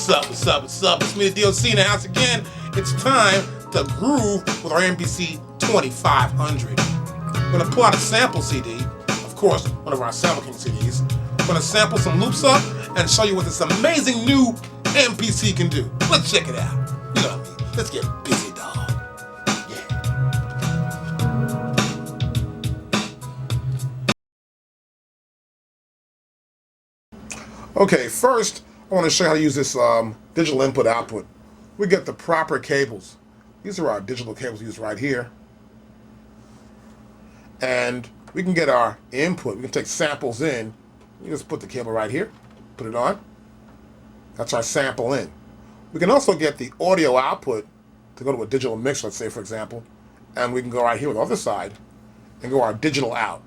What's up, what's up, what's up? It's me, the DOC, in the house again. It's time to groove with our MPC 2500. We're going to pull out a sample CD, of course, one of our Sample King CDs. We're going to sample some loops up and show you what this amazing new MPC can do. Let's check it out. You know what I mean? Let's get busy, dog. Okay, first I want to show you how to use this digital input-output. We get the proper cables. These are our digital cables used right here. And we can get our input. We can take samples in. You just put the cable right here, put it on. That's our sample in. We can also get the audio output to go to a digital mix, let's say, for example. And we can go right here with the other side and go our digital out.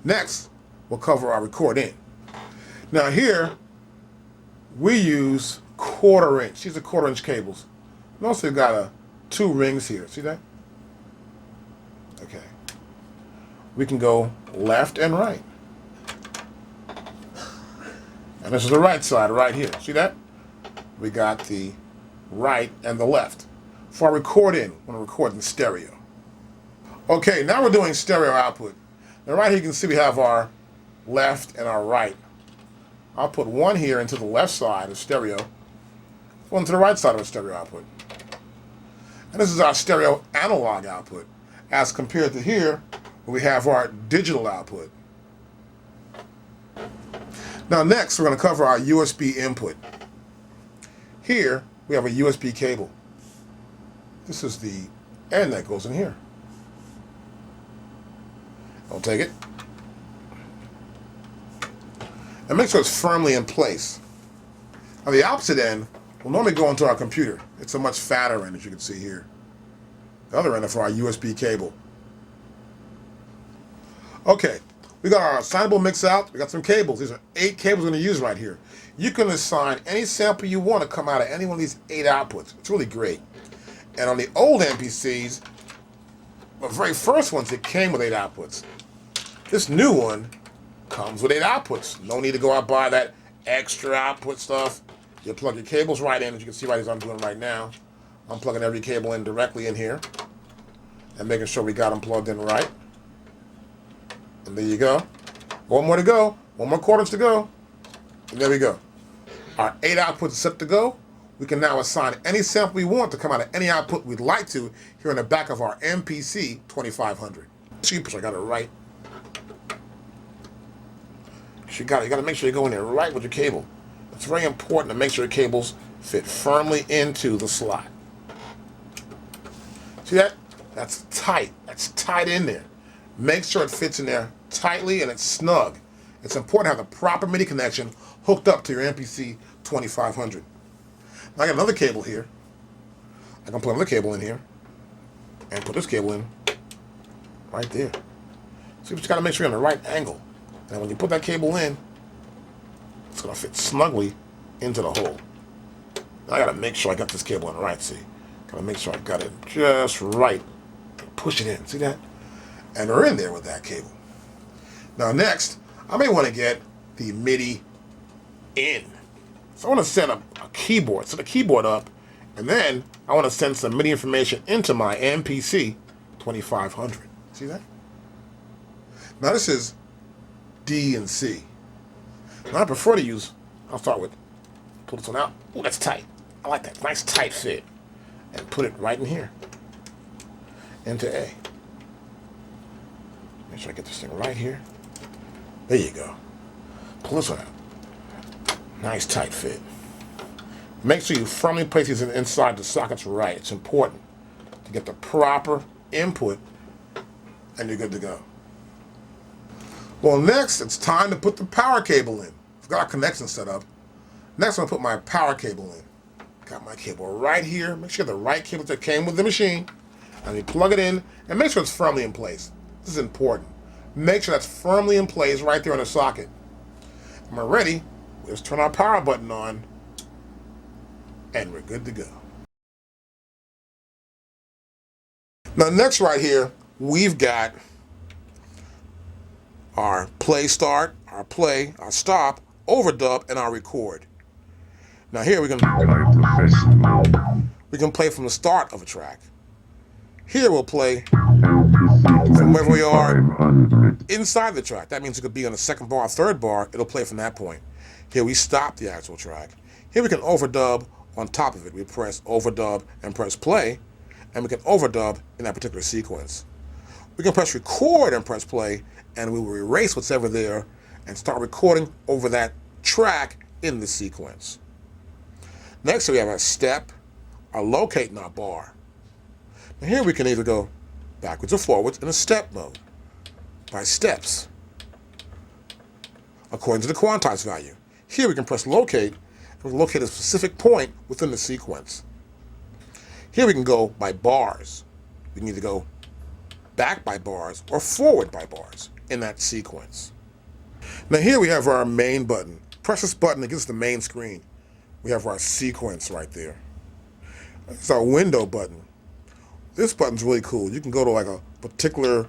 Next, we'll cover our record in. Now here, we use 1/4 inch. These are 1/4 inch cables. Notice they've got 2 rings here. See that? Okay. We can go left and right. And this is the right side right here. See that? We got the right and the left. For our record in, we're going to record in stereo. Okay, now we're doing stereo output. Now right here you can see we have our left and our right. I'll put one here into the left side of stereo, one to the right side of the stereo output. And this is our stereo analog output, as compared to here, where we have our digital output. Now next, we're going to cover our USB input. Here, we have a USB cable. This is the end that goes in here. I'll take it. And make sure it's firmly in place. Now the opposite end will normally go into our computer. It's a much fatter end, as you can see here. The other end is for our USB cable. Okay, we got our assignable mix out. We got some cables. These are 8 cables we're going to use right here. You can assign any sample you want to come out of any one of these 8 outputs. It's really great. And on the old MPCs, the very first ones, it came with 8 outputs. This new one comes with 8 outputs. No need to go out and buy that extra output stuff. You plug your cables right in, as you can see right as I'm doing right now. I'm plugging every cable in directly in here and making sure we got them plugged in right. And there you go. One more to go. 1 more 1/4 inch to go. And there we go. Our 8 outputs set to go. We can now assign any sample we want to come out of any output we'd like to here in the back of our MPC 2500. Cheap, I got it right. You got to make sure you go in there right with your cable. It's very important to make sure your cables fit firmly into the slot. See that? That's tight. That's tight in there. Make sure it fits in there tightly and it's snug. It's important to have the proper MIDI connection hooked up to your MPC 2500. Now I got another cable here. I can put another cable in here and put this cable in right there. So you just got to make sure you're on the right angle. And when you put that cable in, it's going to fit snugly into the hole. Now I got to make sure I got this cable in right, see? Got to make sure I got it just right. Push it in, see that? And we're in there with that cable. Now next, I may want to get the MIDI in. So I want to send a keyboard, set the keyboard up, and then I want to send some MIDI information into my MPC 2500. See that? Now this is D and C. Now I prefer to use, I'll start with, pull this one out. Oh, that's tight. I like that. Nice tight fit. And put it right in here. Into A. Make sure I get this thing right here. There you go. Pull this one out. Nice tight fit. Make sure you firmly place these inside the sockets right. It's important to get the proper input and you're good to go. Well, next, it's time to put the power cable in. I've got our connection set up. Next, I'm going to put my power cable in. Got my cable right here. Make sure you have the right cable that came with the machine. And you plug it in and make sure it's firmly in place. This is important. Make sure that's firmly in place right there in the socket. And we're ready. Let's turn our power button on. And we're good to go. Now, next right here, we've got our play start, our play, our stop, overdub, and our record. Now here we can play from the start of a track. Here we'll play from wherever we are inside the track. That means it could be on the second bar or third bar. It'll play from that point. Here we stop the actual track. Here we can overdub on top of it. We press overdub and press play, and we can overdub in that particular sequence. We can press record and press play, and we will erase what's ever there and start recording over that track in the sequence. Next, we have our step, our locate, and our bar. Now here we can either go backwards or forwards in a step mode by steps according to the quantized value. Here we can press locate and we can locate a specific point within the sequence. Here we can go by bars. We can either go back by bars or forward by bars in that sequence. Now here we have our main button. Press this button to get us the main screen. We have our sequence right there. It's our window button. This button's really cool. You can go to like a particular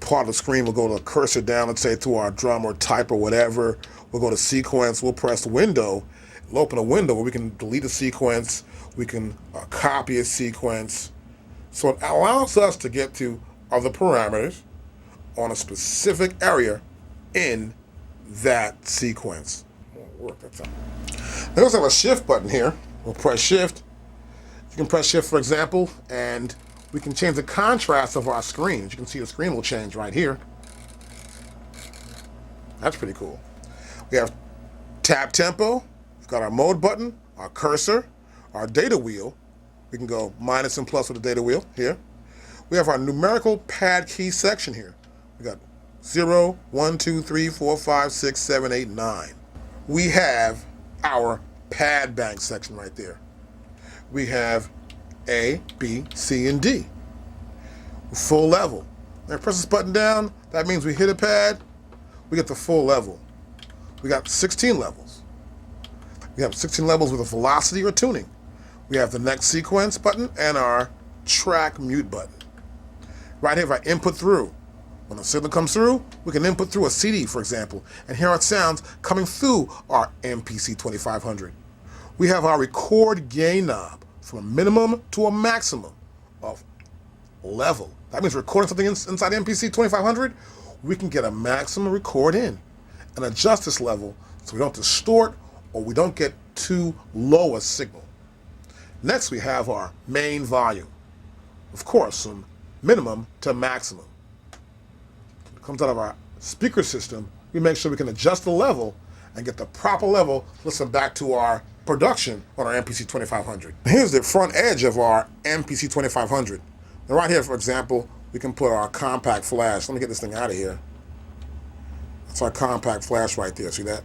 part of the screen. We'll go to a cursor down, let's say to our drum or type or whatever. We'll go to sequence. We'll press window. It'll open a window where we can delete a sequence. We can copy a sequence. So it allows us to get to other parameters on a specific area in that sequence. Won't work that time. Now let's have a shift button here. We'll press shift. You can press shift, for example, and we can change the contrast of our screen. As you can see, the screen will change right here. That's pretty cool. We have tab tempo. We've got our mode button, our cursor, our data wheel. We can go minus and plus with the data wheel here. We have our numerical pad key section here. We got 0, 1, 2, 3, 4, 5, 6, 7, 8, 9. We have our pad bank section right there. We have A, B, C, and D. Full level. Now press this button down, that means we hit a pad, we get the full level. We got 16 levels. We have 16 levels with a velocity or tuning. We have the next sequence button and our track mute button. Right here, if I input through, when a signal comes through, we can input through a CD, for example, and hear our sounds coming through our MPC 2500. We have our record gain knob from a minimum to a maximum of level. That means recording something inside MPC 2500, we can get a maximum record in and adjust this level so we don't distort or we don't get too low a signal. Next, we have our main volume. Of course, from minimum to maximum. It comes out of our speaker system. We make sure we can adjust the level and get the proper level to listen back to our production on our MPC 2500. Here's the front edge of our MPC 2500. Now right here, for example, we can put our compact flash. Let me get this thing out of here. That's our compact flash right there, see that?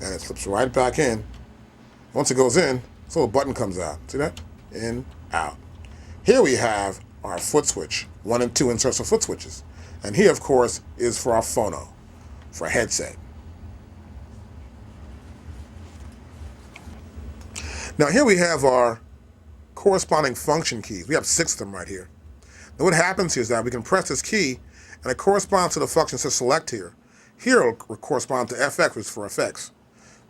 And it slips right back in. Once it goes in, this little button comes out. See that? In, out. Here we have our foot switch, 1 and 2 inserts of foot switches. And here, of course, is for our phono, for a headset. Now here we have our corresponding function keys. We have 6 of them right here. Now what happens here is that we can press this key and it corresponds to the function to select here. Here it will correspond to FX, which is for effects.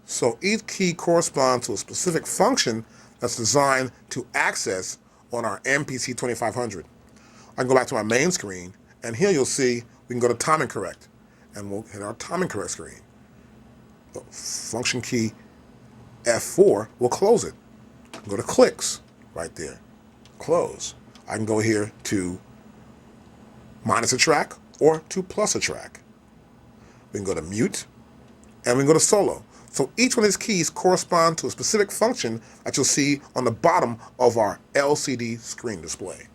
So each key corresponds to a specific function that's designed to access on our MPC 2500. I can go back to my main screen, and here you'll see we can go to timing correct, and we'll hit our timing correct screen. The function key F4 will close it. Go to clicks right there, close. I can go here to minus a track or to plus a track. We can go to mute, and we can go to solo. So each one of these keys correspond to a specific function that you'll see on the bottom of our LCD screen display.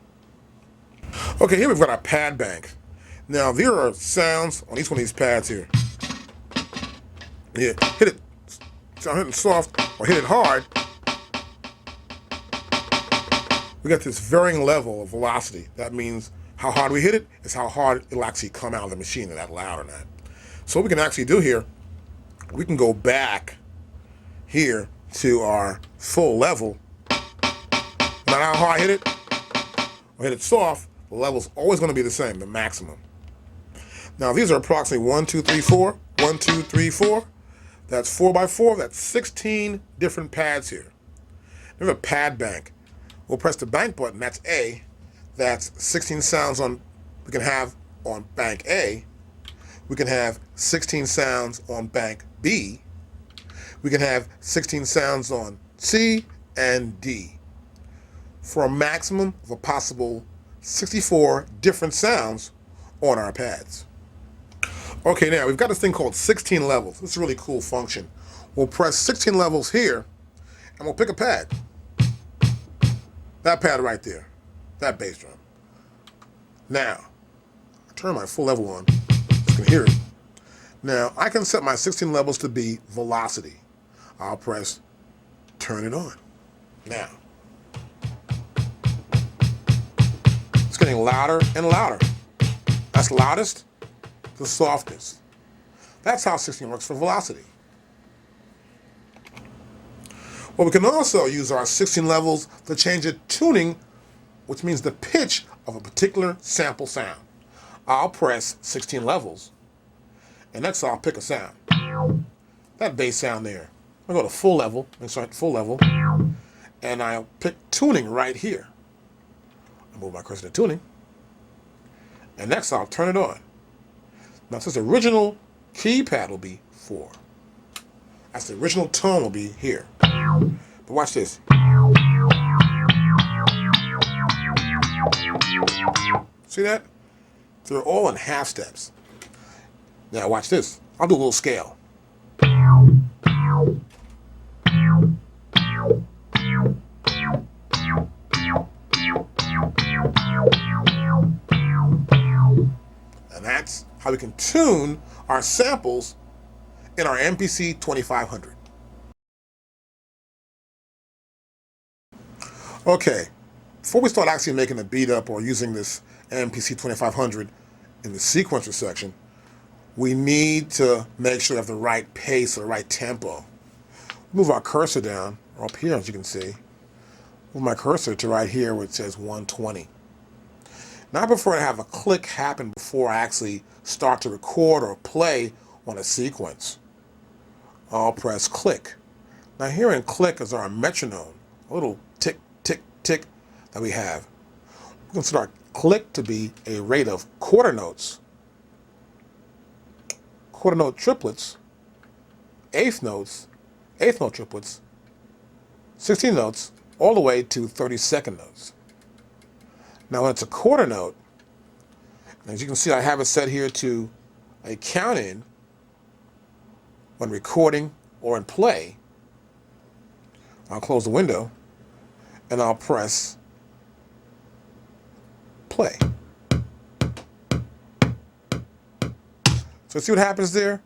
Okay, here we've got our pad bank. Now there are sounds on each one of these pads here. Yeah, hit it, so hit it soft or hit it hard. We got this varying level of velocity. That means how hard we hit it is how hard it'll actually come out of the machine, and that loud or not. So what we can actually do here, we can go back here to our full level. No matter how hard I hit it, or hit it soft, the level's always going to be the same, the maximum. Now these are approximately 1, 2, 3, 4, 1, 2, 3, 4. That's 4x4. That's 16 different pads here. There's a pad bank. We'll press the bank button. That's A. That's 16 sounds we can have on bank A. We can have 16 sounds on bank B. We can have 16 sounds on C and D for a maximum of a possible 64 different sounds on our pads. Okay, now we've got this thing called 16 levels. This is a really cool function. We'll press 16 levels here, and we'll pick a pad. That pad right there, that bass drum. Now, I turn my full level on. You can hear it. Now, I can set my 16 levels to be velocity. I'll press turn it on. Now, it's getting louder and louder. That's loudest to softest. That's how 16 works for velocity. Well, we can also use our 16 levels to change the tuning, which means the pitch of a particular sample sound. I'll press 16 levels, and next I'll pick a sound. That bass sound there. I'll go to full level, and start full level, and I'll pick tuning right here. I'll move my cursor to tuning, and next I'll turn it on. Now, since the original keypad will be 4, that's the original tone will be here. But watch this. See that? So they're all in half steps. Now watch this. I'll do a little scale. And that's how we can tune our samples in our MPC 2500. Okay, before we start actually making a beat up or using this MPC 2500 in the sequencer section, we need to make sure we have the right pace or the right tempo. Move our cursor down, or up here as you can see. Move my cursor to right here where it says 120. Now I prefer to have a click happen before I actually start to record or play on a sequence. I'll press click. Now here in click is our metronome, a little tick, tick, tick that we have. We can set our click to be a rate of quarter notes, quarter note triplets, eighth notes, eighth note triplets, 16 notes, all the way to 32nd notes. Now when it's a quarter note, as you can see I have it set here to a count in when recording or in play. I'll close the window and I'll press play. So see what happens there?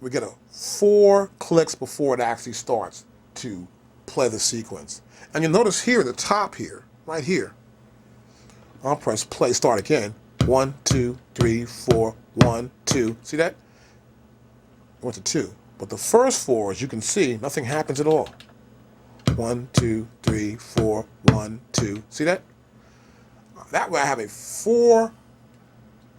We get 4 clicks before it actually starts to play the sequence. And you'll notice here at the top here, right here, I'll press play, start again. 1, 2, 3, 4, 1, 2. See that? I went to 2. But the first 4, as you can see, nothing happens at all. 1, 2, 3, 4, 1, 2. See that? That way I have 4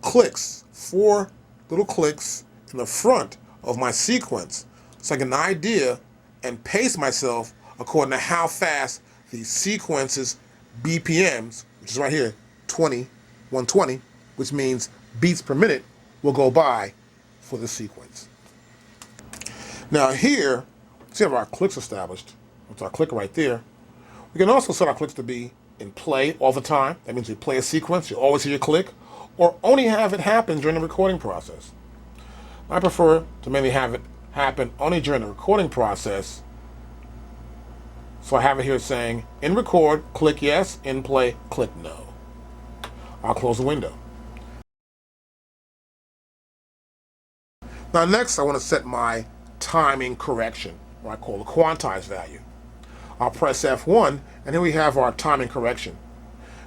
clicks, 4 little clicks in the front of my sequence, so I get an idea and pace myself according to how fast the sequence's BPMs, which is right here, 120, which means beats per minute, will go by for the sequence. Now here, see how our clicks established. That's our click right there. We can also set our clicks to be in play all the time. That means you play a sequence, you always hear your click, or only have it happen during the recording process. I prefer to mainly have it happen only during the recording process. So I have it here saying, in record, click yes, in play, click no. I'll close the window. Now next I want to set my timing correction, what I call the quantized value. I'll press F1, and here we have our timing correction.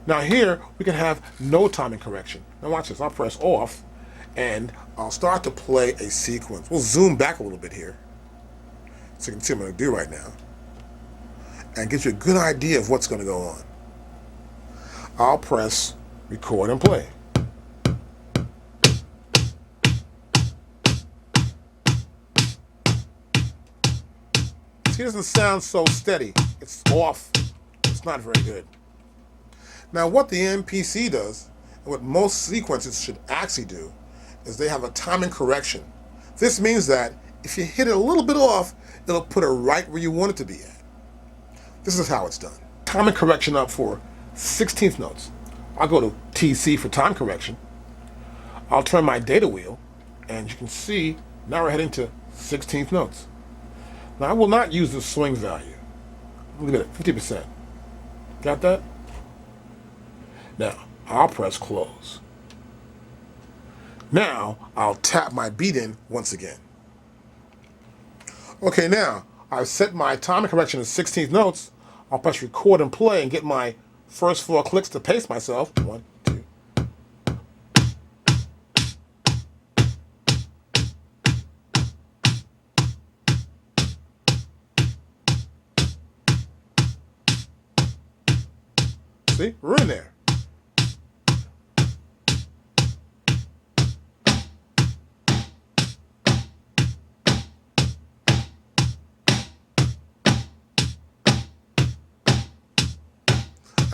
Now here, we can have no timing correction. Now watch this, I'll press off, and I'll start to play a sequence. We'll zoom back a little bit here, so you can see what I'm going to do right now, and get you a good idea of what's going to go on. I'll press record and play. See, it doesn't sound so steady. It's off. It's not very good. Now, what the MPC does, and what most sequencers should actually do, is they have a timing correction. This means that if you hit it a little bit off, it'll put it right where you want it to be at. This is how it's done. Timing correction up for 16th notes. I'll go to TC for time correction. I'll turn my data wheel, and you can see now we're heading to 16th notes. Now I will not use the swing value. Look at it, 50%. Got that? Now I'll press close. Now I'll tap my beat in once again. Okay, now I've set my timing correction to 16th notes. I'll press record and play and get my first 4 clicks to pace myself. 1, 2. See, we're in there.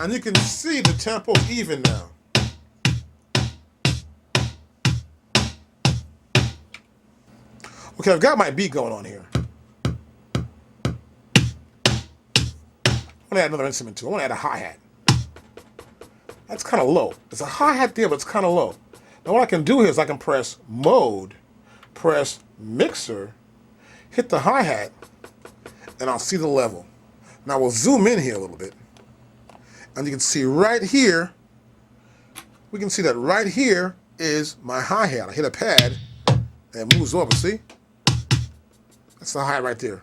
And you can see the tempo's even now. Okay, I've got my beat going on here. I want to add another instrument too. I want to add a hi-hat. That's kind of low. There's a hi-hat there, but it's kind of low. Now what I can do here is I can press mode, press mixer, hit the hi-hat, and I'll see the level. Now we'll zoom in here a little bit. And you can see right here, we can see that right here is my hi-hat. I hit a pad, and it moves over, see? That's the hi-hat right there.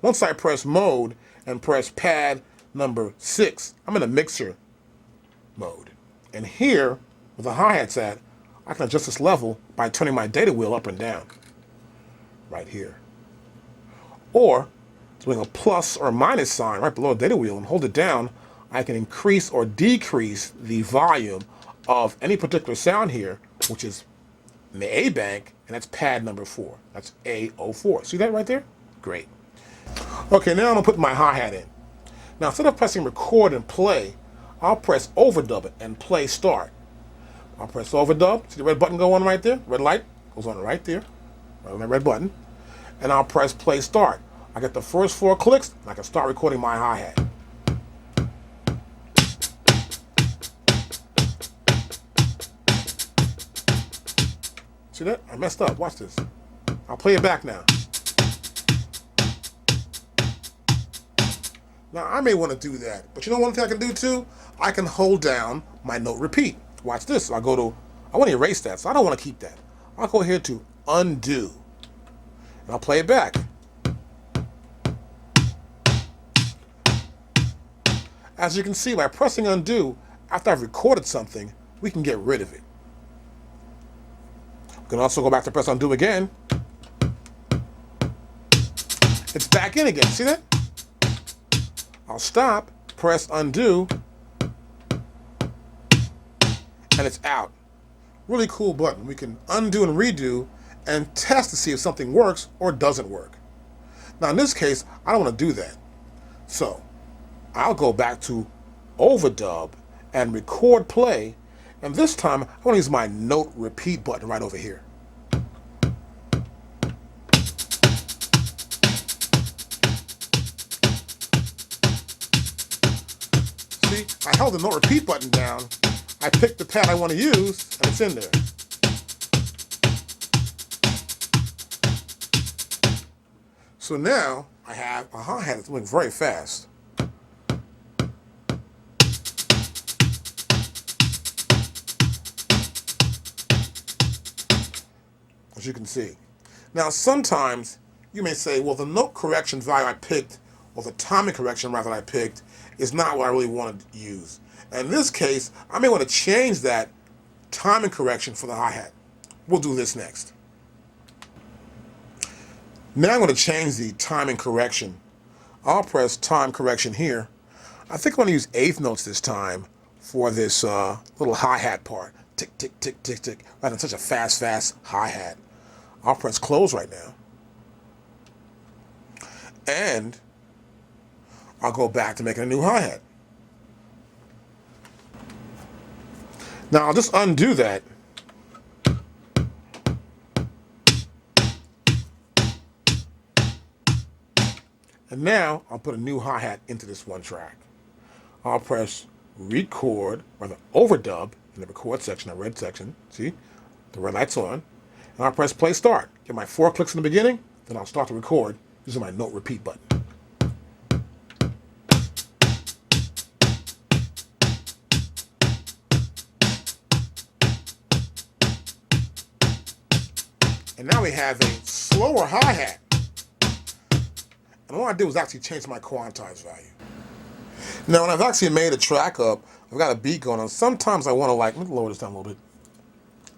Once I press mode and press pad number 6, I'm in a mixer mode. And here, where the hi-hat's at, I can adjust this level by turning my data wheel up and down. Right here. Or, doing a plus or minus sign right below the data wheel and hold it down, I can increase or decrease the volume of any particular sound here, which is in the A bank, and that's pad number 4. That's A04. See that right there? Great. Okay, now I'm gonna put my hi-hat in. Now instead of pressing record and play, I'll press overdub it and play start. I'll press overdub. See the red button go on right there? Red light goes on right there, right on that red button. And I'll press play start. I get the first 4 clicks, and I can start recording my hi-hat. See that? I messed up. Watch this. I'll play it back now. Now, I may want to do that, but you know one thing I can do too? I can hold down my note repeat. Watch this. I want to erase that, so I don't want to keep that. I'll go here to undo, and I'll play it back. As you can see, by pressing undo, after I've recorded something, we can get rid of it. We can also go back to press undo again. It's back in again. See that? I'll stop, press undo, and it's out. Really cool button. We can undo and redo and test to see if something works or doesn't work. Now in this case, I don't want to do that. So I'll go back to overdub and record play, and this time I want to use my note repeat button right over here. See, I held the note repeat button down, I picked the pad I want to use, and it's in there. So now I have a hi-hat that's moving very fast. As you can see. Now sometimes you may say, well, the note correction value I picked, or the timing correction rather I picked, is not what I really wanted to use. And in this case, I may want to change that timing correction for the hi-hat. We'll do this next. Now I'm going to change the timing correction. I'll press time correction here. I think I'm going to use 8th notes this time for this little hi-hat part. Tick, tick, tick, tick, tick. Rather than such a fast hi-hat. I'll press close right now. And I'll go back to making a new hi-hat. Now I'll just undo that. And now I'll put a new hi-hat into this one track. I'll press record, or the overdub in the record section, the red section. See, the red light's on. And I'll press play start. Get my 4 clicks in the beginning, then I'll start to record using my note repeat button. And now we have a slower hi-hat. And all I do is actually change my quantized value. Now, when I've actually made a track up, I've got a beat going on. Sometimes I want to let me lower this down a little bit.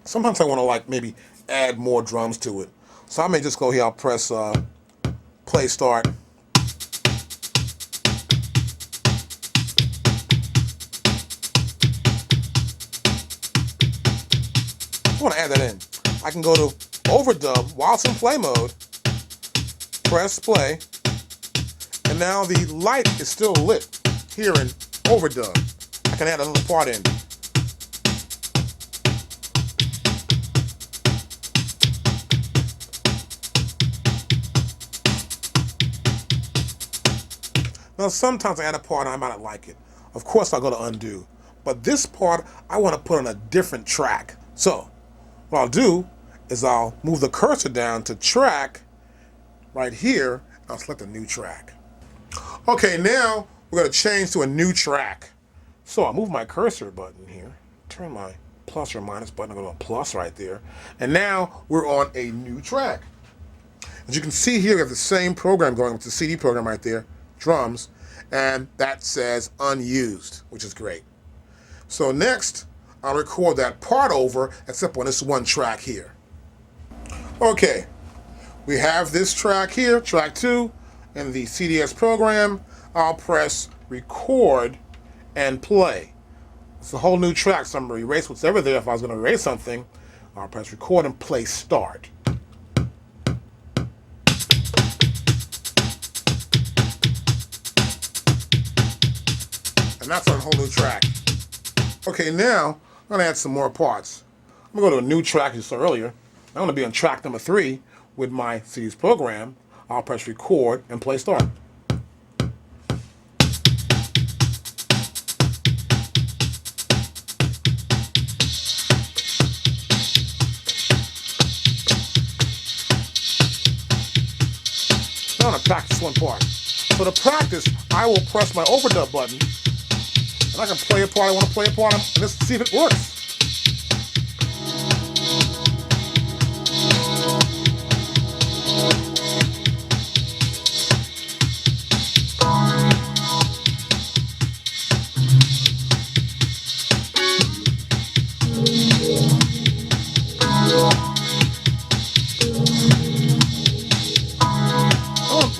Sometimes I want to maybe add more drums to it. So I may just go here, I'll press play start. I want to add that in. I can go to overdub while it's in play mode, press play, and now the light is still lit here in overdub. I can add a little part in. Now sometimes I add a part and I might not like it. Of course I'll go to undo. But this part I want to put on a different track. So what I'll do is I'll move the cursor down to track right here. I'll select a new track. Okay, now we're going to change to a new track. So I'll move my cursor button here, turn my plus or minus button, I'll go to a plus right there, and now we're on a new track. As you can see here, we have the same program going with the CD program right there, drums, and that says unused, which is great. So next, I'll record that part over, except on this one track here. Okay, we have this track here, track 2, in the CDS program. I'll press record and play. It's a whole new track, so I'm going to erase what's ever there. If I was going to erase something, I'll press record and play start. And that's on a whole new track. Okay, now I'm going to add some more parts. I'm going to go to a new track you saw earlier. I'm going to be on track number 3 with my CD's program. I'll press record and play start. Now I'm going to practice one part. So to practice, I will press my overdub button, and I can play a part I want to play a part, and let's see if it works.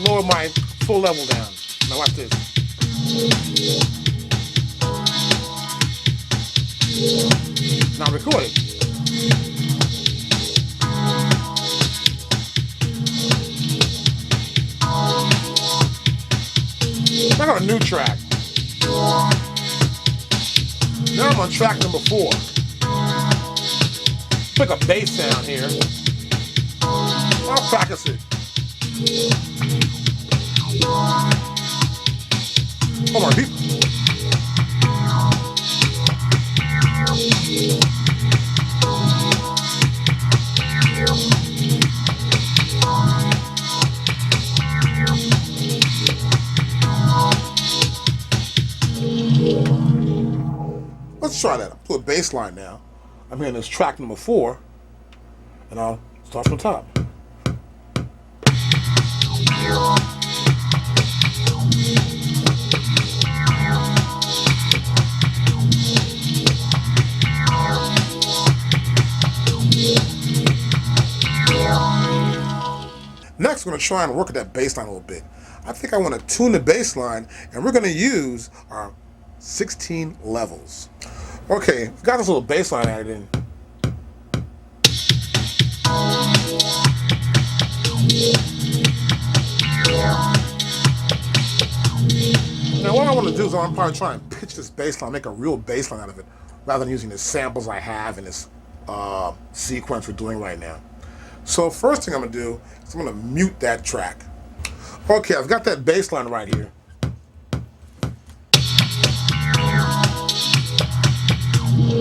Lower my full level down. Now watch this. Now record it. I got a new track. Now I'm on track number 4. Pick a bass sound here. I'll practice it. Come on, people. Let's try that. I'll put a bass line now. I'm here in this track number 4, and I'll start from the top. Next, we're going to try and work at that bass line a little bit. I think I want to tune the bass line, and we're going to use our 16 levels. Okay, we've got this little bass line added in. I'm gonna do is I'm probably trying to pitch this bass line, make a real bass line out of it, rather than using the samples I have in this sequence we're doing right now. So first thing I'm gonna do is I'm gonna mute that track. Okay, I've got that bass line right here.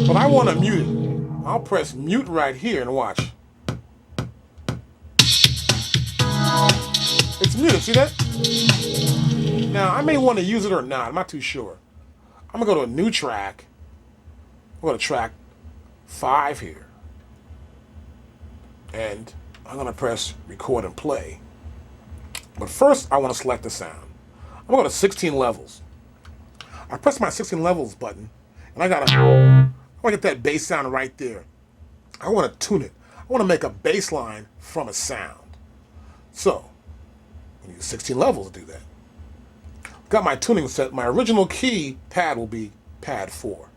But I want to mute it. I'll press mute right here and watch. It's muted, see that? Now, I may want to use it or not. I'm not too sure. I'm going to go to a new track. I'm going to track 5 here. And I'm going to press record and play. But first, I want to select the sound. I'm going to go to 16 levels. I press my 16 levels button, and I want to get that bass sound right there. I want to tune it. I want to make a bass line from a sound. So, I'm going to use 16 levels to do that. Got my tuning set. My original key pad will be pad 4.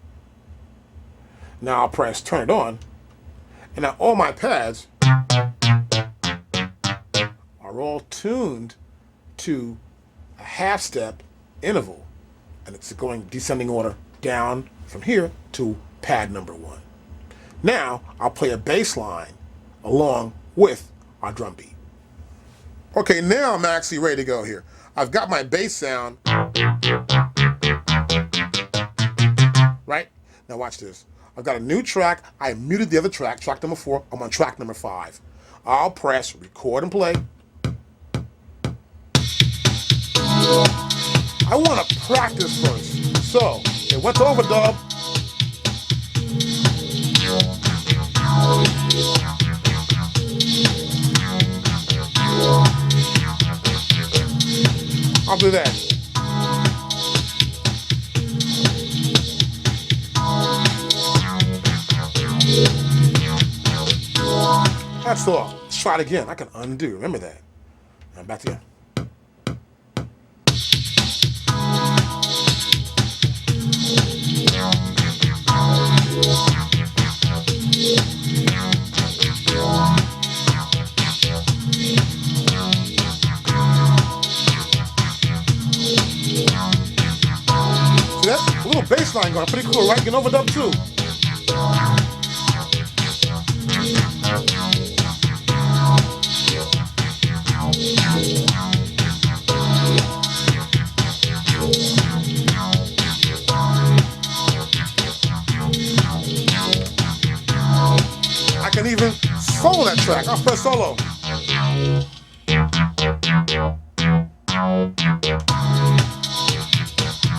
Now I'll press turn it on. And now all my pads are all tuned to a half step interval. And it's going descending order down from here to pad number 1. Now I'll play a bass line along with our drum beat. Okay, now I'm actually ready to go here. I've got my bass sound. Right? Now watch this. I've got a new track. I muted the other track, track number 4. I'm on track number 5. I'll press record and play. I want to practice first. So, it went to overdub. I'll do that. That's all. Let's try it again. I can undo. Remember that. And back to you. See that? A little bass line going. Pretty cool, right? Getting overdub too. I can even solo that track. I'll press solo.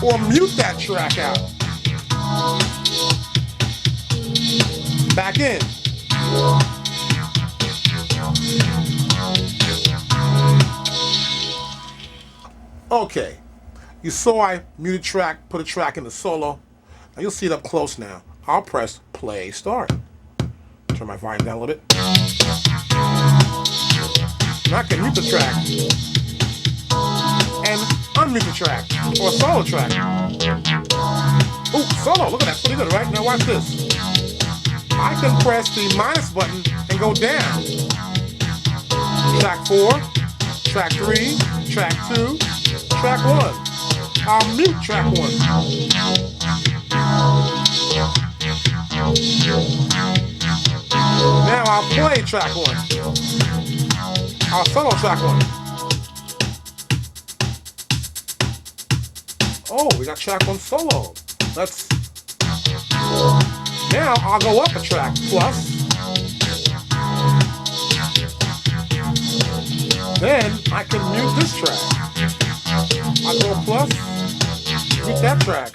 Or mute that track out. Back in. Okay. You saw I muted track, put a track in the solo. Now you'll see it up close now. I'll press play start. Turn my volume down a little bit. Now I can mute the track and unmute the track, or a solo track. Ooh, solo, look at that, pretty good, right? Now watch this. I can press the minus button and go down. Track 4, track 3, track 2, track 1. I'll mute track 1. Now I'll play track 1. I'll solo track 1. Oh, we got track 1 solo. Now I'll go up a track, plus. Then I can mute this track. I'll go plus, mute that track.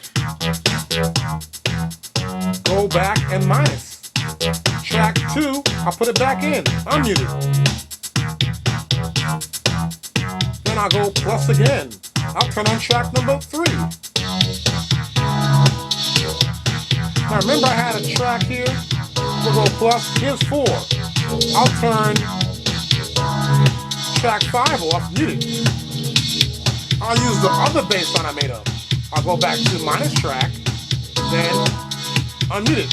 Go back and minus. Track 2, I'll put it back in, unmuted. Then I'll go plus again. I'll turn on track number 3. Now remember I had a track here. We'll go plus, here's 4. I'll turn track 5 off, muted. I'll use the other bass line I made up. I'll go back to minus track, then unmuted.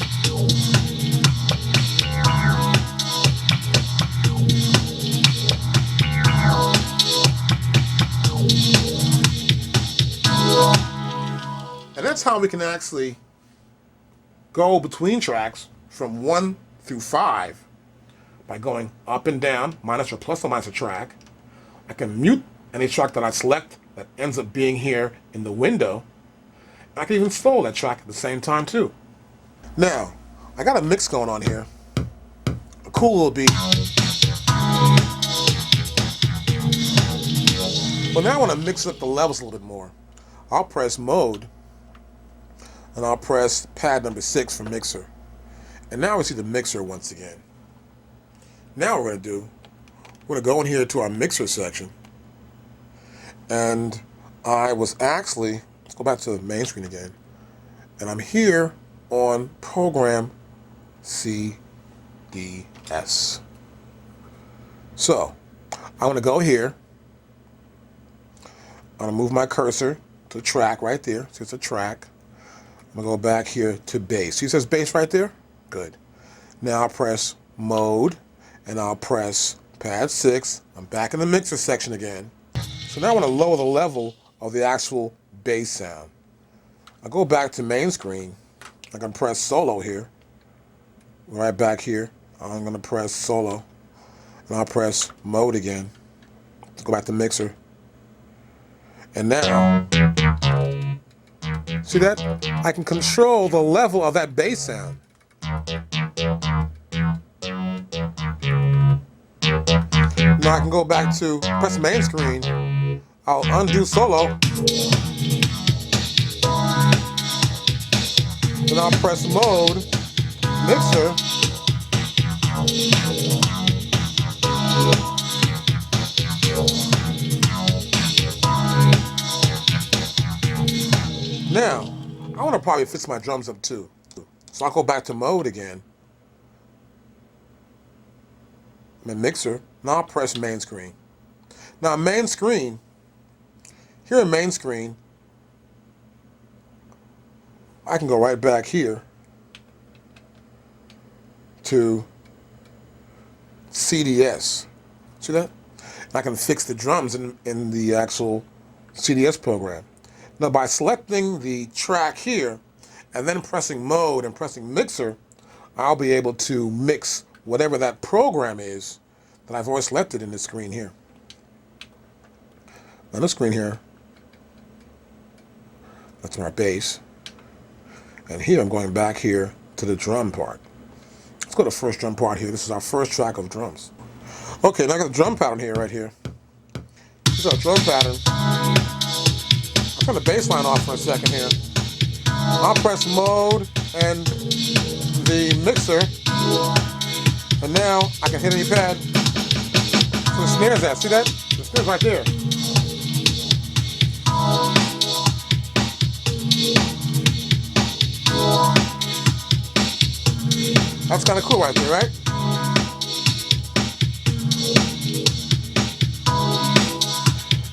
that's how we can actually go between tracks from 1 through 5 by going up and down, minus or plus or minus a track. I can mute any track that I select that ends up being here in the window. I can even solo that track at the same time too. Now, I got a mix going on here. A cool little beat. But now I want to mix up the levels a little bit more. I'll press mode, and I'll press pad number 6 for mixer. And now we see the mixer once again. Now what we're going to do, we're going to go in here to our mixer section. And I was actually, let's go back to the main screen again. And I'm here on program CDS. So, I'm going to go here. I'm going to move my cursor to the track right there. So it's a track. I'm going to go back here to bass. See it says bass right there? Good. Now I'll press mode, and I'll press pad 6. I'm back in the mixer section again. So now I want to lower the level of the actual bass sound. I'll go back to main screen. I can press solo here. Right back here. I'm going to press solo. And I'll press mode again. Let's go back to mixer. And now, see that? I can control the level of that bass sound. Now I can go back to press main screen. I'll undo solo. Then I'll press mode, mixer. Now, I want to probably fix my drums up too. So I'll go back to mode again. I'm in mixer. Now I'll press main screen. Now main screen, here in main screen, I can go right back here to CDS. See that? And I can fix the drums in the actual CDS program. Now by selecting the track here and then pressing mode and pressing mixer, I'll be able to mix whatever that program is that I've already selected in this screen here. On this screen here, that's my bass. And here I'm going back here to the drum part. Let's go to the first drum part here. This is our first track of drums. Okay, now I got the drum pattern here, right here. This is our drum pattern. I'll turn the bass line off for a second here. I'll press mode and the mixer. And now I can hit any pad. So the snare's at. See that? The snare's right there. That's kind of cool right there, right?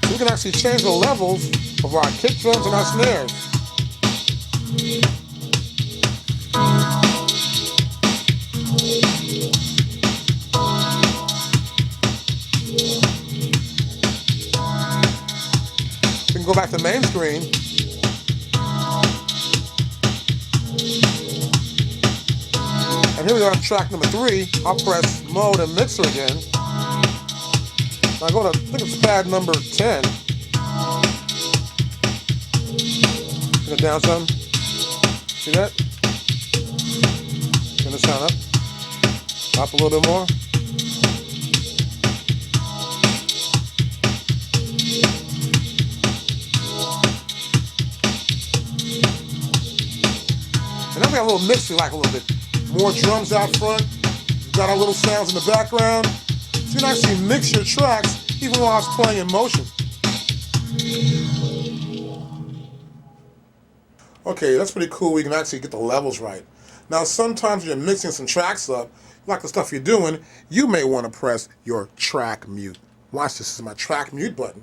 So we can actually change the levels of our kick drums and our snares. We can go back to main screen. And here we are on track number 3. I'll press mode and mixer again. Now go to, I think it's pad number 10. Bring it down some. See that? Turn the sound up. Up a little bit more. And then we got a little mix we like a little bit. More drums out front. We've got our little sounds in the background. So you can actually mix your tracks even while it's playing in motion. Okay, that's pretty cool. We can actually get the levels right. Now, sometimes when you're mixing some tracks up, like the stuff you're doing, you may want to press your track mute. Watch this. This is my track mute button.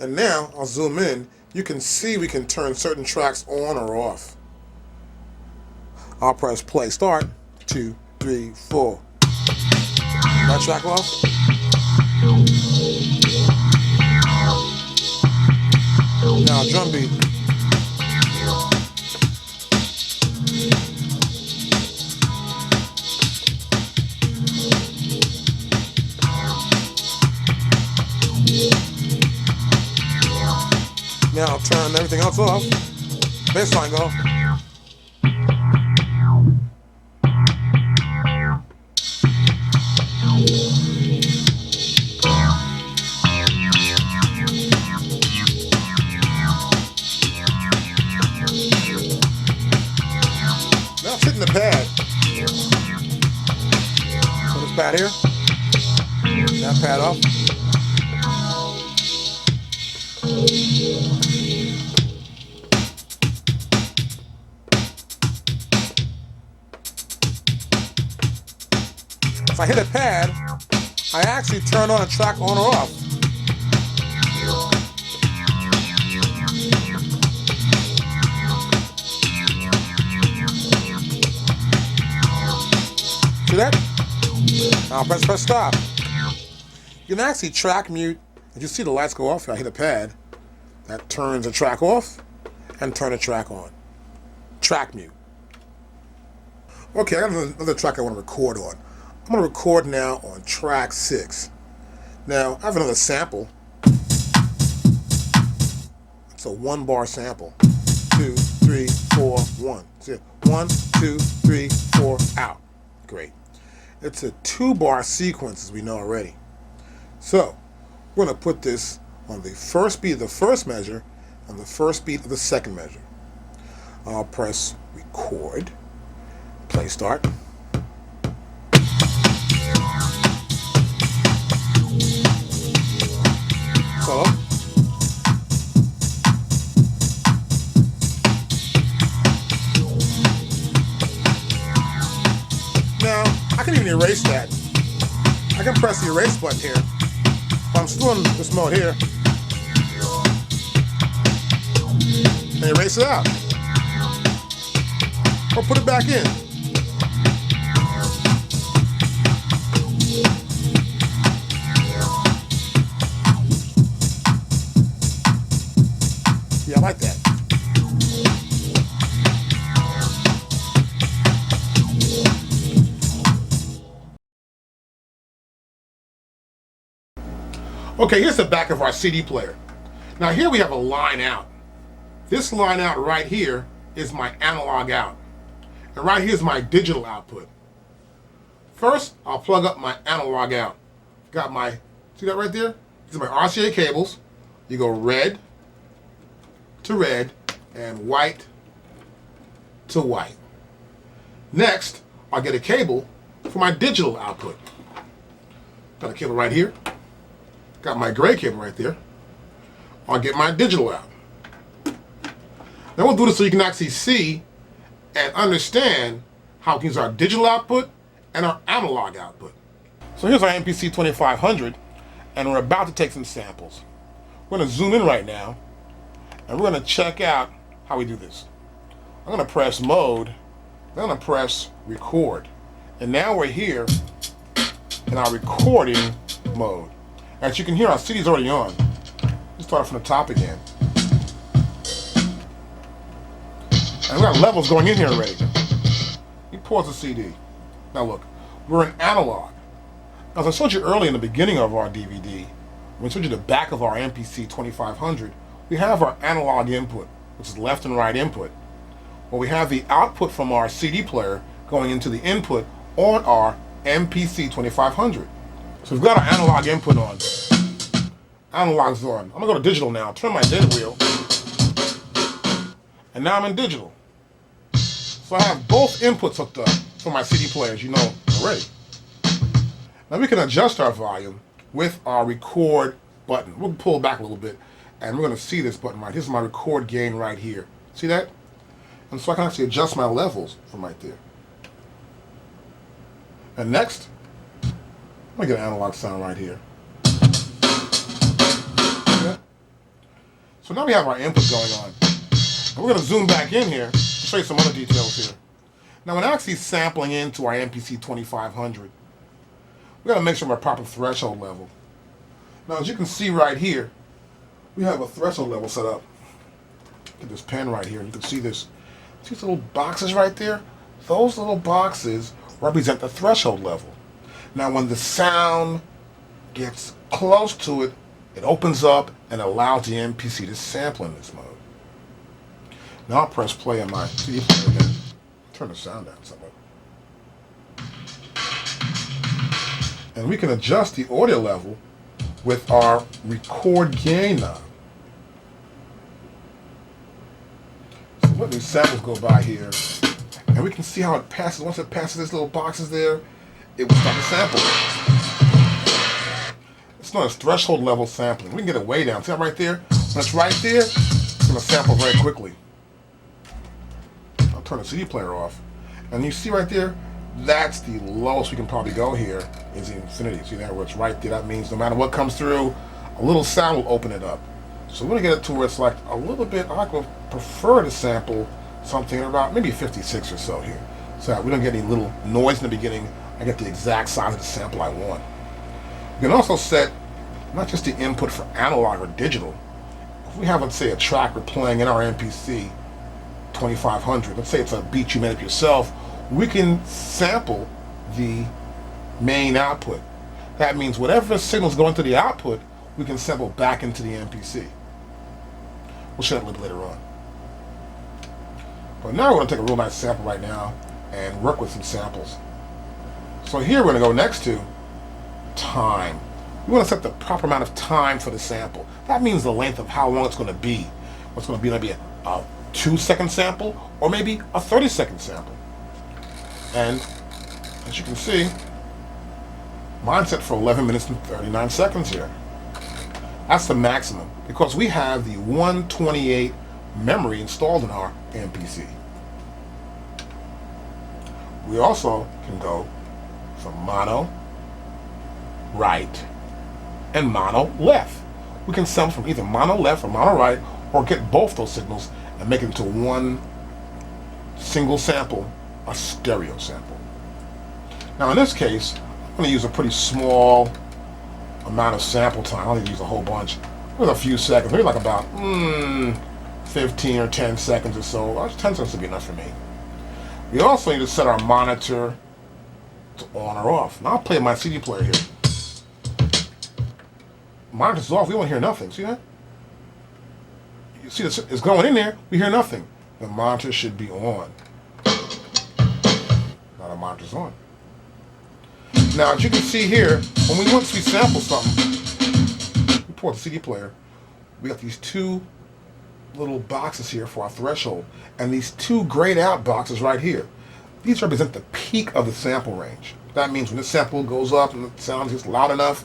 And now, I'll zoom in. You can see we can turn certain tracks on or off. I'll press play start. 2, 3, 4. That track off. Now drum beat. Now turn everything else off. Baseline go. Now it's hitting the pad. Put this pad here. That pad off. If I hit a pad, I actually turn on a track on or off. See that? Now press stop. You can actually track mute. As you see the lights go off, if I hit a pad, that turns the track off and turn the track on. Track mute. Okay, I got another track I want to record on. I'm going to record now on track 6. Now, I have another sample. It's a 1-bar sample. 2, 3, 4, 1. See it? 1, 2, 3, 4, out. Great. It's a 2-bar sequence, as we know already. So, we're going to put this on the first beat of the first measure and the first beat of the second measure. I'll press record, play start. Solo. Now, I can even erase that. I can press the erase button here. If I'm still in this mode here, and erase it out. Or put it back in. Yeah, I like that. Okay, here's the back of our CD player. Now here we have a line out. This line out right here is my analog out. And right here is my digital output. First, I'll plug up my analog out. Got my, see that right there? These are my RCA cables. You go red to red and white to white. Next, I'll get a cable for my digital output. Got a cable right here. Got my gray cable right there. I'll get my digital out. Now we'll do this so you can actually see and understand how we can use our digital output and our analog output. So here's our MPC 2500, and we're about to take some samples. We're going to zoom in right now, and we're going to check out how we do this. I'm going to press mode, then I'm going to press record. And now we're here in our recording mode. As you can hear, our CD's already on. Let's start from the top again. And we got levels going in here already. You pause the CD. Now look, we're in analog. Now, as I showed you earlier in the beginning of our DVD, when I showed you the back of our MPC 2500, we have our analog input, which is left and right input. Well, we have the output from our CD player going into the input on our MPC 2500. So we've got our analog input on. Analog's on. I'm gonna go to digital now. Turn my data wheel. And now I'm in digital. So I have both inputs hooked up for my CD player, as you know already. Now we can adjust our volume with our record button. We'll pull back a little bit, and we're gonna see this button right here. This is my record gain right here. See that? And so I can actually adjust my levels from right there. And next, I'm gonna get an analog sound right here. Okay. So now we have our input going on. And we're gonna zoom back in here to show you some other details here. Now when actually sampling into our MPC 2500, we gotta make sure we're at proper threshold level. Now as you can see right here, we have a threshold level set up. Get this pen right here, and you can see this. See these little boxes right there? Those little boxes represent the threshold level. Now when the sound gets close to it It opens up and allows the MPC to sample in this mode. Now I'll press play on my CD player again. Turn the sound down somewhat. And we can adjust the audio level with our record gain knob. So let these samples go by here, and we can see how it passes. Once it passes these little boxes there, it will start to sample. It's known as threshold level sampling. We can get it way down. See that right there? When it's right there, it's going to sample very quickly. I'll turn the CD player off. And you see right there, that's the lowest we can probably go here, is the infinity. See that where it's right there? That means no matter what comes through, a little sound will open it up. So we're going to get it to where it's like a little bit, I would prefer to sample something about maybe 56 or so here. So that we don't get any little noise in the beginning. I get the exact size of the sample I want. You can also set not just the input for analog or digital. If we have, let's say, a track we're playing in our MPC 2500, let's say it's a beat you made up yourself, we can sample the main output. That means whatever signals go into the output, we can sample back into the MPC. We'll show that a little bit later on. But now we're going to take a real nice sample right now and work with some samples. So here we're going to go next to time. We want to set the proper amount of time for the sample. That means the length of how long it's going to be. What's going to be maybe a 2-second sample or maybe a 30-second sample. And as you can see, mine's set for 11 minutes and 39 seconds here. That's the maximum because we have the 128 memory installed in our MPC. We also can go from mono right and mono left. We can sample from either mono left or mono right, or get both those signals and make it into one single sample, a stereo sample. Now in this case, I'm going to use a pretty small amount of sample time. I don't need to use a whole bunch. With a few seconds, maybe like about 15 or 10 seconds or so. 10 seconds would be enough for me. We also need to set our monitor to on or off. Now I'll play my CD player here. Monitor's off, we won't hear nothing. See that? You see this, it's going in there, we hear nothing. The monitor should be on. Now the monitor's on. Now as you can see here, once we sample something, we pull the CD player, we got these two little boxes here for our threshold, and these two grayed out boxes right here. These represent the peak of the sample range. That means when the sample goes up and the sound gets loud enough,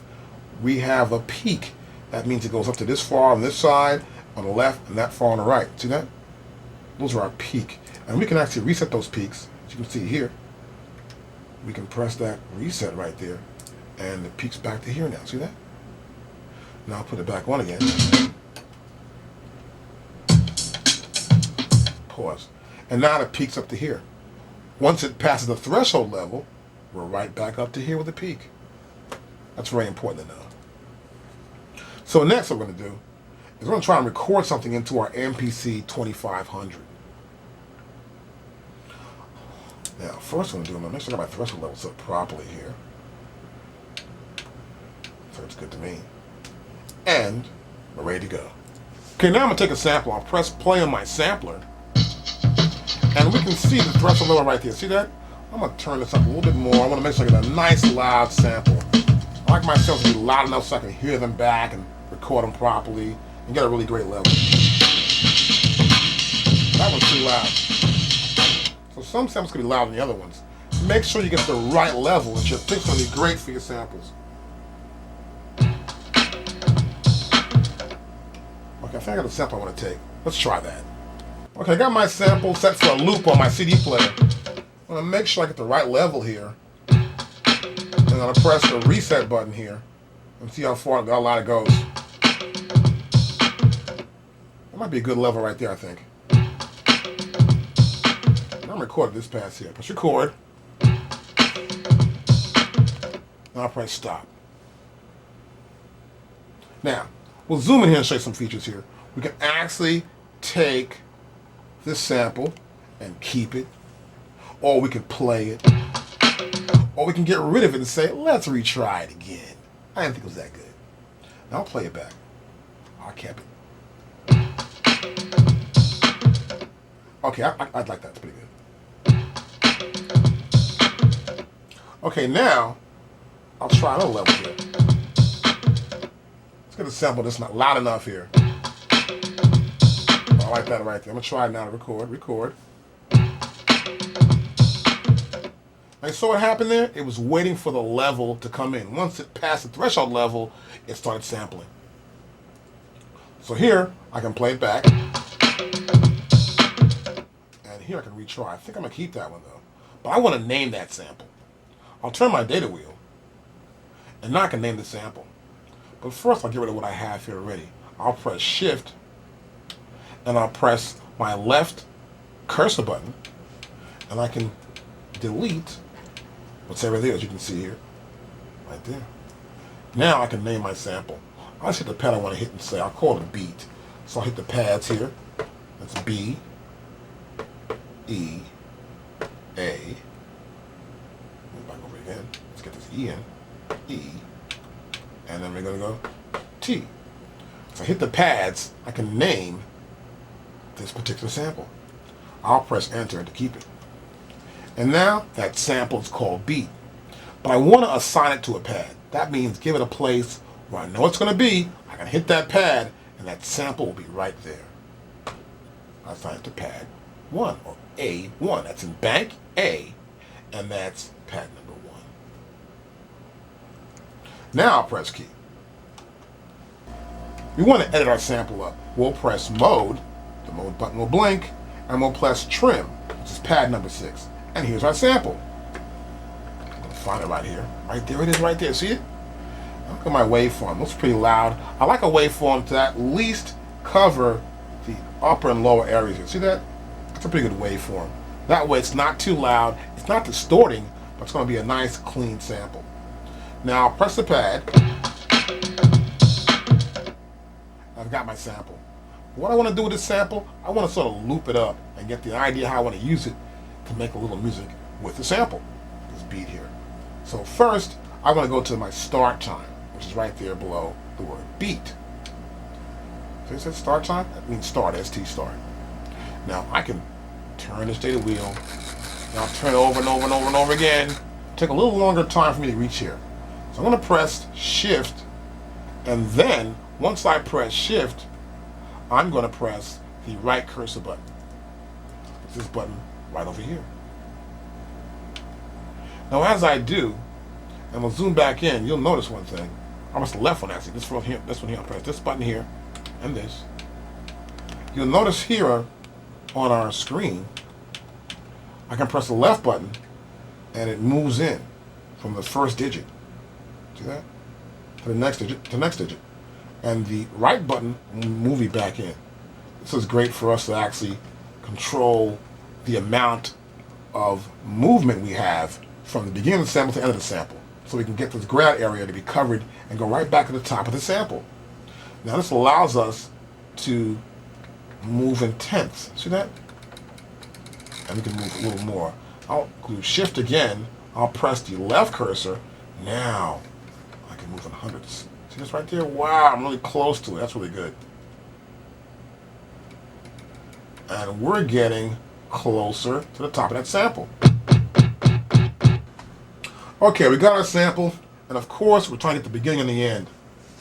we have a peak. That means it goes up to this far on this side, on the left, and that far on the right. See that? Those are our peak. And we can actually reset those peaks. As you can see here, we can press that reset right there, and the peak's back to here now. See that? Now I'll put it back on again. Pause. And now the peak's up to here. Once it passes the threshold level, we're right back up to here with the peak. That's very important to know. So next what we're going to do is we're going to try and record something into our MPC 2500. Now, first I'm going to do, I'm going to make sure I got my threshold level set properly here. So it's good to me. And we're ready to go. Okay, now I'm going to take a sample. I'll press play on my sampler. And we can see the threshold level right there. See that? I'm going to turn this up a little bit more. I want to make sure I get a nice loud sample. I like my samples to be loud enough so I can hear them back and record them properly and get a really great level. That one's too loud. So some samples can be louder than the other ones. Make sure you get the right level, and your pick's going to be great for your samples. Okay, I think I got the sample I want to take. Let's try that. Okay, I got my sample set for a loop on my CD player. I'm going to make sure I get the right level here. And I'm going to press the reset button here and see how far how loud it goes. That might be a good level right there, I think. I'm recording this pass here. Press record. Now I'll press stop. Now, we'll zoom in here and show you some features here. We can actually take this sample and keep it, or we can play it, or we can get rid of it and say, let's retry it again. I didn't think it was that good. Now I'll play it back. I kept it. Okay, I'd like that. It's pretty good. Okay, now I'll try another level here. Let's get a sample that's not loud enough here. I like that right there. I'm gonna try it now to record. And so what happened there? It was waiting for the level to come in. Once it passed the threshold level, it started sampling. So here, I can play it back. And here I can retry. I think I'm gonna keep that one though. But I wanna name that sample. I'll turn my data wheel. And now I can name the sample. But first I'll get rid of what I have here already. I'll press Shift, and I'll press my left cursor button, and I can delete whatever it is you can see here, right there. Now I can name my sample. I'll just hit the pad I want to hit and say, I'll call it a beat. So I'll hit the pads here. That's B, E, A. Move back over again. Let's get this E in. E. And then we're going to go T. So I hit the pads, I can name this particular sample. I'll press enter to keep it. And now that sample is called beat. But I want to assign it to a pad. That means give it a place where I know it's going to be. I can hit that pad and that sample will be right there. I assign it to pad 1 or A1. That's in bank A, and that's pad number 1. Now I'll press key. We want to edit our sample up. We'll press mode. The mode button will blink, and we'll press trim, which is pad number 6. And here's our sample. I'm going to find it right here. Right there it is right there. See it? Look at my waveform. It looks pretty loud. I like a waveform to at least cover the upper and lower areas here. See that? That's a pretty good waveform. That way it's not too loud, it's not distorting, but it's going to be a nice clean sample. Now I'll press the pad. I've got my sample. What I want to do with this sample, I want to sort of loop it up and get the idea how I want to use it to make a little music with the sample, this beat here. So first, I want to go to my start time, which is right there below the word beat. So it says start time? That means start, ST start. Now I can turn this data wheel, and I'll turn it over and over and over and over again. Take a little longer time for me to reach here. So I'm going to press Shift, and then once I press Shift, I'm going to press the right cursor button. It's this button right over here. Now as I do, and we'll zoom back in, you'll notice one thing. I press the left one actually. This one here, I'll press this button here, and this. You'll notice here on our screen, I can press the left button, and it moves in from the first digit. See that? To the next digit, to the next digit. And the right button will move me back in. This is great for us to actually control the amount of movement we have from the beginning of the sample to the end of the sample. So we can get this gray area to be covered and go right back to the top of the sample. Now this allows us to move in tenths. See that? And we can move a little more. I'll do Shift again. I'll press the left cursor. Now I can move in hundredths. See this right there? Wow, I'm really close to it. That's really good. And we're getting closer to the top of that sample. Okay, we got our sample, and of course we're trying to get the beginning and the end.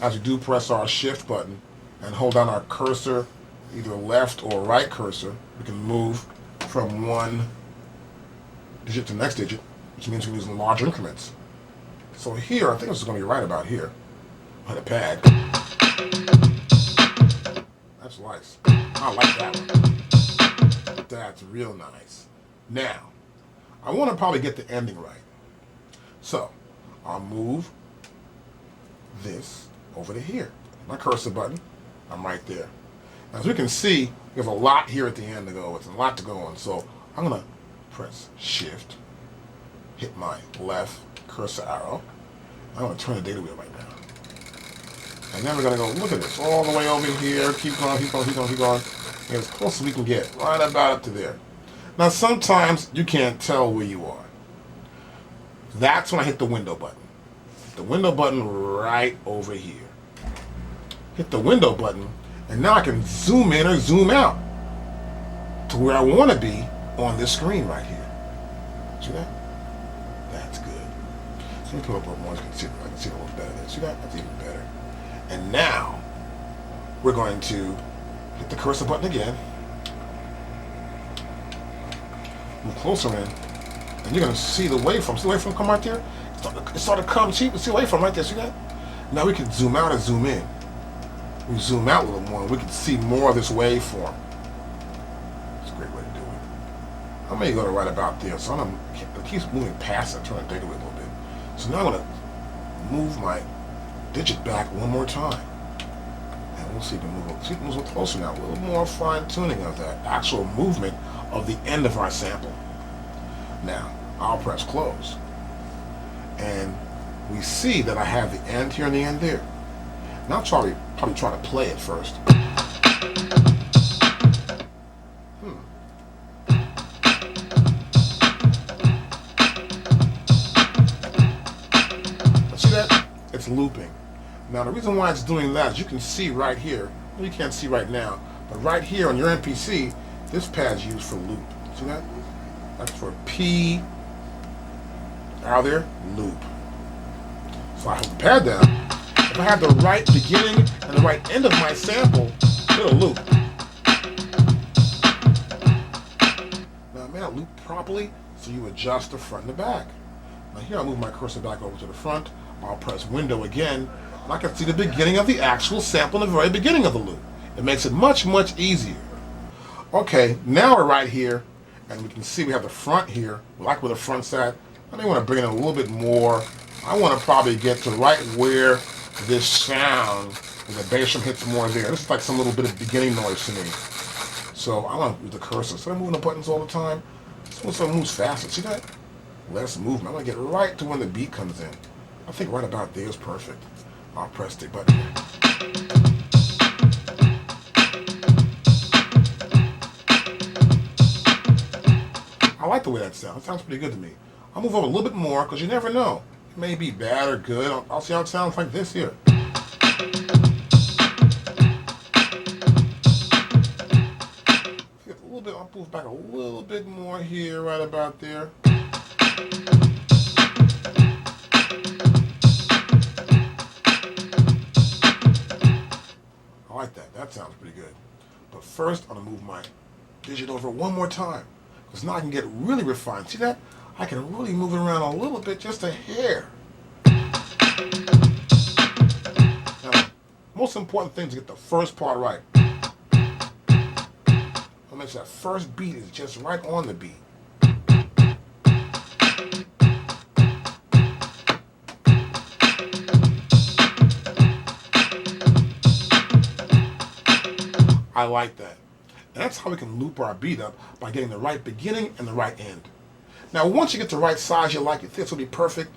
As we do press our Shift button and hold down our cursor, either left or right cursor, we can move from one digit to the next digit, which means we're using large increments. So here, I think this is going to be right about here. On the pad. That's nice. I like that one. That's real nice. Now, I want to probably get the ending right. So, I'll move this over to here. My cursor button, I'm right there. Now, as we can see, we have a lot here at the end to go. It's a lot to go on. So, I'm going to press Shift, hit my left cursor arrow. I'm going to turn the data wheel right now. And then we're going to go, look at this, all the way over here, keep going, keep going, keep going, keep going, and as close as we can get, right about up to there. Now sometimes you can't tell where you are. That's when I hit the window button. Hit the window button right over here. Hit the window button, And now I can zoom in or zoom out to where I want to be on this screen right here. See that? That's good. So let me put up a little more so I can see it a little better there. See that? That's even better. And now we're going to hit the cursor button again. Move closer in, and you're going to see the waveform. See the waveform come right there? It started to come cheap. See the waveform right there? See that? Now we can zoom out and zoom in. We zoom out a little more, and we can see more of this waveform. It's a great way to do it. I'm going to go to right about there, so I'm going to keep moving past it, trying to take away a little bit. So now I'm going to move my digit back one more time. And we'll see if we move a little closer now. A little more fine-tuning of that actual movement of the end of our sample. Now, I'll press close. And we see that I have the end here and the end there. Now I'll probably try to play it first. See that? It's looping. Now the reason why it's doing that is you can see right here, well, you can't see right now, but right here on your MPC, this pad's used for loop. See that? That's for P, out there, loop. So I hold the pad down. If I have the right beginning and the right end of my sample, it'll loop. Now it may not loop properly, so you adjust the front and the back. Now here I'll move my cursor back over to the front. I'll press window again, and I can see the beginning of the actual sample in the very beginning of the loop. It makes it much, much easier. Okay, now we're right here, and we can see we have the front here. Like where the front's at. I may want to bring it in a little bit more. I want to probably get to right where this sound, and the bass drum hits more there. This is like some little bit of beginning noise to me. So I want to use the cursor. Instead of moving the buttons all the time, this one moves faster. See that? Less movement. I'm going to get right to when the beat comes in. I think right about there is perfect. I'll press the button. I like the way that sounds. It sounds pretty good to me. I'll move over a little bit more because you never know. It may be bad or good. I'll see how it sounds like this here. A little bit. I'll move back a little bit more here, right about there. I like that. That sounds pretty good. But first, I'm gonna move my digit over one more time. Because now I can get really refined. See that? I can really move it around a little bit, just a hair. Now, most important thing is to get the first part right. I'll make sure that first beat is just right on the beat. I like that. And that's how we can loop our beat up, by getting the right beginning and the right end. Now, once you get the right size you like, you think this will be perfect,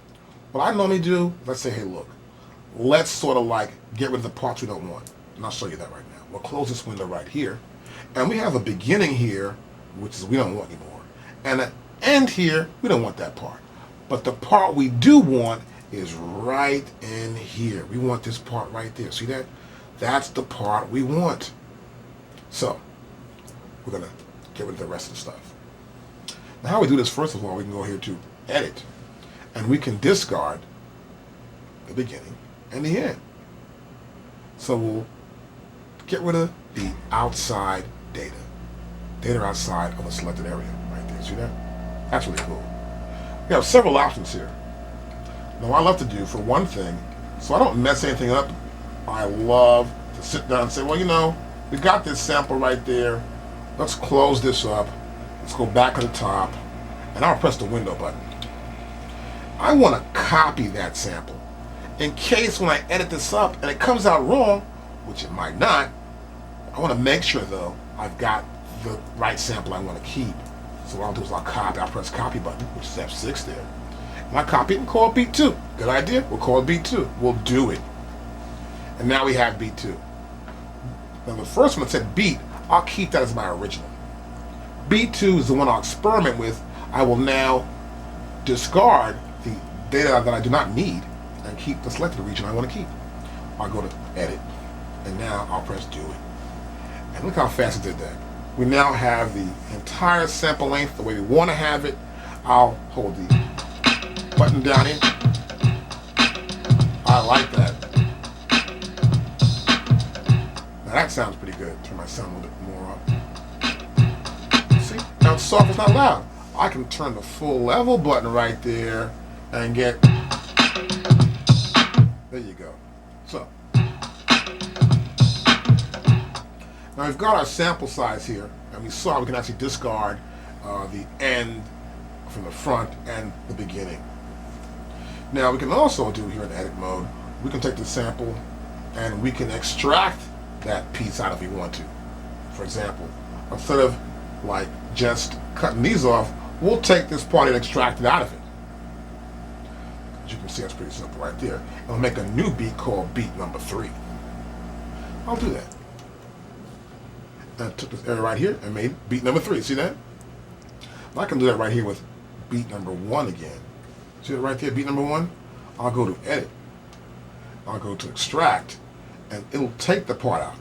what I normally do, let's say, hey, look, let's sort of like get rid of the parts we don't want. And I'll show you that right now. We'll close this window right here. And we have a beginning here, which is we don't want anymore. And an end here, we don't want that part. But the part we do want is right in here. We want this part right there. See that? That's the part we want. So, we're going to get rid of the rest of the stuff. Now how we do this, first of all, we can go here to edit, and we can discard the beginning and the end. So we'll get rid of the outside data. Data outside of the selected area right there. See that? That's really cool. We have several options here. Now what I love to do, for one thing, so I don't mess anything up, I love to sit down and say, well, you know, we got this sample right there. Let's close this up. Let's go back to the top, and I'll press the window button. I want to copy that sample. In case when I edit this up and it comes out wrong, which it might not, I want to make sure, though, I've got the right sample I want to keep. So what I'll do is I'll press copy button, which is F6 there. And I copy it and call it beat 2. Good idea? We'll call it beat 2. We'll do it. And now we have beat 2. Now the first one that said beat, I'll keep that as my original. Beat 2 is the one I'll experiment with. I will now discard the data that I do not need and keep the selected region I want to keep. I'll go to edit, and now I'll press do it. And look how fast it did that. We now have the entire sample length the way we want to have it. I'll hold the button down here. I like that. Now that sounds pretty good. Turn my sound a little bit more up. See? Now it's soft, it's not loud. I can turn the full level button right there and get, there you go. So, now we've got our sample size here, and we saw we can actually discard the end from the front and the beginning. Now we can also do here in edit mode, we can take the sample and we can extract that piece out if we want to. For example, instead of like just cutting these off, we'll take this part and extract it out of it. As you can see, that's pretty simple right there. And we'll make a new beat called beat number 3. I'll do that. And I took this area right here and made beat number 3. See that? I can do that right here with beat number 1 again. See that right there, beat number 1? I'll go to edit. I'll go to extract, and it'll take the part out.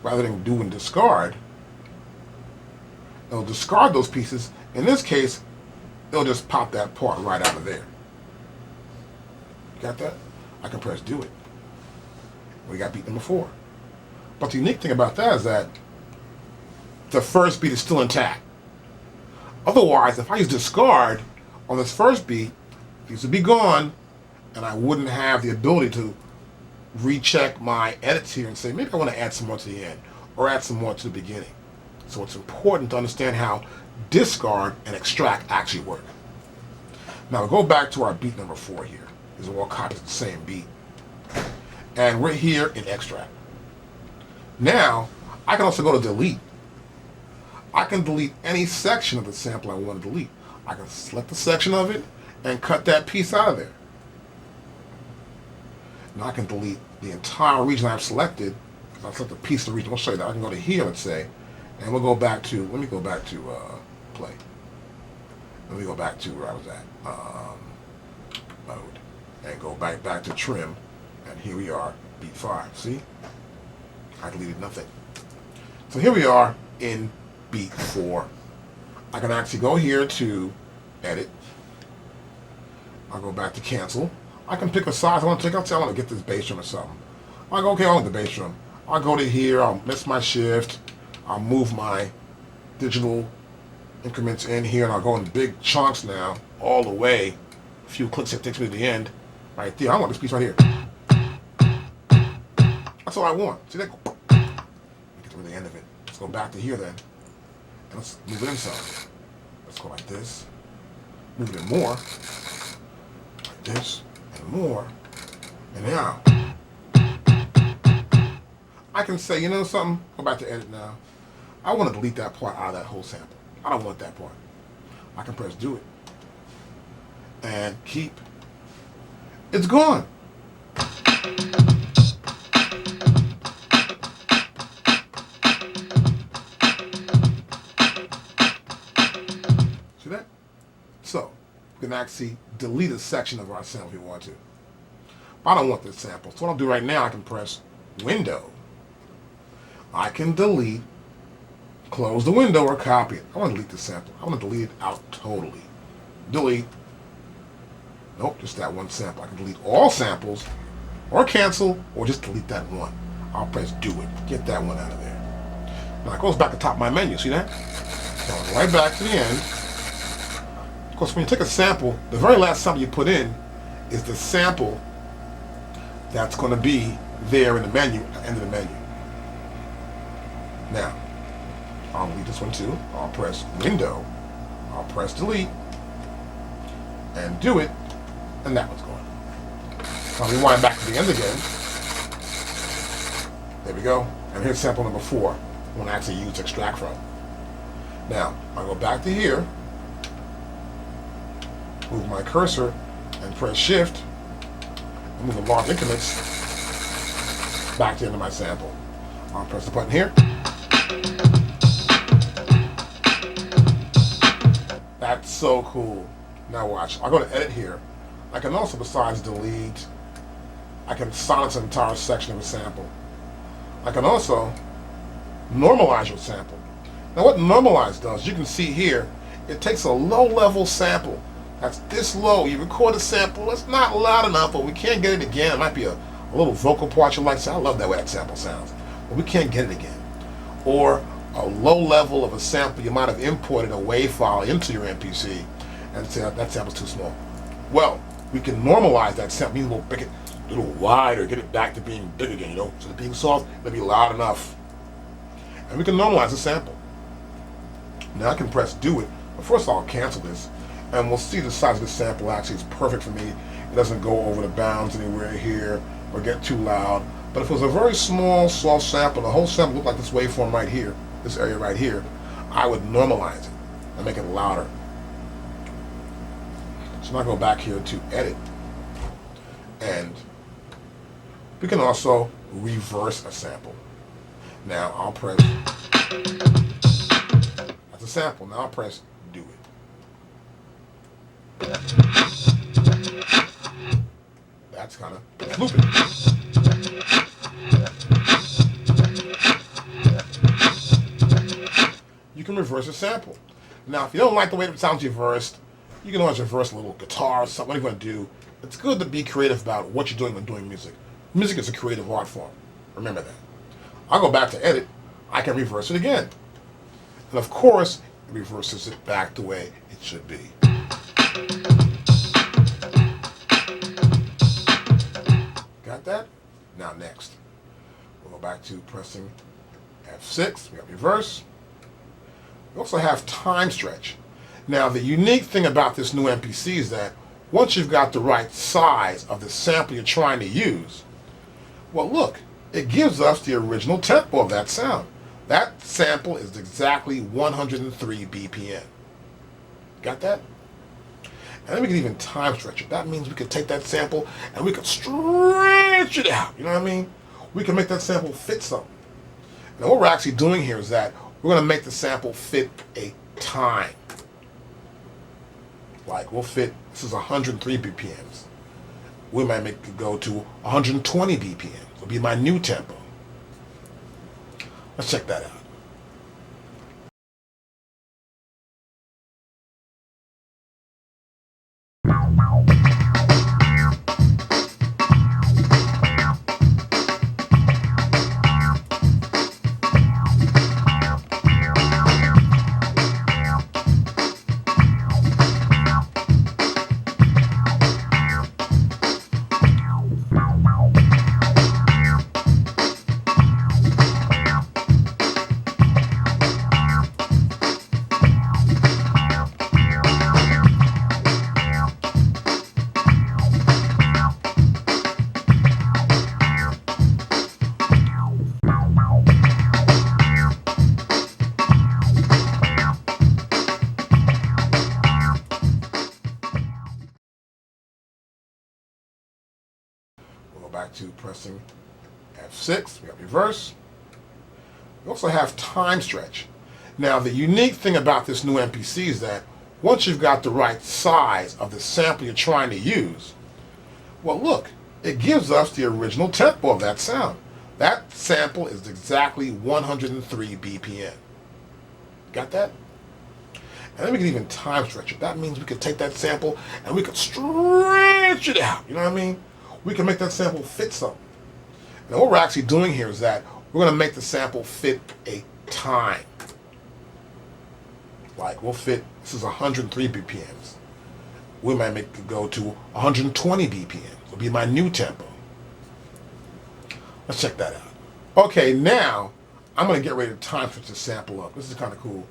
Rather than do and discard, it'll discard those pieces. In this case, it'll just pop that part right out of there. Got that? I can press do it. We got beat number 4. But the unique thing about that is that the first beat is still intact. Otherwise, if I use discard on this first beat, these would be gone, and I wouldn't have the ability to recheck my edits here and say, maybe I want to add some more to the end, or add some more to the beginning. So it's important to understand how discard and extract actually work. Now we'll go back to our beat number 4 here. These are all copies of the same beat. And we're here in extract. Now, I can also go to delete. I can delete any section of the sample I want to delete. I can select a section of it and cut that piece out of there. Now I can delete the entire region I've selected. I've selected a piece of the region. I'll show you that. I can go to here, let's say, and we'll go back to, let me go back to play. Let me go back to where I was at, mode, and go back to trim, and here we are, beat 5. See? I deleted nothing. So here we are in beat 4. I can actually go here to edit. I'll go back to cancel. I can pick a size I want to take. I'll say I want to get this bass drum or something. I'll go, okay, I want the bass drum. I'll go to here, I'll miss my shift, I'll move my digital increments in here, and I'll go in big chunks now, all the way. A few clicks, it takes me to the end. Right there. I want this piece right here. That's all I want. See that? Get to the end of it. Let's go back to here then. And let's move it in some. Let's go like this. Move it in more. Like this. And more. And now, I can say, you know something? Go back to edit now. I want to delete that part out of that whole sample. I don't want that part. I can press do it. And keep. It's gone. See that? So, we can actually delete a section of our sample if we want to. But I don't want this sample. So what I'll do right now, I can press Window. I can delete, close the window, or copy it. I want to delete the sample. I want to delete it out totally. Delete. Nope, just that one sample. I can delete all samples, or cancel, or just delete that one. I'll press do it. Get that one out of there. Now it goes back to the top of my menu. See that? Going right back to the end. Of course, when you take a sample, the very last sample you put in is the sample that's going to be there in the menu, at the end of the menu. Now, I'll delete this one too. I'll press Window. I'll press Delete. And do it. And that one's gone. I'll rewind back to the end again. There we go. And here's sample number 4. I want to actually use extract from. Now, I'll go back to here. Move my cursor and press Shift. And move the large increments back to the end of my sample. I'll press the button here. That's so cool. Now watch. I'll go to edit here. I can also, besides delete, I can silence an entire section of a sample. I can also normalize your sample. Now what normalize does, you can see here, it takes a low-level sample that's this low. You record a sample, it's not loud enough, but we can't get it again. It might be a little vocal part you like. Say, I love that way that sample sounds, but we can't get it again. Or a low level of a sample you might have imported a WAV file into your MPC and say that sample's too small. Well, we can normalize that sample, means we'll make it a little wider, get it back to being big again, so it's being soft, it'll be loud enough. And we can normalize the sample. Now I can press do it, but first I'll cancel this, and we'll see the size of the sample actually is perfect for me. It doesn't go over the bounds anywhere here or get too loud. But if it was a very small, soft sample, the whole sample looked like this waveform right here, this area right here, I would normalize it and make it louder. So now I go back here to edit, and we can also reverse a sample. Now I'll press, that's a sample, now I'll press do it. That's kind of looping. You can reverse a sample. Now, if you don't like the way it sounds reversed, you can always reverse a little guitar or something. What are you going to do? It's good to be creative about what you're doing when doing music. Music is a creative art form. Remember that. I'll go back to edit. I can reverse it again. And of course, it reverses it back the way it should be. Got that? Now next, we'll go back to pressing F6. We got reverse. We also have time stretch. Now the unique thing about this new MPC is that once you've got the right size of the sample you're trying to use, well look, it gives us the original tempo of that sound. That sample is exactly 103 BPM. Got that? And then we can even time stretch it. That means we could take that sample and we could stretch it out. You know what I mean? We can make that sample fit something. Now what we're actually doing here is that we're going to make the sample fit a time. Like we'll fit, this is 103 BPMs. We might make it go to 120 BPMs. It'll be my new tempo. Let's check that out. Back to pressing F6, we got reverse. We also have time stretch. Now the unique thing about this new MPC is that once you've got the right size of the sample you're trying to use, well look, it gives us the original tempo of that sound. That sample is exactly 103 BPM. Got that? And then we can even time stretch it. That means we could take that sample and we could stretch it out. You know what I mean? We can make that sample fit something. Now what we're actually doing here is that we're going to make the sample fit a time. Like we'll fit, this is 103 BPMs. We might make it go to 120 BPMs. It'll be my new tempo. Let's check that out. Okay, now I'm going to get ready to time switch the sample up. This is kind of cool.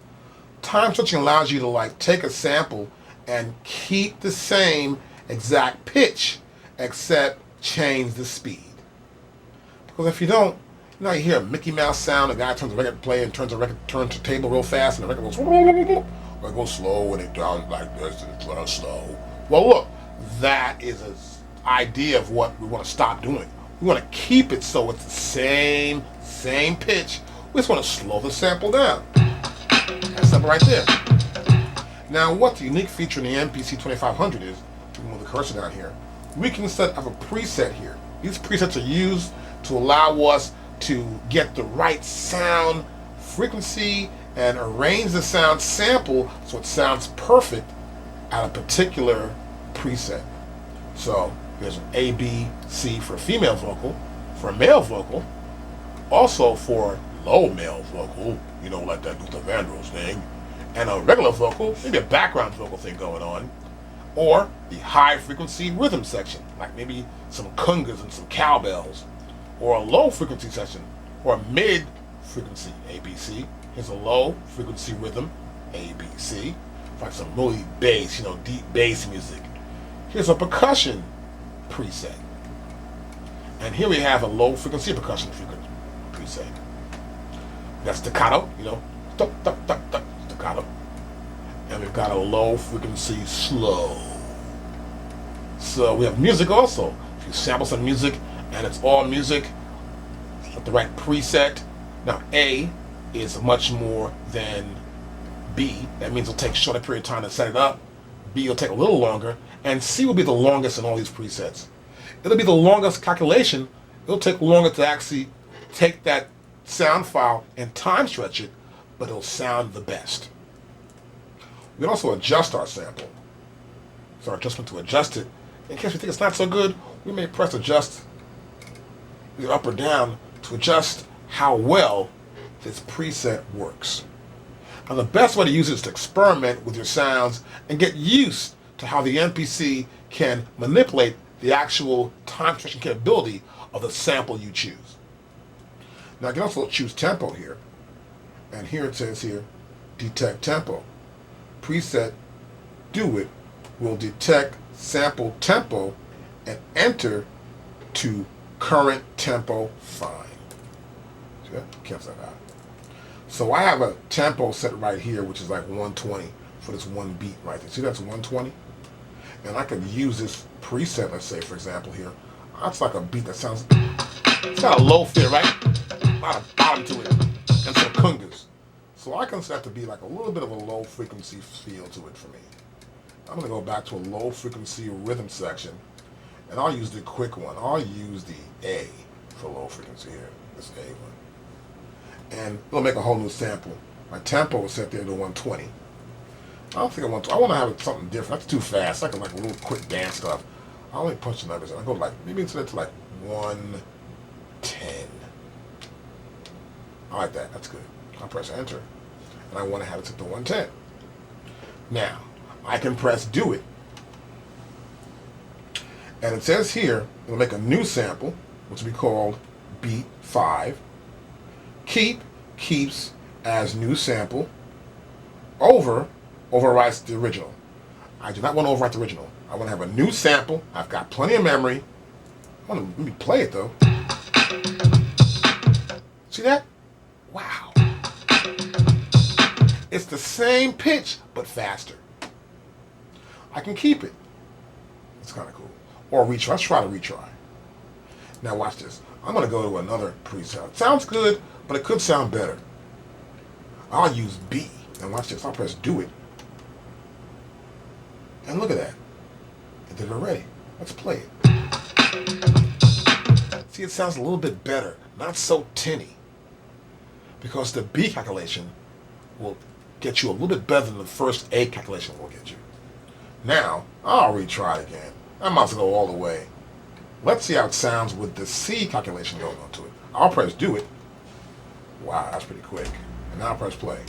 Time switching allows you to like take a sample and keep the same exact pitch, except change the speed. Because if you don't, you hear a Mickey Mouse sound, a guy turns the record player and turns the record turntable real fast, and the record goes, or it goes slow, and it down like this, and it goes slow. Well, look, that is an idea of what we want to stop doing. We want to keep it so it's the same pitch. We just want to slow the sample down. That sample right there. Now, what the unique feature in the MPC 2500 is, we can move the cursor down here, we can set up a preset here. These presets are used to allow us to get the right sound frequency and arrange the sound sample so it sounds perfect at a particular preset. So there's an A, B, C for female vocal, for male vocal, also for low male vocal, you know, like that Luther Vandross thing, and a regular vocal, maybe a background vocal thing going on, or the high frequency rhythm section, like maybe some congas and some cowbells, or a low frequency section, or a mid frequency ABC. Here's a low frequency rhythm ABC, like some really bass, you know, deep bass music. Here's a percussion preset, and here we have a low frequency percussion preset. That's staccato, you know, tuck, tuck, tuck, tuck, staccato. And we've got a low frequency slow. So we have music also. If you sample some music and it's all music with the right preset. Now A is much more than B. That means it'll take a shorter period of time to set it up. B will take a little longer. And C will be the longest in all these presets. It'll be the longest calculation. It'll take longer to actually take that sound file and time stretch it, but it'll sound the best. We can also adjust our sample. So our adjustment to adjust it. In case we think it's not so good, we may press adjust either up or down to adjust how well this preset works. Now the best way to use it is to experiment with your sounds and get used to how the MPC can manipulate the actual time stretching capability of the sample you choose. Now I can also choose tempo here. And here it says here, detect tempo. Preset do it will detect sample tempo and enter to current tempo fine. See that? Cancel that out. So I have a tempo set right here, which is like 120 for this one beat right there. See, that's 120? And I could use this preset, let's say, for example, here. That's like a beat that sounds, it's got a low feel, right? A lot of bottom to it. And some congas. So I consider that to be like a little bit of a low frequency feel to it for me. I'm going to go back to a low frequency rhythm section, and I'll use the quick one. I'll use the A for low frequency here, this A one. And it'll make a whole new sample. My tempo is set there to 120. I don't think I want to. I want to have something different. That's too fast. I can like a little quick dance stuff. I only punch the numbers in. I go like, maybe set it to like 110. I like that. That's good. I'll press enter. And I want to have it set to 110. Now, I can press do it. And it says here, it'll make a new sample, which will be called beat 5. Keeps as new sample. Overwrites the original. I do not want to overwrite the original. I want to have a new sample. I've got plenty of memory. Let me play it though. See that? Wow. It's the same pitch, but faster. I can keep it. It's kind of cool. Or retry. Let's try to retry. Now watch this. I'm going to go to another preset. It sounds good, but it could sound better. I'll use B. And watch this. I'll press do it. And look at that. It did it already. Let's play it. See, it sounds a little bit better. Not so tinny. Because the B calculation will get you a little bit better than the first A calculation will get you. Now, I'll retry it again. I might as well go all the way. Let's see how it sounds with the C calculation going on to it. I'll press do it. Wow, that's pretty quick. And now I'll press play.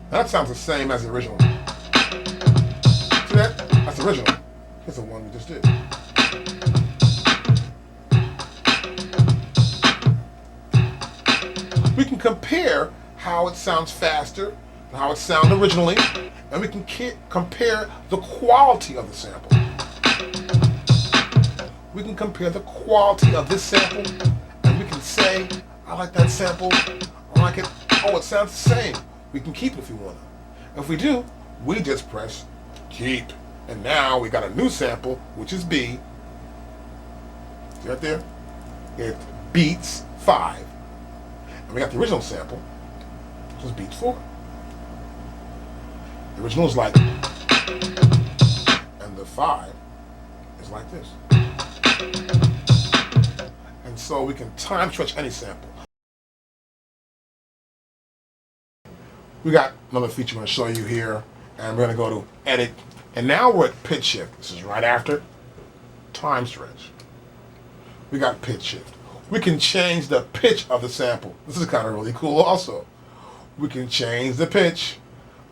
That sounds the same as the original. See that? That's the original. Here's the one we just did. We can compare how it sounds faster and how it sounded originally, and we can compare the quality of the sample. We can compare the quality of this sample, and we can say, I like that sample, I like it, oh, it sounds the same. We can keep it if we want to. If we do, we just press keep. And now we got a new sample, which is B. See right there? It beats 5. And we got the original sample, which is beats 4. The original is like, and the 5 is like this. And so we can time stretch any sample. We got another feature I'm going to show you here, and we're going to go to Edit, and now we're at Pitch Shift. This is right after Time Stretch. We got Pitch Shift. We can change the pitch of the sample. This is kind of really cool also. We can change the pitch,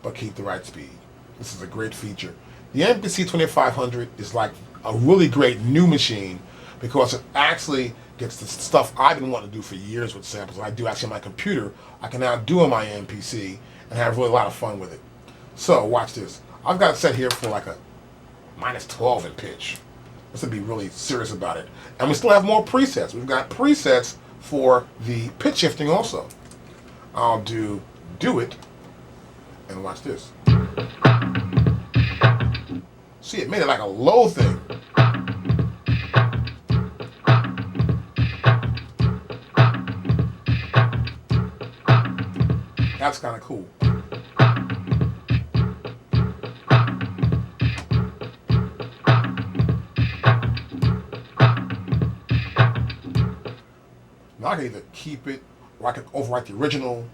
but keep the right speed. This is a great feature. The MPC 2500 is like a really great new machine because it actually gets the stuff I've been wanting to do for years with samples. I do actually on my computer. I can now do on my MPC and have really a lot of fun with it. So watch this. I've got it set here for like a -12 in pitch. Let's be really serious about it. And we still have more presets. We've got presets for the pitch shifting also. I'll do it, and watch this. See, it made it like a low thing. That's kind of cool. Now I can either keep it, or I can overwrite the original,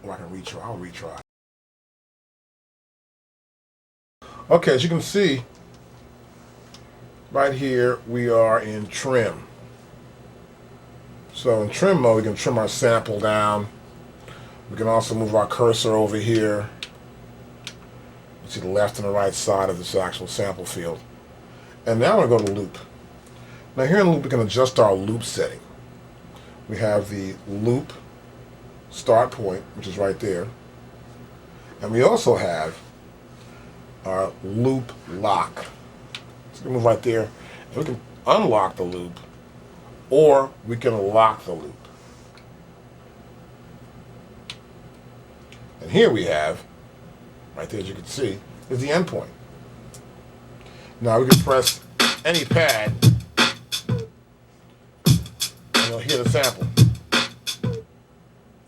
or I can retry. I'll retry. Okay, as you can see, right here we are in trim. So in trim mode, we can trim our sample down. We can also move our cursor over here. You see the left and the right side of this actual sample field. And now we're going to go to loop. Now here in loop, we can adjust our loop setting. We have the loop start point, which is right there. And we also have our loop lock. So we can move right there. And we can unlock the loop, or we can lock the loop. And here we have, right there as you can see, is the endpoint. Now we can press any pad, and you'll hear the sample.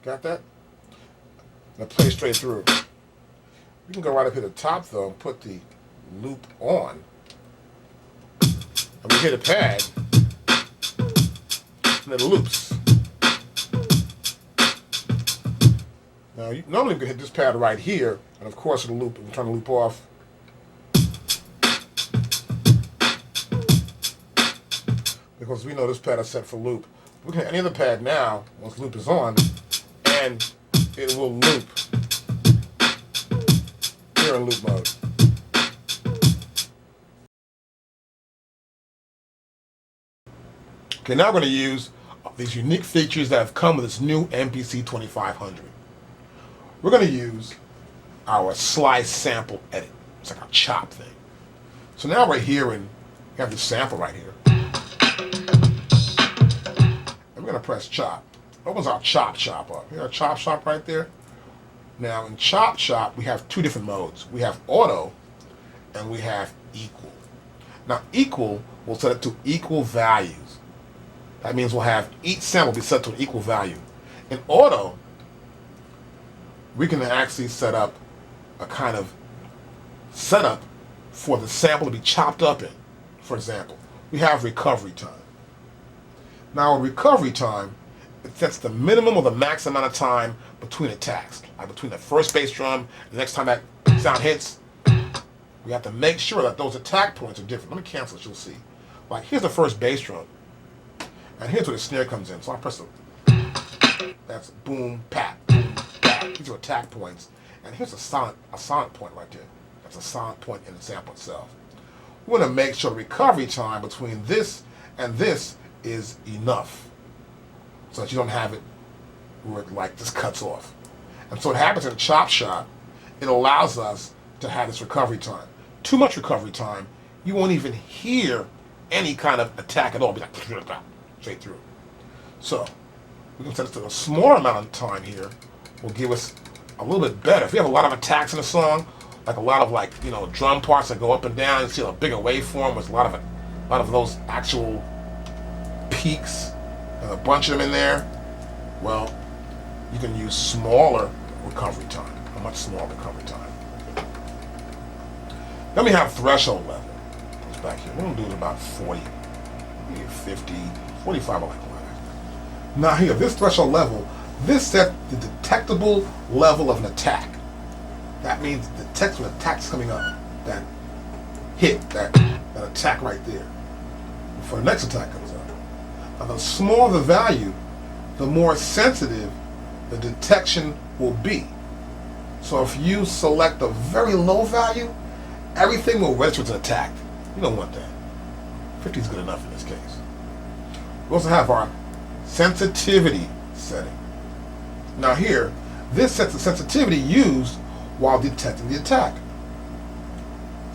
Got that? Now play straight through. We can go right up here to the top though and put the loop on. And we hit a pad, and it loops. Now, normally we can hit this pad right here, and of course it'll loop, if we turn the loop off. Because we know this pad is set for loop. We can hit any other pad now, once loop is on, and it will loop. Here in loop mode. Okay, now we're going to use these unique features that have come with this new MPC 2500. We're going to use our slice sample edit. It's like a chop thing. So now we're here and we have this sample right here. And we're going to press chop. Opens our chop shop up. Here's our chop shop right there. Now in chop shop we have two different modes. We have auto and we have equal. Now equal will set it to equal values. That means we'll have each sample be set to an equal value. In auto, we can actually set up a kind of setup for the sample to be chopped up in. For example, we have recovery time. Now, in recovery time, it sets the minimum or the max amount of time between attacks. Like between the first bass drum and the next time that sound hits, we have to make sure that those attack points are different. Let me cancel it, you'll see. Like, here's the first bass drum, and here's where the snare comes in. So I press the, that's boom, pat, boom, pat. These are attack points. And here's a silent point right there. That's a silent point in the sample itself. We want to make sure the recovery time between this and this is enough, so that you don't have it where it like just cuts off. And so what happens in Chop Shop, it allows us to have this recovery time. Too much recovery time, you won't even hear any kind of attack at all. Be like straight through. So we can set it to a smaller amount of time here. Will give us a little bit better. If you have a lot of attacks in a song, like a lot of like, you know, drum parts that go up and down, you see a bigger waveform with a lot of those actual peaks, and a bunch of them in there. Well, you can use smaller recovery time, a much smaller recovery time. Then we have threshold level. It's back here. We're gonna do it about 40, maybe 50, 45 I like that. Now here, this threshold level, This sets the detectable level of an attack. That means it detects when an attack's coming up. That hit, that attack right there. Before the next attack comes up. Now the smaller the value, the more sensitive the detection will be. So if you select a very low value, everything will register as an attack. You don't want that. 50 is good enough in this case. We also have our sensitivity setting. Now here, this sets the sensitivity used while detecting the attack.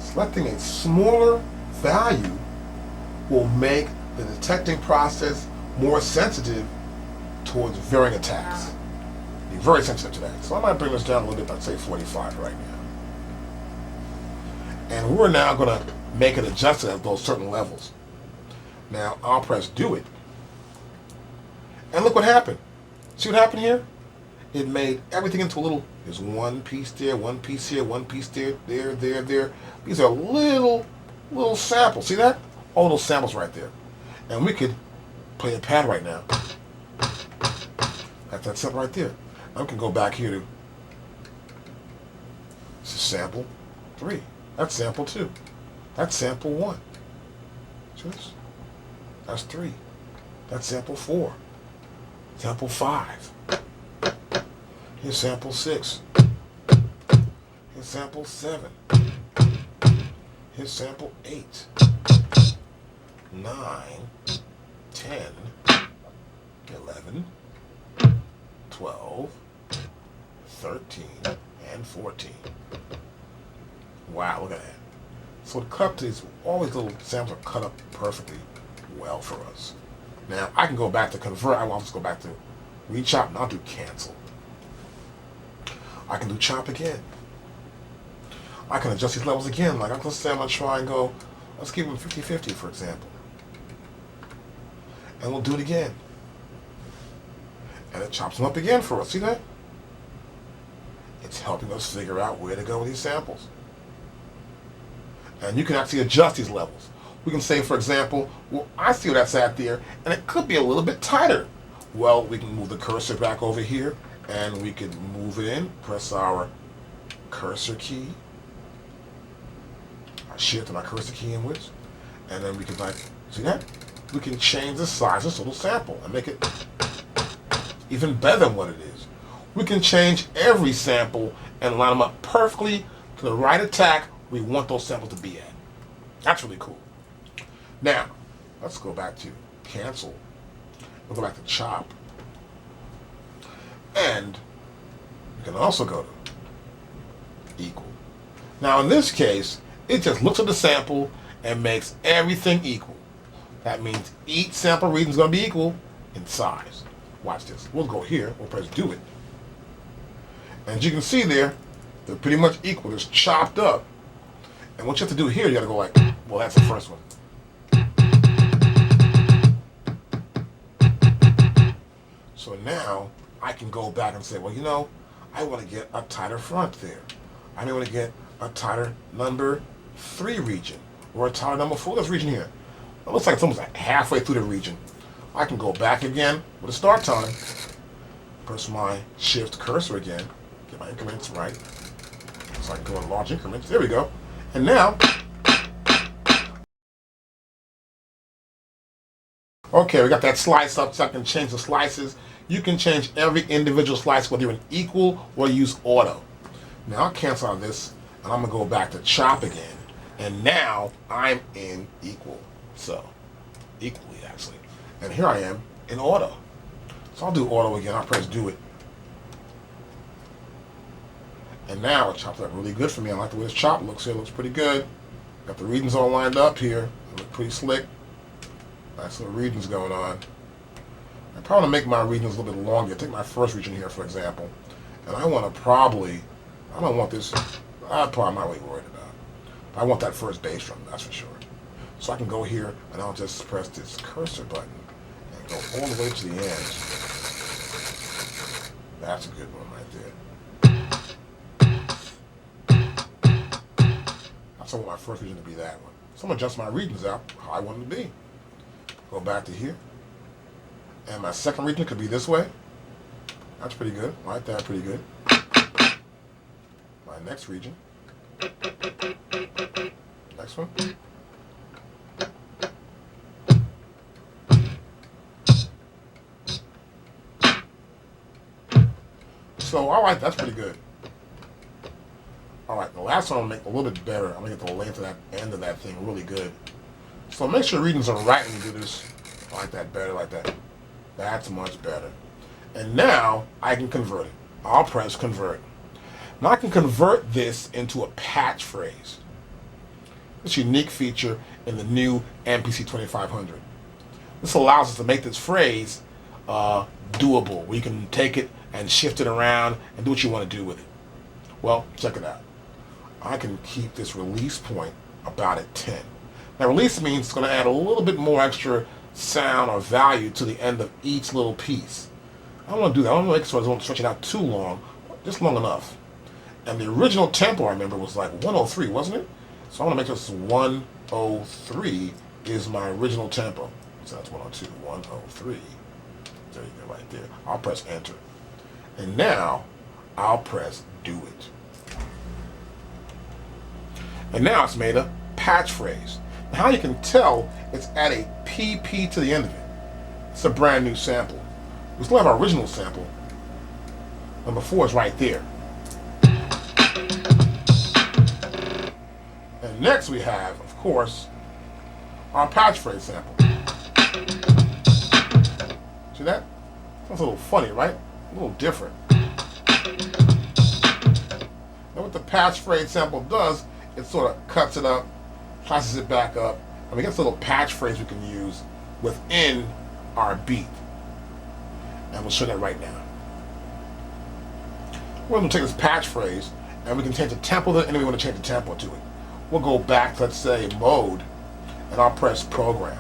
Selecting a smaller value will make the detecting process more sensitive towards varying attacks. Be very sensitive to that. So I might bring this down a little bit, let's say 45 right now. And we're now going to make it adjusted at those certain levels. Now I'll press do it. And look what happened. See what happened here? It made everything into a little, there's one piece there, one piece here, one piece there, there. These are little samples. See that? All those samples right there. And we could play a pad right now. That's that sample right there. I can go back here to, this is sample 3. That's sample 2. That's sample 1. See this? That's 3. That's sample 4. Sample 5. Here's sample 6. Here's sample 7. Here's sample 8. 9, 10, 11, 12, 13, and 14. Wow, look at that. So the cut these, all these little samples are cut up perfectly well for us. Now I can go back to convert. I want to go back to rechop, and I'll do cancel. I can do chop again. I can adjust these levels again. Like let's say I'm gonna try and go, let's give them 50-50 for example. And we'll do it again. And it chops them up again for us. See that? It's helping us figure out where to go with these samples. And you can actually adjust these levels. We can say, for example, well, I see where that's at there, and it could be a little bit tighter. Well, we can move the cursor back over here, and we can move it in, press our cursor key, our shift and our cursor key inwards, and then we can like, see that? We can change the size of this little sample and make it even better than what it is. We can change every sample and line them up perfectly to the right attack we want those samples to be at. That's really cool. Now, let's go back to cancel. We'll go back to chop. And we can also go to equal. Now in this case, it just looks at the sample and makes everything equal. That means each sample reading is going to be equal in size. Watch this. We'll go here. We'll press do it. And as you can see there, they're pretty much equal. It's chopped up. And what you have to do here, you got to go like, well, that's the first one. So now I can go back and say, well, you know, I want to get a tighter front there. I may want to get a tighter number 3 region or a tighter number 4. This region here. It looks like it's almost like halfway through the region. I can go back again with a start time. Press my shift cursor again. Get my increments right. So I can go in large increments. There we go. And now, okay, we got that slice up, so I can change the slices. You can change every individual slice, whether you're in equal or use auto. Now I'll cancel out this, and I'm gonna go back to chop again. And now I'm in equal. So, equally actually. And here I am in auto. So I'll do auto again. I'll press do it. And now it chopped up really good for me. I like the way this chop looks here. It looks pretty good. Got the readings all lined up here. They look pretty slick. Nice little readings going on. I probably want to make my readings a little bit longer. Take my first region here, for example. And I want to probably, I don't want this, I'm not really worried about it. But I want that first bass drum, that's for sure. So I can go here and I'll just press this cursor button and go all the way to the end. That's a good one right there. So I want my first region to be that one. So I'm going to adjust my readings out how I want them to be. Go back to here. And my second region could be this way. That's pretty good. Right there, pretty good. My next region. Next one. So, all right, that's pretty good. All right, the last one I'll make a little bit better. I'm gonna get the length of that end of that thing really good. So make sure readings are right when you do this. Like that, better, like that. That's much better. And now I can convert it. I'll press convert. Now I can convert this into a patch phrase. This unique feature in the new MPC 2500. This allows us to make this phrase doable, where you can take it and shift it around and do what you want to do with it. Well, check it out. I can keep this release point about at 10. Now release means it's going to add a little bit more extra sound or value to the end of each little piece. I don't want to do that. I don't want to make it so I don't stretch it out too long, just long enough. And the original tempo, I remember, was like 103, wasn't it? So I want to make sure this 103 is my original tempo. So that's 102, 103. There you go, right there. I'll press enter. And now I'll press do it. And now it's made a patch phrase. Now how you can tell it's at a PP to the end of it. It's a brand new sample. We still have our original sample. Number 4 is right there. And next we have, of course, our patch phrase sample. See that? Sounds a little funny, right? A little different. Now what the patch phrase sample does, it sort of cuts it up, slices it back up, and we get this little patch phrase we can use within our beat. And we'll show that right now. We're going to take this patch phrase and we can change the tempo to it, and we want to change the tempo to it. We'll go back to, let's say, mode, and I'll press program.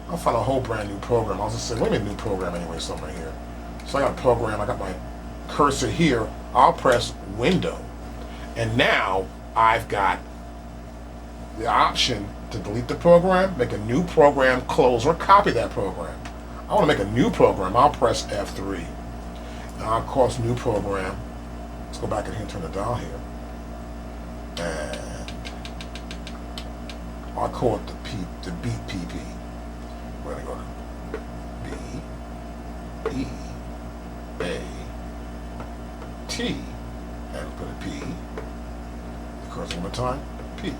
I'll find a whole brand new program. I'll just say, let me a new program anyway, somewhere here. So I got a program, I got my cursor here. I'll press window. And now I've got the option to delete the program, make a new program, close, or copy that program. I want to make a new program. I'll press F3. Now I'll call this new program. Let's go back in here and turn the dial here. And I'll call it the beat PP. We're going to go to B, E, A, T, and put a P. The cursor one more time, P,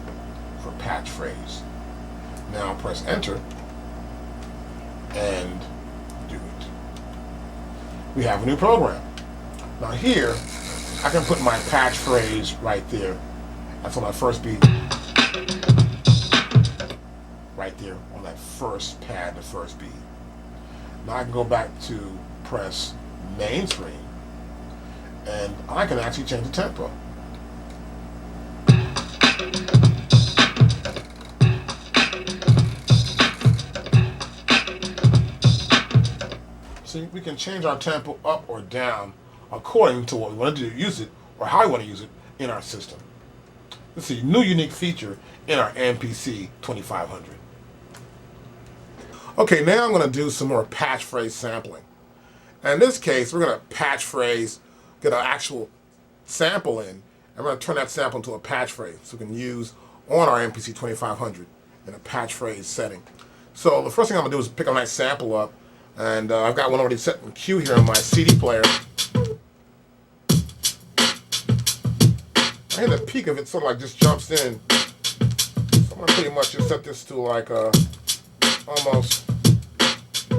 for patch phrase. Now press enter and do it. We have a new program. Now here, I can put my patch phrase right there. That's on my first beat. Right there on that first pad, the first beat. Now I can go back to press main screen, and I can actually change the tempo. See, we can change our tempo up or down according to what we want to do, use it, or how we want to use it in our system. This is a new unique feature in our MPC 2500. Okay, now I'm going to do some more patch phrase sampling. And in this case, we're going to patch phrase, get an actual sample in, and we're going to turn that sample into a patch phrase so we can use on our MPC 2500 in a patch phrase setting. So the first thing I'm going to do is pick a nice sample up, and I've got one already set in queue here on my CD player. I hear the peak of it sort of like just jumps in. So I'm going to pretty much just set this to like almost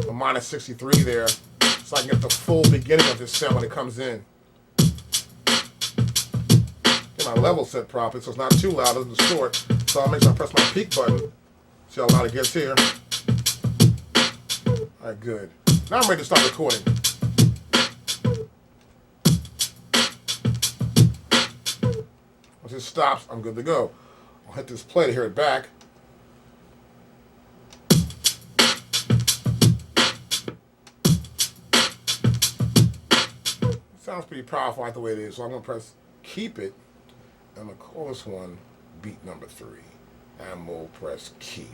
a minus 63 there, so I can get the full beginning of this sound when it comes in. Get my level set properly so it's not too loud, it doesn't distort. So I'll make sure I press my peak button. See how loud it gets here. Alright, good. Now I'm ready to start recording. Once it stops, I'm good to go. I'll hit this play to hear it back. Sounds pretty powerful like the way it is, so I'm going to press keep it. I'm going to call this one beat number 3. And we'll press keep.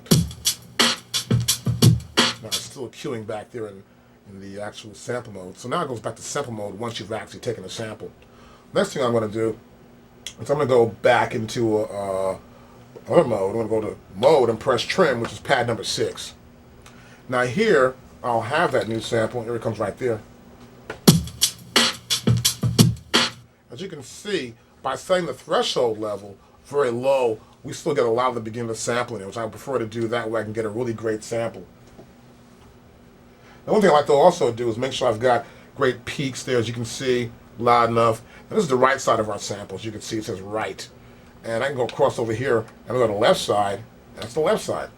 Now it's still queuing back there in in the actual sample mode. So now it goes back to sample mode once you've actually taken a sample. Next thing I'm going to do is I'm going to go back into other mode. I'm going to go to mode and press trim, which is pad number 6. Now here, I'll have that new sample. Here it comes right there. As you can see, by setting the threshold level very low, we still get a lot of the beginning of the sample in it, which I prefer to do that way I can get a really great sample. The one thing I like to also do is make sure I've got great peaks there, as you can see, loud enough. And this is the right side of our sample. As you can see, it says right. And I can go across over here and go to the left side. That's the left side.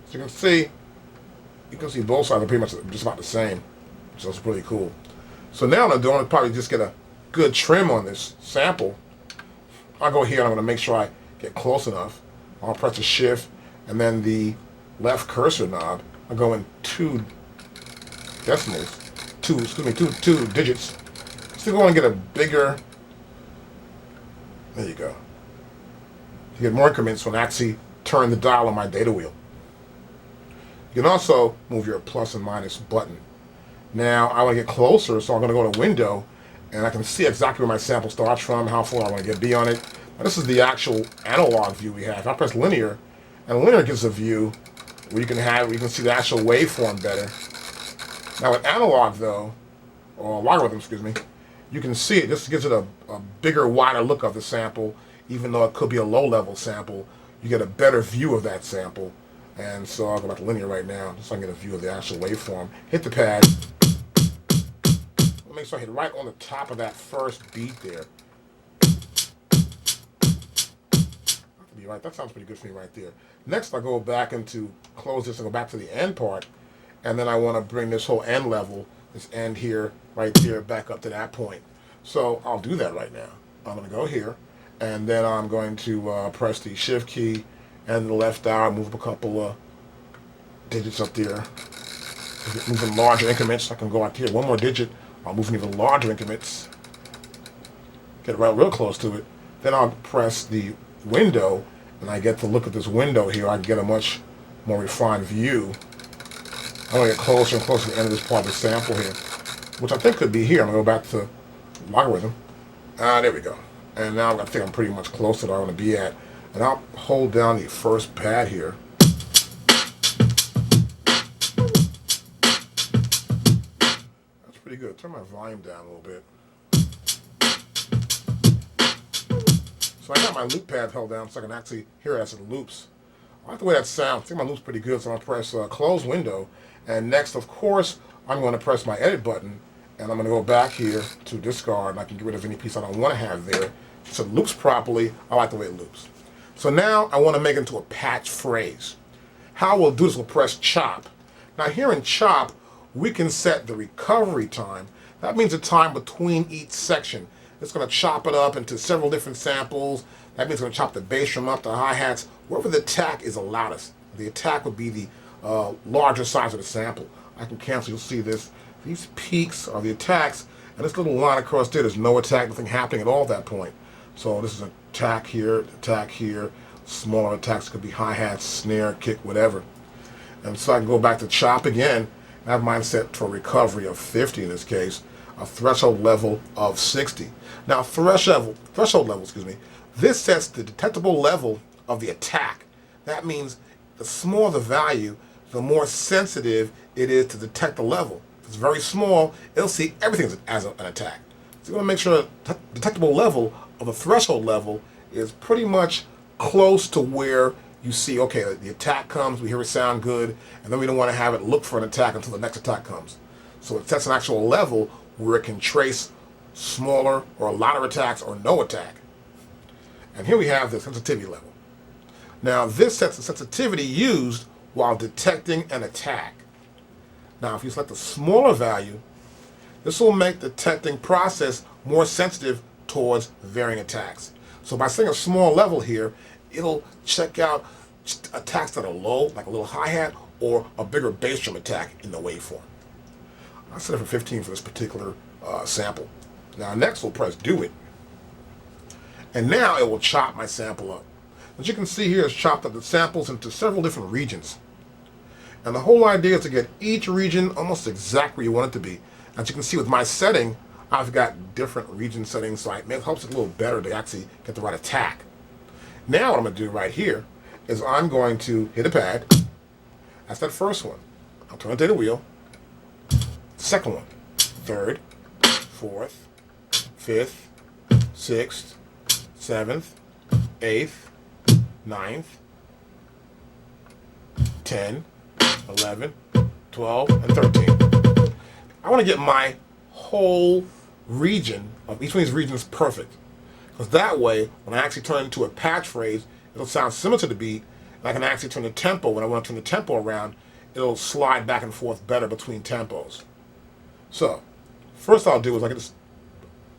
So you can see both sides are pretty much just about the same. So it's pretty cool. So now what I'm doing is probably just get a good trim on this sample. I'll go here and I'm going to make sure I get close enough. I'll press the shift and then the left cursor knob. I'll go in 2 decimals, two digits. So go and get a bigger, there you go. You get more increments when I actually turn the dial on my data wheel. You can also move your plus and minus button. Now I want to get closer, so I'm going to go to window and I can see exactly where my sample starts from, how far I want to get B on it. Now this is the actual analog view we have. I press linear, and linear gives a view where you can see the actual waveform better. Now with analog though, or logarithm, excuse me, you can see it. This gives it a bigger, wider look of the sample, even though it could be a low-level sample. You get a better view of that sample. And so I'll go back to linear right now, just so I can get a view of the actual waveform. Hit the pad. Make sure I hit right on the top of that first beat there. Be right. That sounds pretty good for me right there. Next, I go back into close this and go back to the end part, and then I want to bring this whole end level, this end here, right there, back up to that point. So I'll do that right now. I'm going to go here, and then I'm going to press the shift key and the left arrow, move up a couple of digits up there. Move in larger increments. I can go out here one more digit. I'll move in even larger increments. Get right real close to it. Then I'll press the window, and I get to look at this window here. I can get a much more refined view. I'm going to get closer and closer to the end of this part of the sample here, which I think could be here. I'm going to go back to logarithm. There we go. And now I think I'm pretty much close to where I want to be at. And I'll hold down the first pad here. That's pretty good. Turn my volume down a little bit. So I got my loop pad held down so I can actually hear it as it loops. I like the way that sounds. I think my loop's pretty good, so I'm going to press close window. And next, of course, I'm going to press my edit button, and I'm going to go back here to discard, and I can get rid of any piece I don't want to have there. So it loops properly. I like the way it loops. So now I want to make it into a patch phrase. How we'll do this, we'll press chop. Now here in chop, we can set the recovery time. That means the time between each section. It's going to chop it up into several different samples. That means it's going to chop the bass drum up, the hi-hats, wherever the attack is the loudest. The attack would be the larger size of the sample. I can cancel, you'll see this. These peaks are the attacks, and this little line across there, there's no attack, nothing happening at all at that point. So this is an attack here, smaller attacks could be hi-hats, snare, kick, whatever. And so I can go back to chop again, and have mine set for recovery of 50 in this case, a threshold level of 60. Now threshold level, this sets the detectable level of the attack. That means the smaller the value, the more sensitive it is to detect the level. If it's very small, it'll see everything as an attack. So you want to make sure the detectable level of the threshold level is pretty much close to where you see, okay, the attack comes, we hear it sound good, and then we don't want to have it look for an attack until the next attack comes. So it sets an actual level where it can trace smaller or a lot of attacks or no attack. And here we have the sensitivity level. Now this sets the sensitivity used while detecting an attack. Now if you select a smaller value, this will make the detecting process more sensitive towards varying attacks. So by setting a small level here, it'll check out attacks that are low, like a little hi-hat, or a bigger bass drum attack in the waveform. I set it for 15 for this particular sample. Now next we'll press do it. And now it will chop my sample up. As you can see here, it's chopped up the samples into several different regions. And the whole idea is to get each region almost exactly where you want it to be. As you can see with my setting, I've got different region settings, so it helps it a little better to actually get the right attack. Now what I'm going to do right here is I'm going to hit a pad. That's that first one. I'll turn the data wheel. Second one. Third. Fourth. Fifth. Sixth. Seventh. Eighth. Ninth. 10. 11. 12. And 13. I want to get my whole region of each one of these regions perfect. Because that way, when I actually turn it into a patch phrase, it'll sound similar to the beat, and I can actually turn the tempo. When I want to turn the tempo around, it'll slide back and forth better between tempos. So, first I'll do is I get this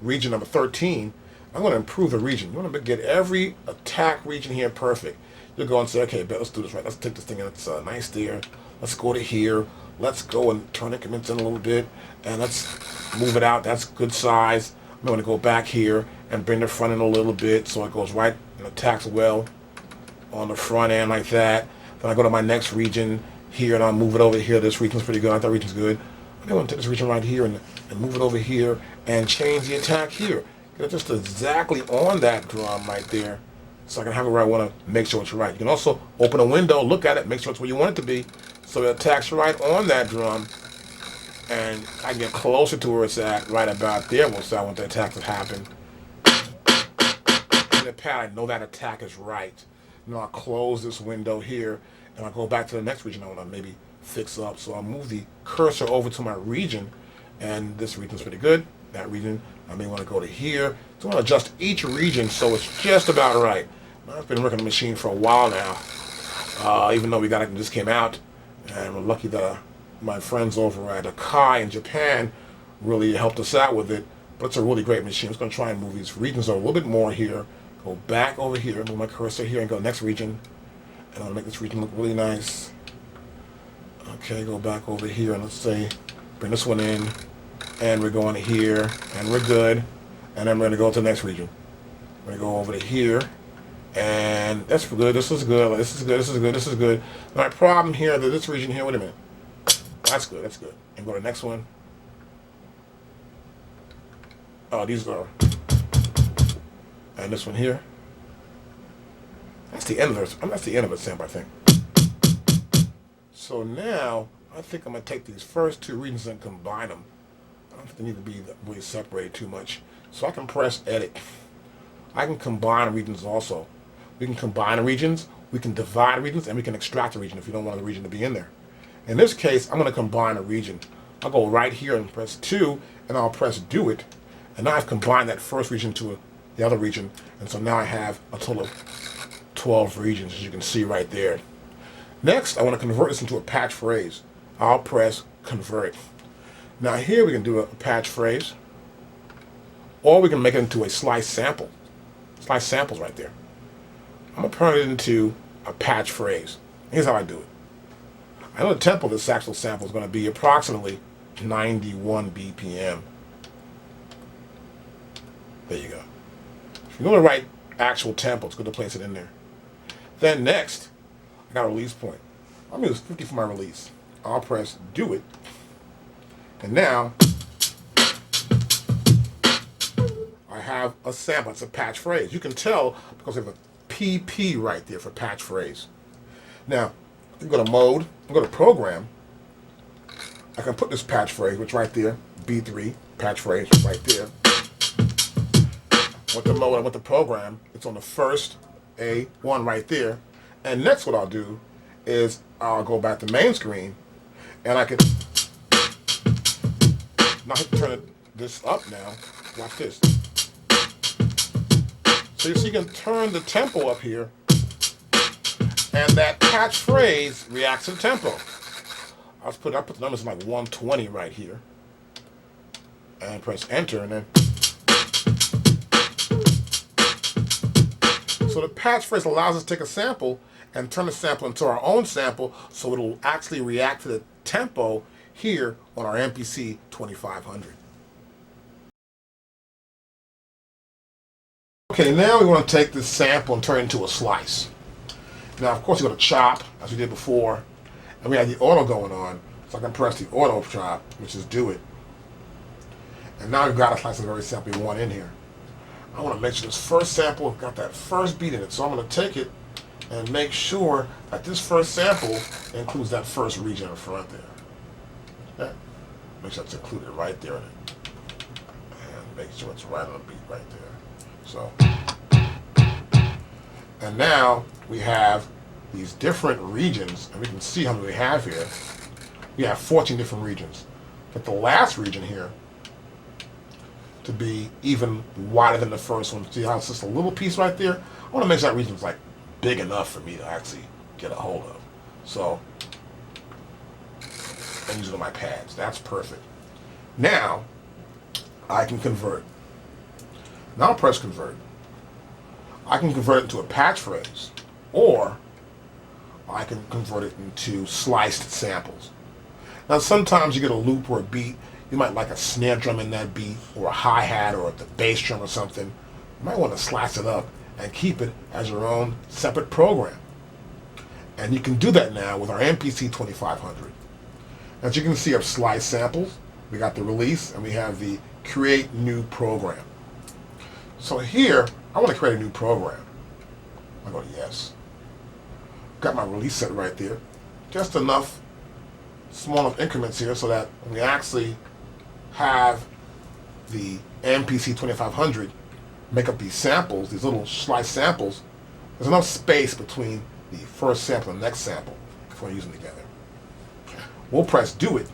region number 13. I'm going to improve the region. You want to get every attack region here perfect. You'll go and say, okay, let's do this right. Let's take this thing and it's nice there. Let's go to here. Let's go and turn increments in a little bit, and let's move it out. That's good size. I'm going to go back here and bring the front end a little bit so it goes right and attacks well on the front end like that. Then I go to my next region here and I'll move it over here. This region's pretty good. I thought region's good. I'm going to take this region right here and move it over here and change the attack here. Get it just exactly on that drum right there so I can have it where I want to make sure it's right. You can also open a window, look at it, make sure it's where you want it to be so it attacks right on that drum. And I get closer to where it's at, right about there. So I want the attack to happen. In the pad, I know that attack is right. Now I'll close this window here, and I'll go back to the next region I want to maybe fix up. So I'll move the cursor over to my region, and this region's pretty good. That region, I may want to go to here. So I want to adjust each region so it's just about right. Now, I've been working the machine for a while now, even though it just came out, and we're lucky that my friends over at AKAI in Japan really helped us out with it. But it's a really great machine. I'm just going to try and move these regions a little bit more here. Go back over here, move my cursor here, and go next region. And I'll make this region look really nice. Okay, go back over here, and let's say, bring this one in. And we're going here, and we're good. And then we're going to go to the next region. We're going to go over to here. And that's good. This is good. This is good. This is good. This is good. My problem here is this region here. Wait a minute. That's good. That's good. And go to the next one. Oh, these are. And this one here. That's the end of it. That's the end of it sample, I think. So now I think I'm gonna take these first two regions and combine them. I don't think they need to be really separated too much. So I can press edit. I can combine regions also. We can combine the regions. We can divide regions, and we can extract a region if you don't want the region to be in there. In this case, I'm going to combine a region. I'll go right here and press 2, and I'll press do it. And now I've combined that first region to the other region. And so now I have a total of 12 regions, as you can see right there. Next, I want to convert this into a patch phrase. I'll press convert. Now here we can do a patch phrase, or we can make it into a slice sample. Slice samples right there. I'm going to turn it into a patch phrase. Here's how I do it. I know the tempo of this actual sample is going to be approximately 91 BPM. There you go. If you know the right actual tempo, it's good to place it in there. Then next, I got a release point. I'm going to use 50 for my release. I'll press do it. And now, I have a sample. It's a patch phrase. You can tell because I have a PP right there for patch phrase. Now, you go to mode, you go to program. I can put this patch phrase, which right there, B3, patch phrase right there. With the mode and with the program, it's on the first A1 right there. And next what I'll do is I'll go back to main screen, and I can now turn this up now. Watch this. So you see you can turn the tempo up here, and that patch phrase reacts to the tempo. I put the numbers in like 120 right here, and press enter, and then. So the patch phrase allows us to take a sample and turn the sample into our own sample, so it'll actually react to the tempo here on our MPC 2500. Okay, now we want to take this sample and turn it into a slice. Now, of course, you go to chop, as we did before, And we have the auto going on, so I can press the auto chop, which is do it. And now we've got a slice of the very sample we want in here. I want to make sure this first sample got that first beat in it. So I'm going to take it and make sure that this first sample includes that first region in front there. Okay. Make sure it's included right there in it. And make sure it's right on the beat right there. So, and now we have these different regions, and we can see how many we have here. We have 14 different regions. But the last region here to be even wider than the first one. See how it's just a little piece right there? I want to make sure that region's like big enough for me to actually get a hold of. So I'm using my pads. That's perfect. Now I can convert. Now I'll press convert. I can convert it into a patch phrase, or I can convert it into sliced samples. Now sometimes you get a loop or a beat. You might like a snare drum in that beat, or a hi-hat, or the bass drum or something. You might want to slice it up and keep it as your own separate program. And you can do that now with our MPC 2500. As you can see, I've sliced samples. We got the release, and we have the create new program. So here, I want to create a new program. I go to yes. Got my release set right there. Just enough small enough increments here so that when we actually have the MPC 2500 make up these samples, these little sliced samples, there's enough space between the first sample and the next sample if we use them together. We'll press do it.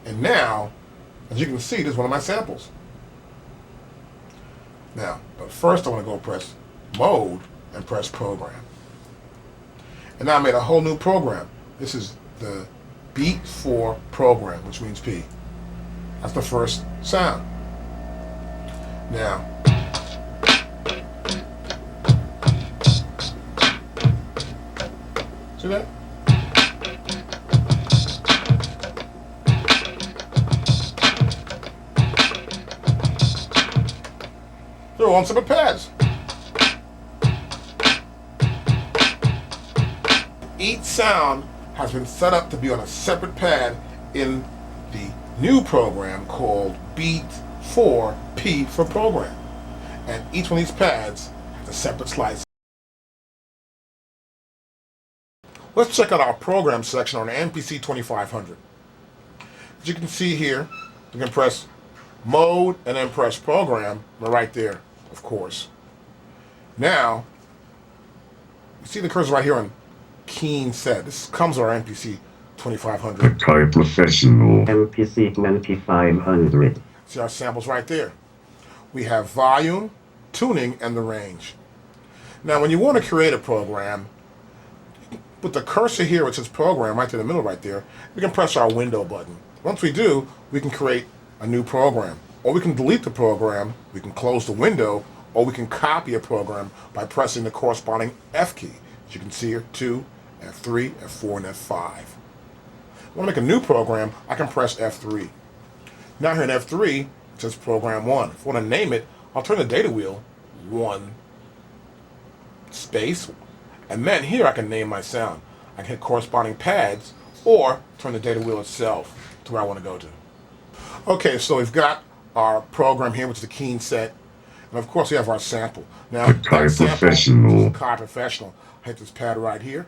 And now, as you can see, this is one of my samples. Now, but first I want to go press mode and press program. And now I made a whole new program. This is the beat 4 program, which means P. That's the first sound. Now, see that? Throw on some pads. Each sound has been set up to be on a separate pad in the new program called Beat 4 P for program. And each one of these pads has a separate slice. Let's check out our program section on the MPC 2500. As you can see here, you can press mode and then press program right there, of course. Now, you see the cursor right here on keen set. This comes with our MPC 2500. AKAI Professional. MPC 2500. See our samples right there. We have volume, tuning, and the range. Now, when you want to create a program, with the cursor here, which says program right in the middle right there, we can press our window button. Once we do, we can create a new program. Or we can delete the program, we can close the window, or we can copy a program by pressing the corresponding F key. As you can see here, 2, F3, F4, and F5. I want to make a new program, I can press F3. Now here in F3, it says program 1. If I want to name it, I'll turn the data wheel 1 space, and then here I can name my sound. I can hit corresponding pads, or turn the data wheel itself to where I want to go to. Okay, so we've got our program here, which is the keen set, and of course we have our sample. Now, AKAI Professional. AKAI Professional. I hit this pad right here.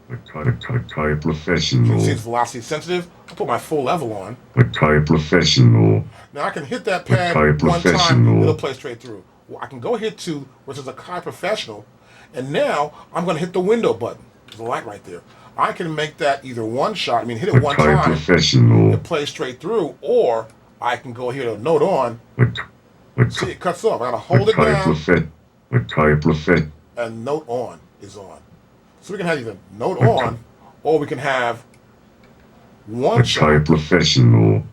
AKAI You can Professional. see it's velocity sensitive. I'll put my full level on. AKAI Professional. Now I can hit that pad AKAI one time, Professional. it'll play straight through. Well, I can go hit to, which is AKAI Professional, and now I'm going to hit the window button. There's a light right there. I can make that either one shot, hit it one AKAI time, Professional. it plays straight through, or I can go here to note on. See, it cuts off. I got to hold it down, AKAI Professional. and note on is on. So we can have either note on, or we can have one shot. AKAI Professional.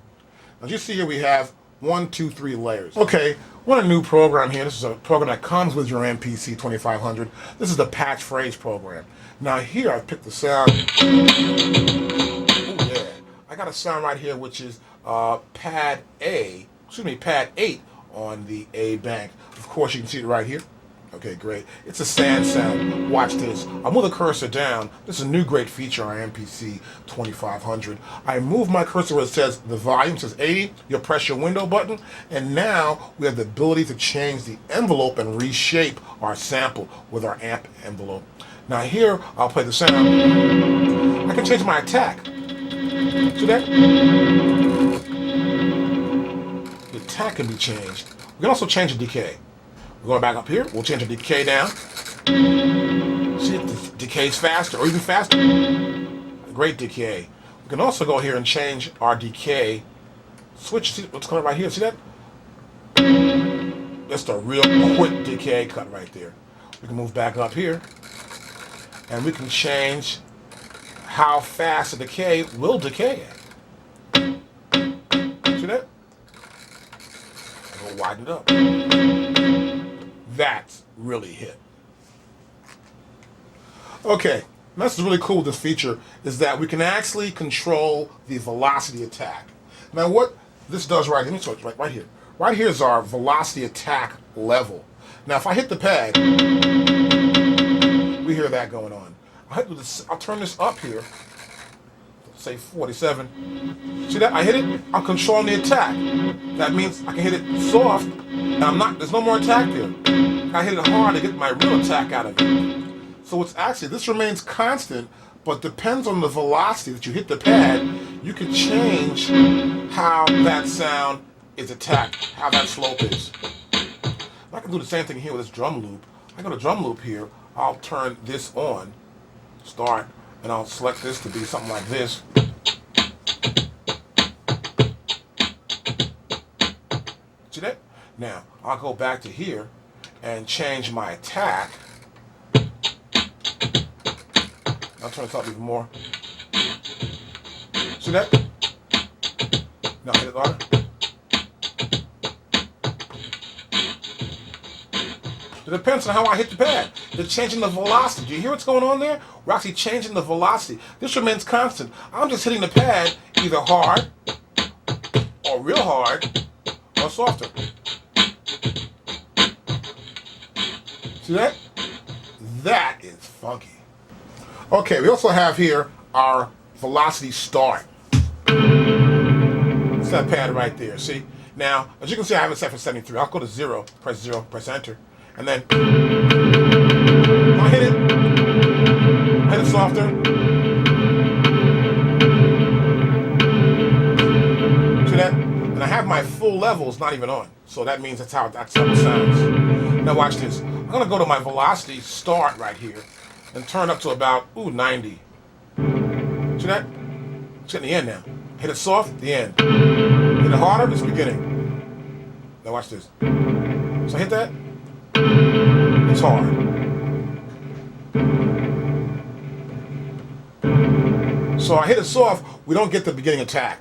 As you see here, we have 1, 2, 3 layers. Okay, what a new program here. This is a program that comes with your MPC 2500. This is the patch phrase program. Now here, I picked the sound. Oh yeah, I got a sound right here, which is pad 8 on the A bank. Of course, you can see it right here. Okay, great. It's a sand sound. Watch this. I'll move the cursor down. This is a new great feature on our MPC 2500. I move my cursor where it says the volume says 80. You'll press your window button, and now we have the ability to change the envelope and reshape our sample with our amp envelope. Now here, I'll play the sound. I can change my attack. See that? The attack can be changed. We can also change the decay. We're going back up here. We'll change the decay down. See, the decay's faster, or even faster. Great decay. We can also go here and change our decay. Switch. See what's coming right here? See that? Just a real quick decay cut right there. We can move back up here, and we can change how fast the decay will decay at. See that? We'll widen it up. That's really hit. Okay, that's really cool with this feature is that we can actually control the velocity attack. Now what this does right here, so right here. Right here is our velocity attack level. Now if I hit the pad, we hear that going on. I'll turn this up here, say 47. See that? I hit it, I'm controlling the attack. That means I can hit it soft, and there's no more attack there. I hit it hard to get my real attack out of it. So it's actually, this remains constant, but depends on the velocity that you hit the pad, you can change how that sound is attacked, how that slope is. I can do the same thing here with this drum loop. I go to drum loop here, I'll turn this on, start, and I'll select this to be something like this. See that? Now, I'll go back to here and change my attack. I'll turn this up even more. See that? Now hit it harder. It depends on how I hit the pad. They're changing the velocity. Do you hear what's going on there? We're actually changing the velocity. This remains constant. I'm just hitting the pad either hard, or real hard, or softer. See that? That is funky. Okay, we also have here our velocity start. It's that pad right there, see? Now, as you can see, I have it set for 73. I'll go to 0, press enter, and then I hit it softer. See that? And I have my full levels not even on, so that means that's how it sounds. Now watch this. I'm gonna go to my velocity start right here and turn up to about 90. See that? It's getting the end now. Hit it soft, the end. Hit it harder, it's beginning. Now watch this. So I hit that. It's hard. So I hit it soft, we don't get the beginning attack.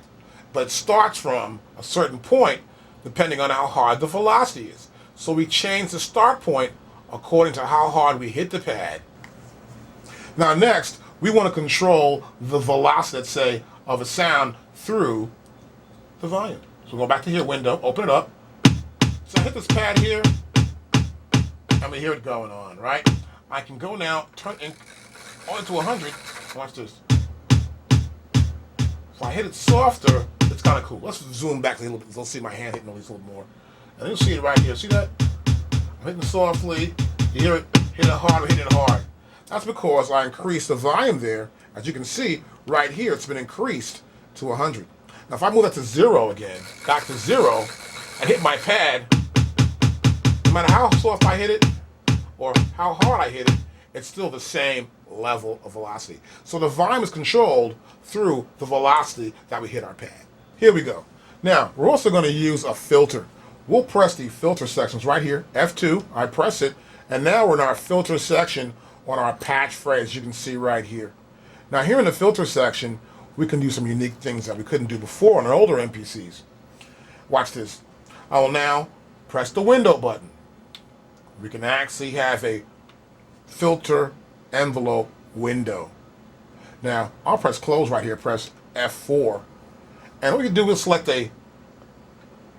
But it starts from a certain point depending on how hard the velocity is. So we change the start point according to how hard we hit the pad. Now next, we want to control the velocity, let's say, of a sound through the volume. So go back to here, window, open it up. So I hit this pad here, and we hear it going on, right? I can go now, turn it only to 100. Watch this. So I hit it softer, it's kind of cool. Let's zoom back a little bit, let's see my hand hitting all these a little more. And you'll see it right here, see that? I'm hitting it softly, you hear it, hit it hard, hit it hard. That's because I increased the volume there. As you can see, right here, it's been increased to 100. Now if I move that to 0 again, back to 0, and hit my pad, no matter how soft I hit it, or how hard I hit it, it's still the same level of velocity. So the volume is controlled through the velocity that we hit our pad. Here we go. Now, we're also going to use a filter. We'll press the filter sections right here, F2, I press it, and now we're in our filter section on our patch phrase, you can see right here. Now here in the filter section, we can do some unique things that we couldn't do before on our older MPCs. Watch this. I will now press the window button. We can actually have a filter envelope window. Now, I'll press close right here, press F4. And what we can do is select a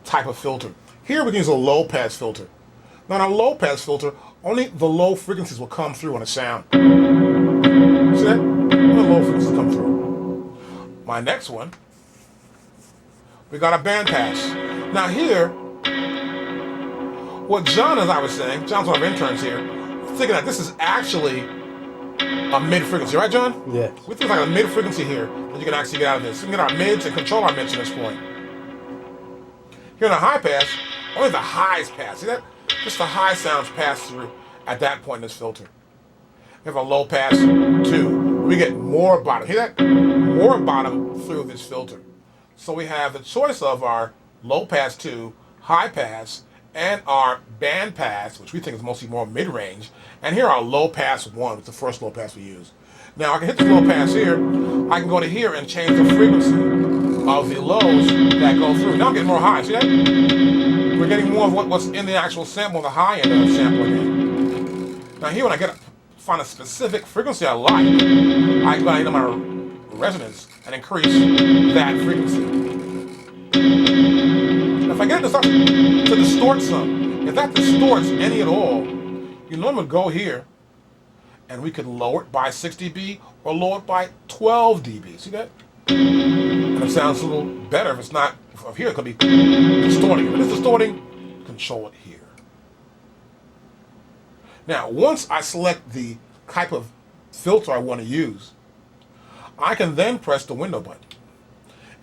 type of filter. Here we can use a low pass filter. Now in a low pass filter, only the low frequencies will come through on a sound. See that? Only the low frequencies come through. My next one, we got a bandpass. Now here, what John, as I was saying, John's one of our interns here, thinking that this is actually a mid-frequency, right, John? Yes. We think like a mid-frequency here that you can actually get out of this. We can get our mids and control our mids at this point. Here in a high pass, only the highs pass. See that? Just the high sounds pass through at that point in this filter. We have a low pass too. We get more bottom. Hear that? More bottom through this filter. So we have the choice of our low pass 2, high pass, and our band pass, which we think is mostly more mid-range. And here our low pass 1, which is the first low pass we use. Now I can hit the low pass here. I can go to here and change the frequency of the lows that go through. Now I'm getting more high. See that? We're getting more of what's in the actual sample, the high end of the sample again. Now here, when I find a specific frequency I like, I can go into my resonance and increase that frequency. Now if I get it to distort some, if that distorts any at all, you normally would go here and we could lower it by 6 dB or lower it by 12 dB. See that? And it sounds a little better if it's not, if here it could be distorting. If it is distorting, control it here. Now, once I select the type of filter I want to use, I can then press the window button.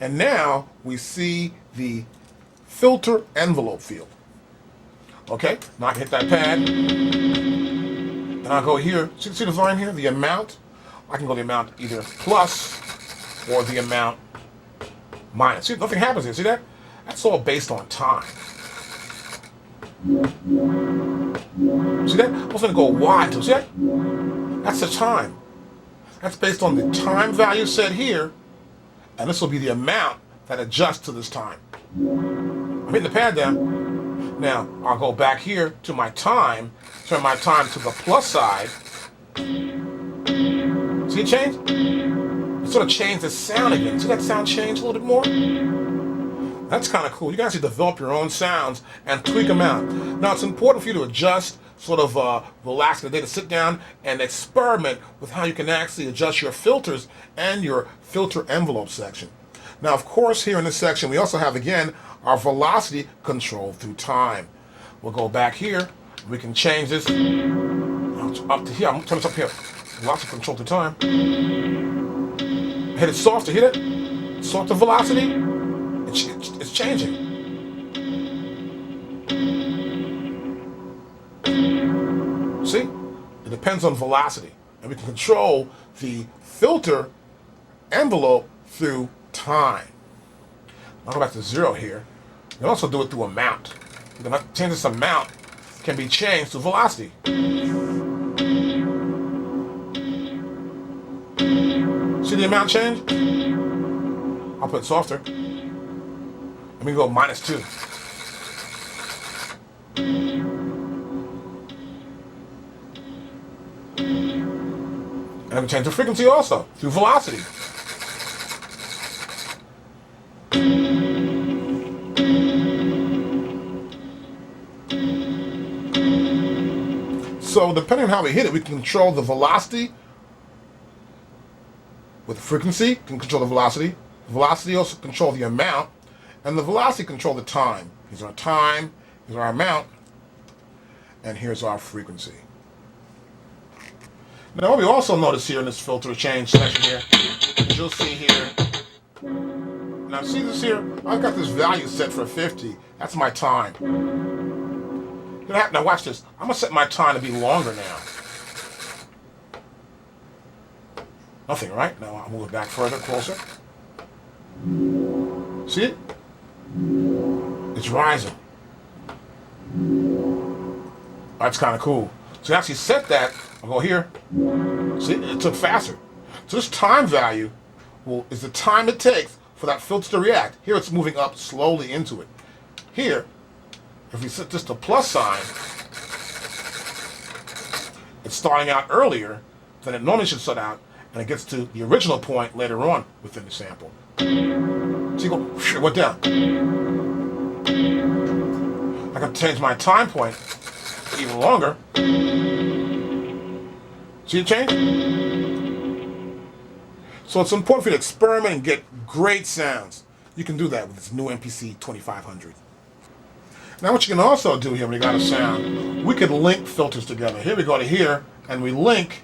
And now we see the filter envelope field. Okay, now I can hit that pad. And I'll go here. See the volume here? The amount. I can go the amount either plus or the amount minus. See, nothing happens here. See that? That's all based on time. See that? I was going to go wide. See that? That's the time. That's based on the time value set here. And this will be the amount that adjusts to this time. I'm hitting the pad down. Now, I'll go back here to my time, turn my time to the plus side. See it change? It sort of changed the sound again. See that sound change a little bit more? That's kind of cool. You can actually develop your own sounds and tweak them out. Now, it's important for you to adjust, sort of relax the day, to sit down and experiment with how you can actually adjust your filters and your filter envelope section. Now, of course, here in this section, we also have, again, our velocity control through time. We'll go back here. We can change this up to here. I'm going to turn this up here. Velocity control through time. Hit it softer. Hear it? Softer velocity. It's changing. See? It depends on velocity. And we can control the filter envelope through time. I'll go back to 0 here. You can also do it through amount. You can change this amount, can be changed to velocity. See the amount change? I'll put it softer. Let me go -2. And I can change the frequency also through velocity. So depending on how we hit it, we can control the velocity with frequency, can control the velocity. The velocity also control the amount, and the velocity control the time. Here's our time, here's our amount, and here's our frequency. Now what we also notice here in this filter change section here, is you'll see here, now see this here, I've got this value set for 50, that's my time. Now watch this, I'm going to set my time to be longer now. Nothing, right? Now I'll move it back further, closer. See it? It's rising. That's kind of cool. So you actually set that, I'll go here. See, it took faster. So this time value is the time it takes for that filter to react. Here it's moving up slowly into it. Here, if we set this to plus sign, it's starting out earlier than it normally should start out, and it gets to the original point later on within the sample. So you go, it went down. I can change my time point even longer. See the change? So it's important for you to experiment and get great sounds. You can do that with this new MPC 2500. Now what you can also do here when you got a sound, we could link filters together. Here we go to here, and we link,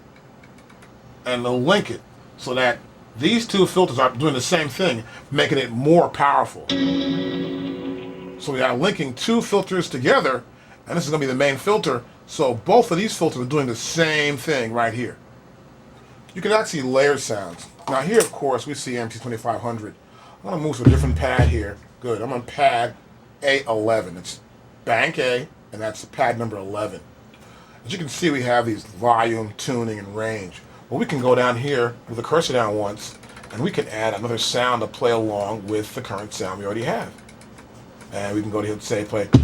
and they'll link it so that these two filters are doing the same thing, making it more powerful. So we are linking two filters together, and this is going to be the main filter, so both of these filters are doing the same thing right here. You can actually layer sounds. Now here, of course, we see MPC 2500. I'm going to move to a different pad here. Good, I'm on pad A11. It's bank A, and that's pad number 11. As you can see, we have these volume, tuning, and range. Well, we can go down here with the cursor down once, and we can add another sound to play along with the current sound we already have. And we can go to here and say, play a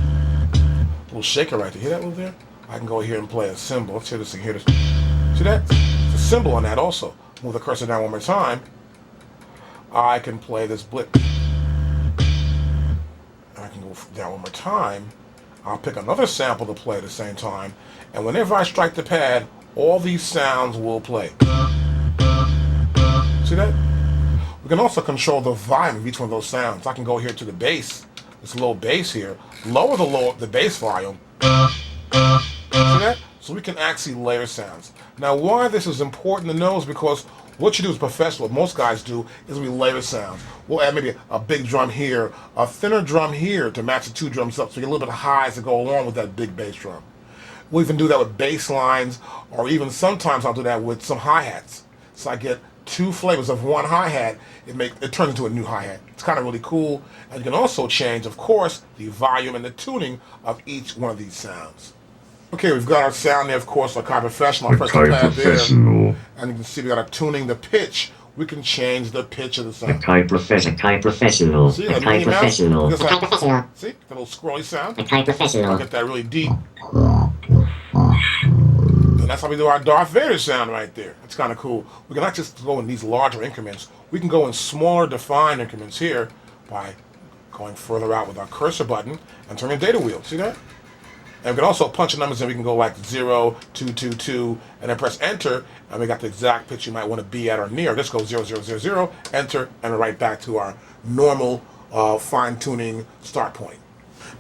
little shaker right there. Hear that little there? I can go here and play a cymbal. Let's hear this thing. Hear this. See that? It's a cymbal on that also. Move the cursor down one more time. I can play this blip. I can go down one more time. I'll pick another sample to play at the same time. And whenever I strike the pad, all these sounds will play. See that? We can also control the volume of each one of those sounds. I can go here to the bass, this low bass here, lower the bass volume. See that? So we can actually layer sounds. Now why this is important to know is because what you do as a professional, what most guys do, is we layer sounds. We'll add maybe a big drum here, a thinner drum here to match the two drums up, so you get a little bit of highs to go along with that big bass drum. We'll even do that with bass lines, or even sometimes I'll do that with some hi-hats. So I get two flavors of one hi-hat, it turns into a new hi-hat. It's kind of really cool. And you can also change, of course, the volume and the tuning of each one of these sounds. Okay, we've got our sound there, of course, AKAI Professional. I press the AKAI pad there, Professional. and you can see we got our tuning, the pitch. We can change the pitch of the sound. AKAI Professional. See, like AKAI Mickey Mouse? Professional. Just like- AKAI Professional. See, the little scrolly sound. AKAI Professional. I'll get that really deep. And that's how we do our Darth Vader sound right there. It's kind of cool. We can not just go in these larger increments. We can go in smaller defined increments here by going further out with our cursor button and turning the data wheel. See that? And we can also punch the numbers in. We can go like 0, 2, 2, 2, and then press enter, and we got the exact pitch you might want to be at or near. Just go 0, 0, 0, 0, enter, and we're right back to our normal fine-tuning start point.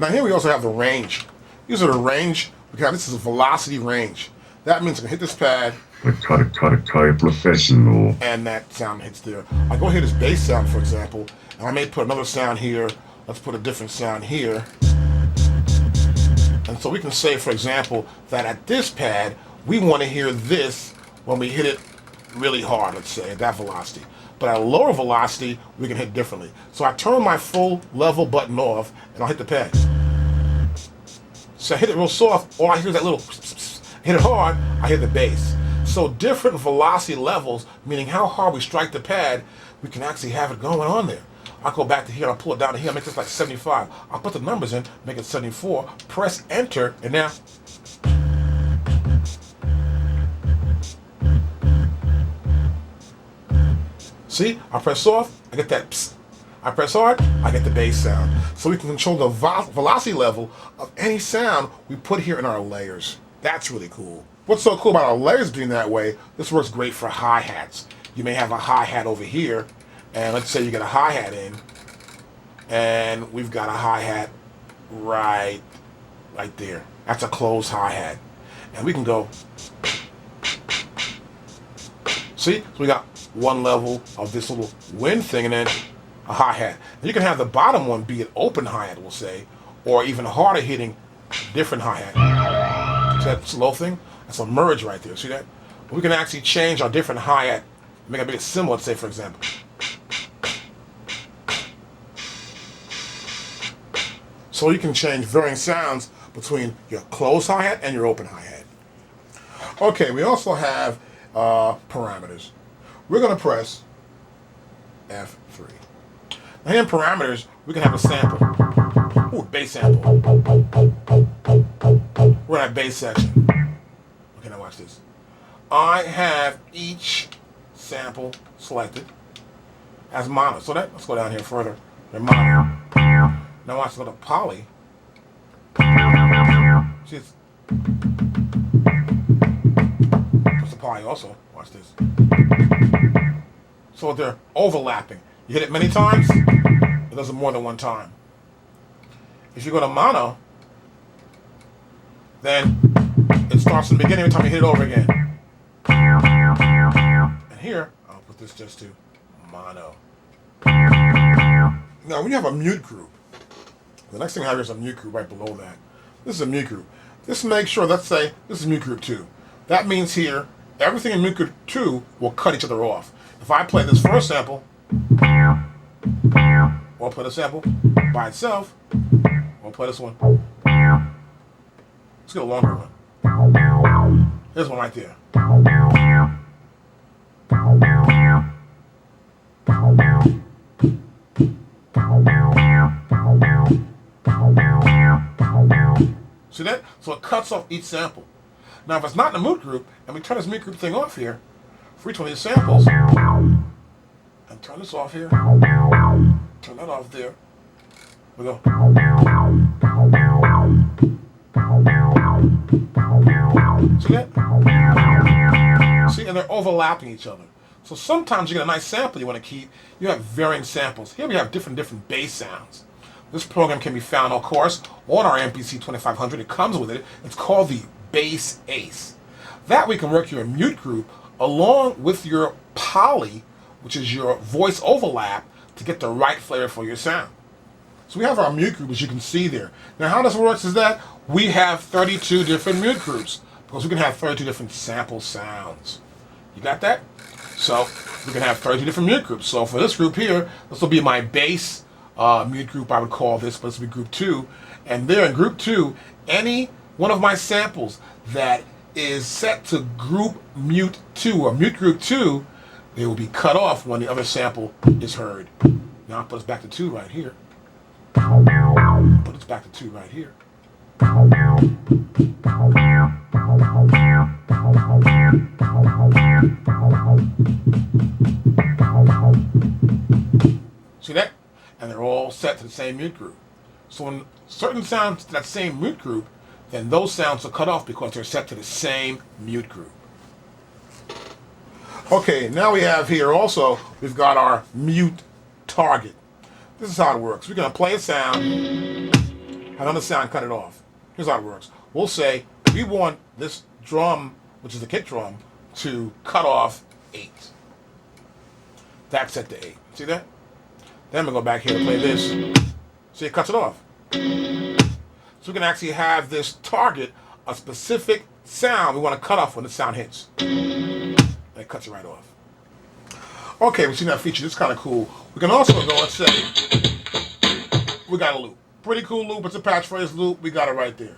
Now here we also have the range. These are the range. This is a velocity range. That means I can hit this pad, AKAI Professional. and that sound hits there. I go hear this bass sound, for example, and I may put another sound here. Let's put a different sound here. And so we can say, for example, that at this pad, we want to hear this when we hit it really hard, let's say, at that velocity. But at a lower velocity, we can hit differently. So I turn my full level button off, and I'll hit the pad. So I hit it real soft, or I hear that little hit it hard, I hear the bass. So different velocity levels, meaning how hard we strike the pad, we can actually have it going on there. I'll go back to here, I'll pull it down to here, I'll make this like 75. I'll put the numbers in, make it 74, press enter, and now see, I press soft, I get that psst. I press hard, I get the bass sound. So we can control the velocity level of any sound we put here in our layers. That's really cool. What's so cool about our layers being that way, this works great for hi-hats. You may have a hi-hat over here, and let's say you get a hi-hat in, and we've got a hi-hat right there. That's a closed hi-hat. And we can go, see? So we got one level of this little wind thing, and then a hi-hat. You can have the bottom one be an open hi-hat, we'll say, or even harder hitting different hi-hat. See that slow thing? That's a merge right there, see that? We can actually change our different hi-hat, make a big symbol, let's say, for example. So you can change varying sounds between your closed hi-hat and your open hi-hat. Okay, we also have parameters. We're going to press F3. Now here in parameters, we can have a sample. Ooh, bass sample. We're at bass section. Okay, now watch this. I have each sample selected as mono. So let's go down here further. They're mono. Now watch, go to poly. See, it's apply also. Watch this. So they're overlapping. You hit it many times, it does it more than one time. If you go to mono, then it starts in the beginning every time you hit it over again. And here, I'll put this just to mono. Now, when you have a mute group, the next thing I have here is a mute group right below that. This is a mute group. Just make sure, let's say, this is mute group 2. That means here, everything in mute group 2 will cut each other off. If I play this first sample, or play the sample by itself, or play this one. Let's get a longer one. Here's one right there. See that? So it cuts off each sample. Now if it's not in the mute group, and we turn this mute group thing off here, for each one of these samples, and turn this off here, turn that off there, we go. See that? See, and they're overlapping each other. So sometimes you get a nice sample you want to keep. You have varying samples. Here we have different bass sounds. This program can be found, of course, on our MPC 2500. It comes with it. It's called the Bass Ace. That we can work your mute group along with your poly, which is your voice overlap, to get the right flavor for your sound. So we have our mute group, as you can see there. Now how this works is that we have 32 different mute groups, because we can have 32 different sample sounds. You got that? So we can have 32 different mute groups. So for this group here, this will be my bass mute group, I would call this, but this will be group 2. And there in group 2, any one of my samples that is set to group mute 2 or mute group 2, they will be cut off when the other sample is heard. Now I'll put us back to 2 right here. Put us back to 2 right here. See that? And they're all set to the same mute group. So when certain sounds to that same mute group, then those sounds are cut off because they're set to the same mute group. Okay, now we have here also, we've got our mute target. This is how it works. We're going to play a sound, have another sound, cut it off. Here's how it works. We'll say we want this drum, which is the kick drum, to cut off 8. That's set to 8. See that? Then we go back here to play this. See, it cuts it off. So we can actually have this target a specific sound we want to cut off when the sound hits. And it cuts it right off. Okay, we've seen that feature. This is kind of cool. We can also go and say, we got a loop. Pretty cool loop. It's a patch phrase loop. We got it right there.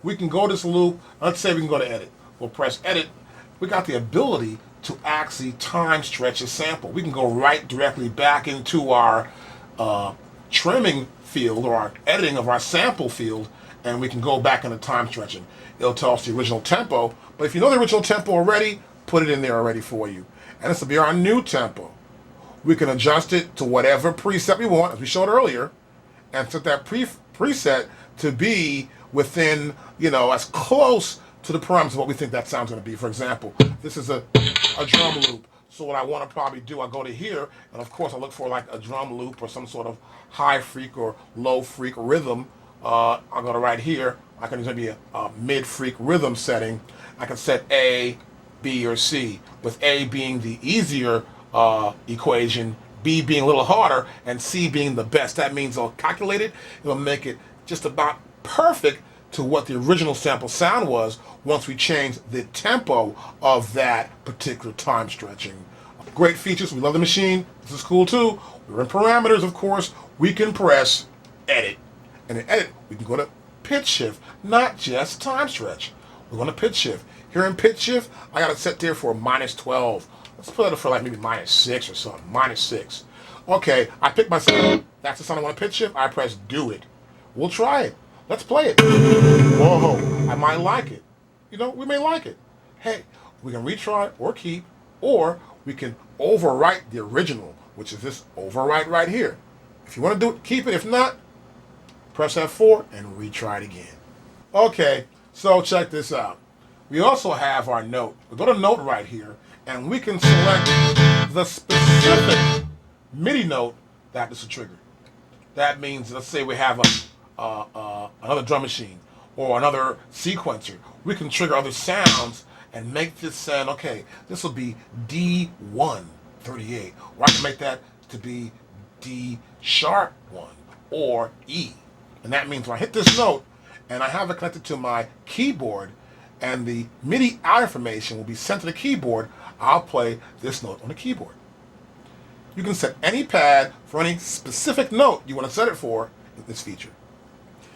We can go this loop. Let's say we can go to edit. We'll press edit. We got the ability to actually time stretch a sample. We can go right directly back into our trimming field or our editing of our sample field, and we can go back into time stretching. It'll tell us the original tempo, but if you know the original tempo already, put it in there already for you. And this will be our new tempo. We can adjust it to whatever preset we want, as we showed earlier, and set that preset to be within, as close to the parameters of what we think that sound's going to be. For example, this is a drum loop. So what I want to probably do, I go to here, and of course I look for like a drum loop or some sort of high freak or low freak rhythm. I'll go to right here. I can use maybe a mid freak rhythm setting. I can set A, B, or C, with A being the easier equation, B being a little harder, and C being the best. That means I'll calculate it. It'll make it just about perfect to what the original sample sound was once we change the tempo of that particular time stretching. Great features. We love the machine. This is cool too. We're in parameters, of course. We can press edit. And in edit, we can go to pitch shift, not just time stretch. We're going to pitch shift. Here in pitch shift, I got it set there for -12. Let's put it for like maybe -6 or something. -6. Okay, I pick my sound. That's the sound I want to pitch shift. I press do it. We'll try it. Let's play it. Whoa, I might like it. We may like it. Hey, we can retry or keep, or we can overwrite the original, which is this overwrite right here. If you want to do it, keep it. If not, press F4 and retry it again. Okay, so check this out. We also have our note. We go to note right here, and we can select the specific MIDI note that is a trigger. That means, let's say we have another drum machine or another sequencer. We can trigger other sounds and make this sound, okay, this will be D138. Or I can make that to be D sharp 1 or E. And that means when I hit this note and I have it connected to my keyboard and the MIDI out information will be sent to the keyboard, I'll play this note on the keyboard. You can set any pad for any specific note you want to set it for in this feature.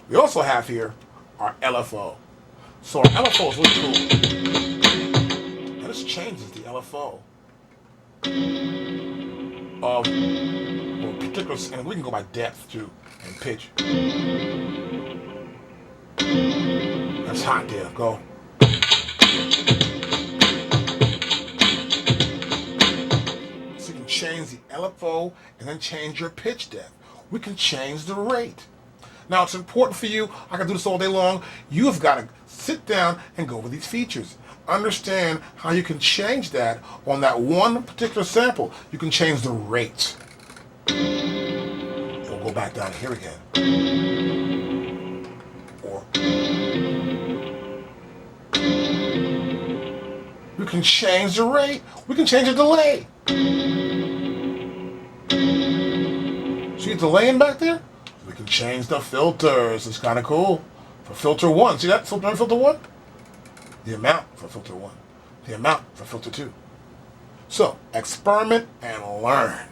We also have here our LFO. So our LFO is really cool. And this changes the LFO of a particular, and we can go by depth too, and pitch. That's hot there, go. So you can change the LFO and then change your pitch depth. We can change the rate. Now it's important for you, I can do this all day long, you have got to sit down and go over these features. Understand how you can change that on that one particular sample. You can change the rate. We'll go back down here again. Or we can change the rate. We can change the delay. See the delaying back there? We can change the filters. It's kind of cool. For filter 1, see that filter on filter 1? The amount for filter 1. The amount for filter 2. So, experiment and learn.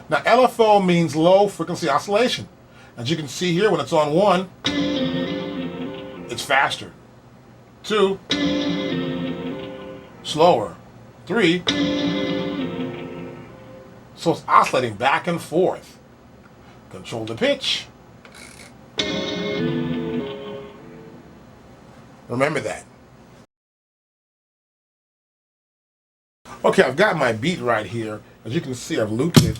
Now, LFO means low frequency oscillation. As you can see here, when it's on 1, it's faster. 2, slower. 3, so it's oscillating back and forth. Control the pitch. Remember that. Okay, I've got my beat right here. As you can see, I've looped it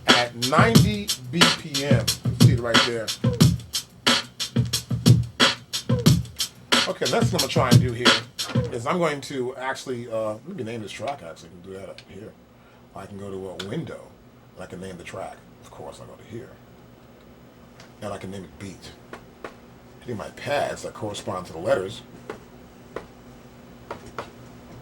at 90 BPM. You can see it right there. Okay, next thing I'm going to try and do here is I'm going to actually, let me name this track actually. I can do that up here. I can go to a window and I can name the track. Of course, I go to here. And I can name it beat. Hitting my pads that correspond to the letters.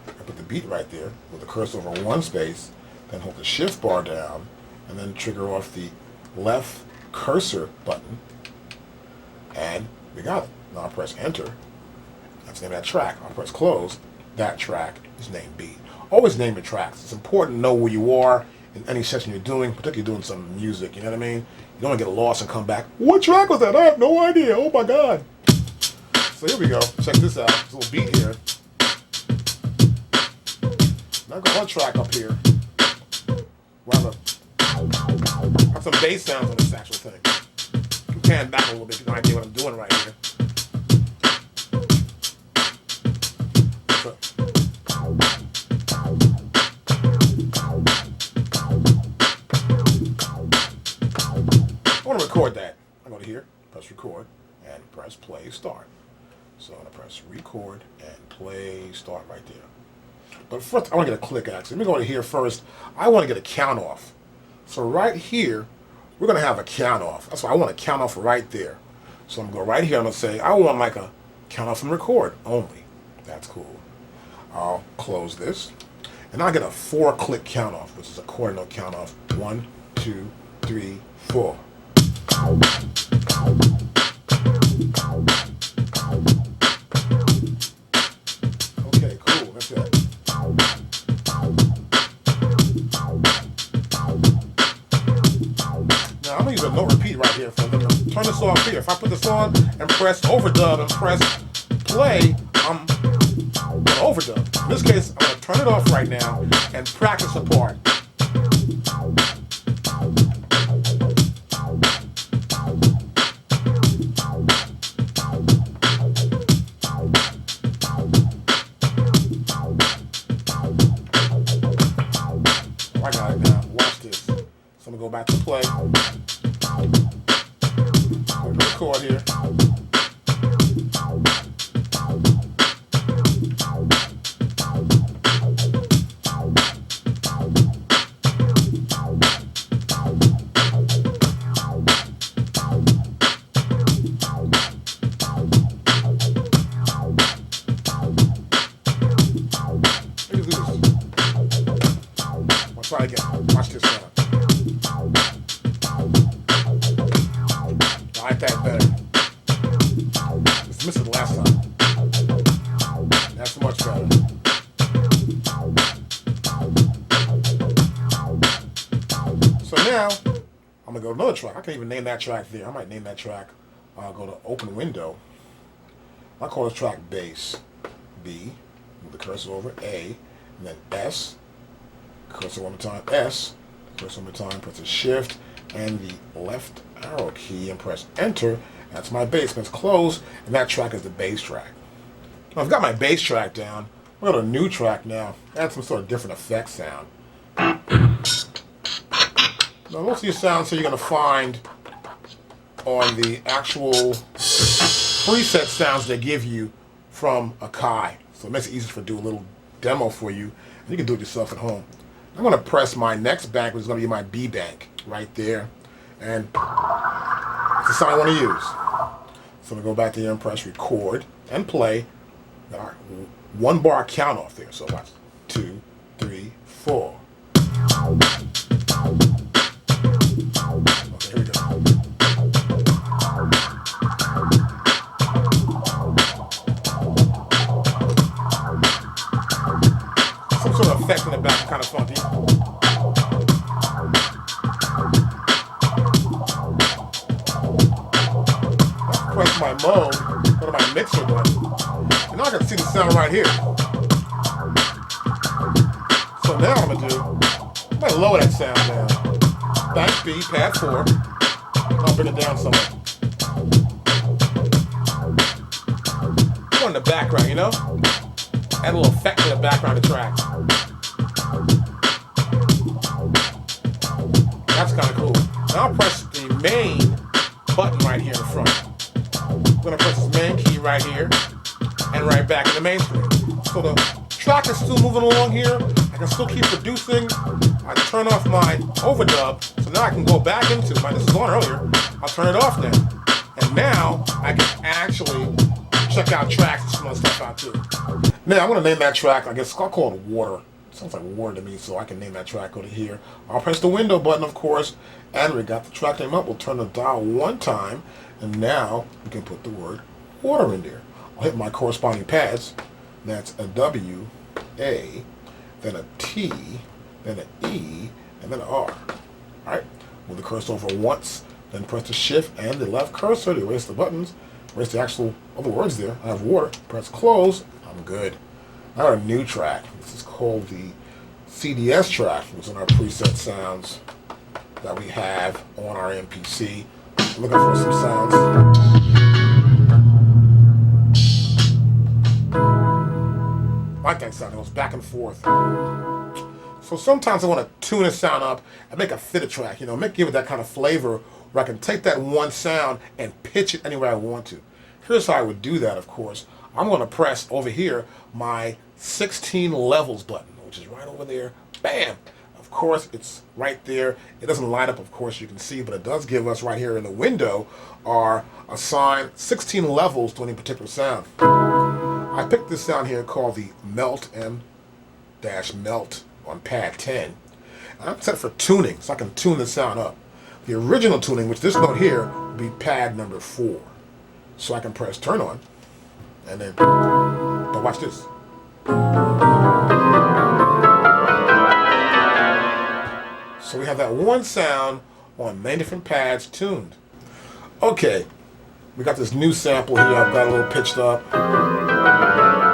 I put the beat right there with the cursor over one space, then hold the shift bar down, and then trigger off the left cursor button, and we got it. Now I'll press enter. That's the name of that track. I'll press close. That track is named beat. Always name your tracks. It's important to know where you are in any session you're doing, particularly doing some music, you know what I mean? You don't want to get lost and come back, what track was that? I have no idea. Oh my God. So here we go. Check this out. This little beat here. Now I've got one track up here. Rather, have some bass sounds on this actual thing. You can pan back a little bit, you have no idea what I'm doing right here. So, I want to record that. I go to here, press record, and press play start. So I'm going to press record and play start right there. But first, I want to get a click actually. Let me go to here first. I want to get a count off. So right here, we're going to have a count off. That's why I want to count off right there. So I'm going to go right here. I'm going to say, I want like a count off and record only. That's cool. I'll close this. And I'll get a 4-click count off, which is a quarter note count off. 1, 2, 3, 4. Okay, cool. That's it. Now I'm gonna use a no repeat right here for them. Turn this off here. If I put this on and press overdub and press play, I'm gonna overdub. In this case, I'm gonna turn it off right now and practice a part. I got it now. Watch this. So I'm gonna go back to play. Go to record here. Watch this sound. I like that better. Just missed it last time. That's much better. So now, I'm gonna go to another track. I can't even name that track there. I might name that track. I'll go to open window. I call this track bass. B, move the cursor over, A, and then S. Cursor one more time, S. Cursor one more time, press the shift and the left arrow key and press enter. That's my bass. Press close, and that track is the bass track. Now I've got my bass track down. We're on a new track now. Add some sort of different effect sound. Now most of these sounds here you're going to find on the actual preset sounds they give you from AKAI. So it makes it easy to do a little demo for you. And you can do it yourself at home. I'm going to press my next bank, which is going to be my B bank right there. And it's the sound I want to use. So I'm going to go back to here and press record and play. Got our 1 bar count off there. So watch. 2, 3, 4. Okay, here we go. Some sort of effect in the back, kind of funky. Press my mode, go to my mixer button, and now I can see the sound right here. So now what I'm gonna do, I'm gonna lower that sound down. Bank B, pad 4, and I'll bring it down somewhat. Go in the background, you know? Add a little effect to the background of the track. That's kind of cool. Now I'll press the main button right here in the front. I'm going to press this main key right here and right back in the main screen. So the track is still moving along here. I can still keep producing. I turn off my overdub, so now I can go back into this is on earlier. I'll turn it off now. And now I can actually check out tracks and some other stuff out too. Now I'm going to name that track, I guess I'll call it Water. It sounds like water to me, so I can name that track over here. I'll press the window button, of course, and we got the track name up. We'll turn the dial one time, and now we can put the word water in there. I'll hit my corresponding pads. That's a W, A, then a T, then an E, and then an R. Alright, move the cursor over once, then press the shift and the left cursor to erase the buttons, erase the actual other words there. I have water, press close, I'm good. Now a new track. This is called the CDS track, which is on our preset sounds that we have on our MPC. I'm looking for some sounds. I like that sound, it goes back and forth. So sometimes I want to tune a sound up and make a fit a track, give it that kind of flavor where I can take that one sound and pitch it anywhere I want to. Here's how I would do that, of course. I'm going to press over here my 16 levels button, which is right over there. Bam! Of course, it's right there. It doesn't light up, of course, you can see, but it does give us right here in the window our assigned 16 levels to any particular sound. I picked this sound here called the Melt M-Melt on pad 10. I'm set for tuning, so I can tune the sound up. The original tuning, which this note here, will be pad number 4. So I can press turn on, and then, but watch this. So we have that one sound on many different pads tuned. Okay, we got this new sample here. I've got a little pitched up.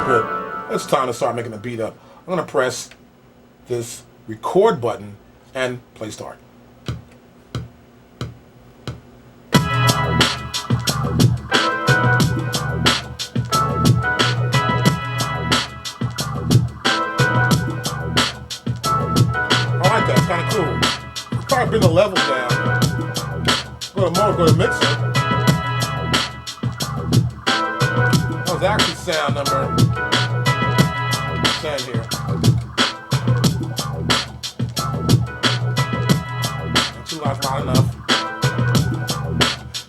Good. It's time to start making the beat up. I'm going to press this record button and play start. That's kind of cool. Probably bring the level down. Go to mode, go to mixer. That was actually sound number 10 here. Not too loud, not enough.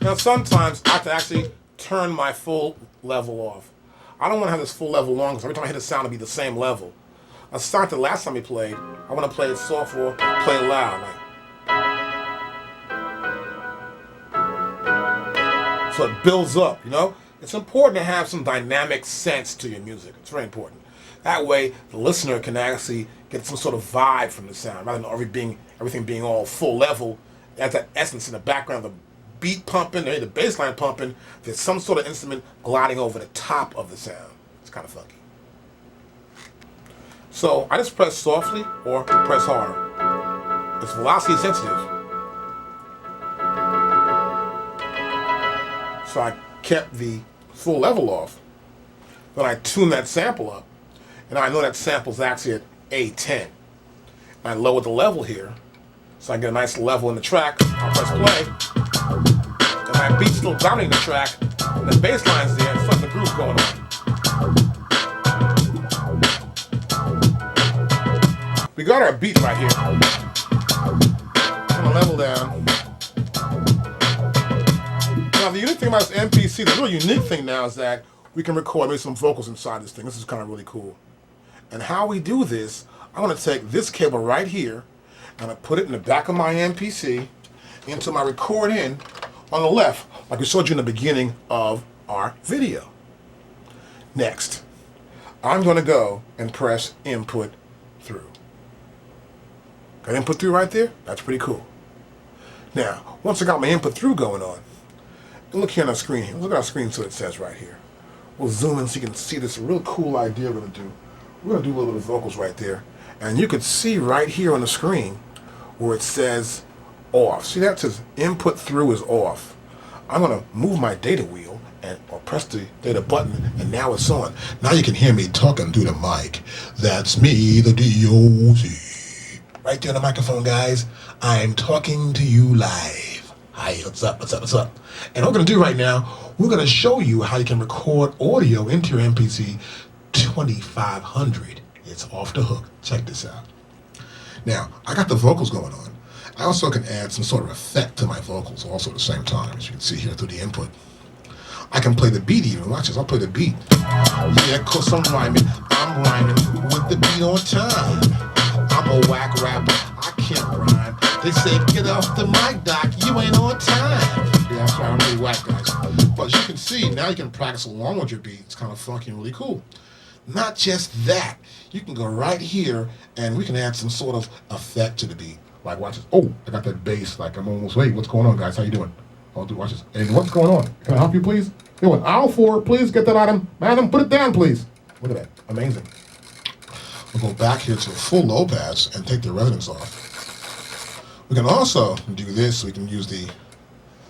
Now sometimes I have to actually turn my full level off. I don't want to have this full level on because every time I hit a sound it'll be the same level. aside the last time we played, I want to play it soft or play it loud. So it builds up, you know? It's important to have some dynamic sense to your music. It's very important. That way, the listener can actually get some sort of vibe from the sound, rather than everything being all full level. There's that essence in the background, the beat pumping, the bass line pumping. There's some sort of instrument gliding over the top of the sound. It's kind of funky. So I just press softly or press harder. It's velocity sensitive. So I kept the full level off. Then I tuned that sample up. And I know that sample's actually at A10. And I lowered the level here so I get a nice level in the track. I'll press play. And my beat's still dominating the track. And the bass line's there. It's like the groove going on. We got our beat right here. Turn the level down. Now the unique thing about this MPC, the real unique thing now is that we can record maybe some vocals inside this thing. This is kind of really cool. And how we do this, I'm going to take this cable right here and I put it in the back of my MPC into my record in on the left, like we showed you in the beginning of our video. Next, I'm going to go and press input through. Got input through right there? That's pretty cool. Now, once I got my input through going on, look here on our screen here. Look at our screen so it says right here. We'll zoom in so you can see this real cool idea we're going to do. We're going to do a little bit of vocals right there. And you can see right here on the screen where it says off. See that? It says input through is off. I'm going to move my data wheel or press the data button, and now it's on. Now you can hear me talking through the mic. That's me, the DOC. Right there on the microphone, guys. I'm talking to you live. Hi, what's up, what's up, what's up? And what we're going to do right now, we're going to show you how you can record audio into your MPC 2500. It's off the hook. Check this out. Now, I got the vocals going on. I also can add some sort of effect to my vocals also at the same time, as you can see here through the input. I can play the beat even. Watch this. I'll play the beat. Yeah, of course I'm rhyming. I'm rhyming with the beat on time. I'm a whack rapper. I can't rhyme. They say, get off the mic, Doc. You ain't on time. Yeah, that's right. I'm really whack, guys. But as you can see, now you can practice along with your beat. It's kind of funky and really cool. Not just that. You can go right here, and we can add some sort of effect to the beat. Like, watch this. Oh, I got that bass. Like, I'm almost late. What's going on, guys? How you doing? Oh, dude, watch this. Hey, what's going on? Can I help you, please? Yo, an aisle 4, please get that item. Madam, put it down, please. Look at that. Amazing. We'll go back here to a full low pass and take the resonance off. We can also do this. We can use the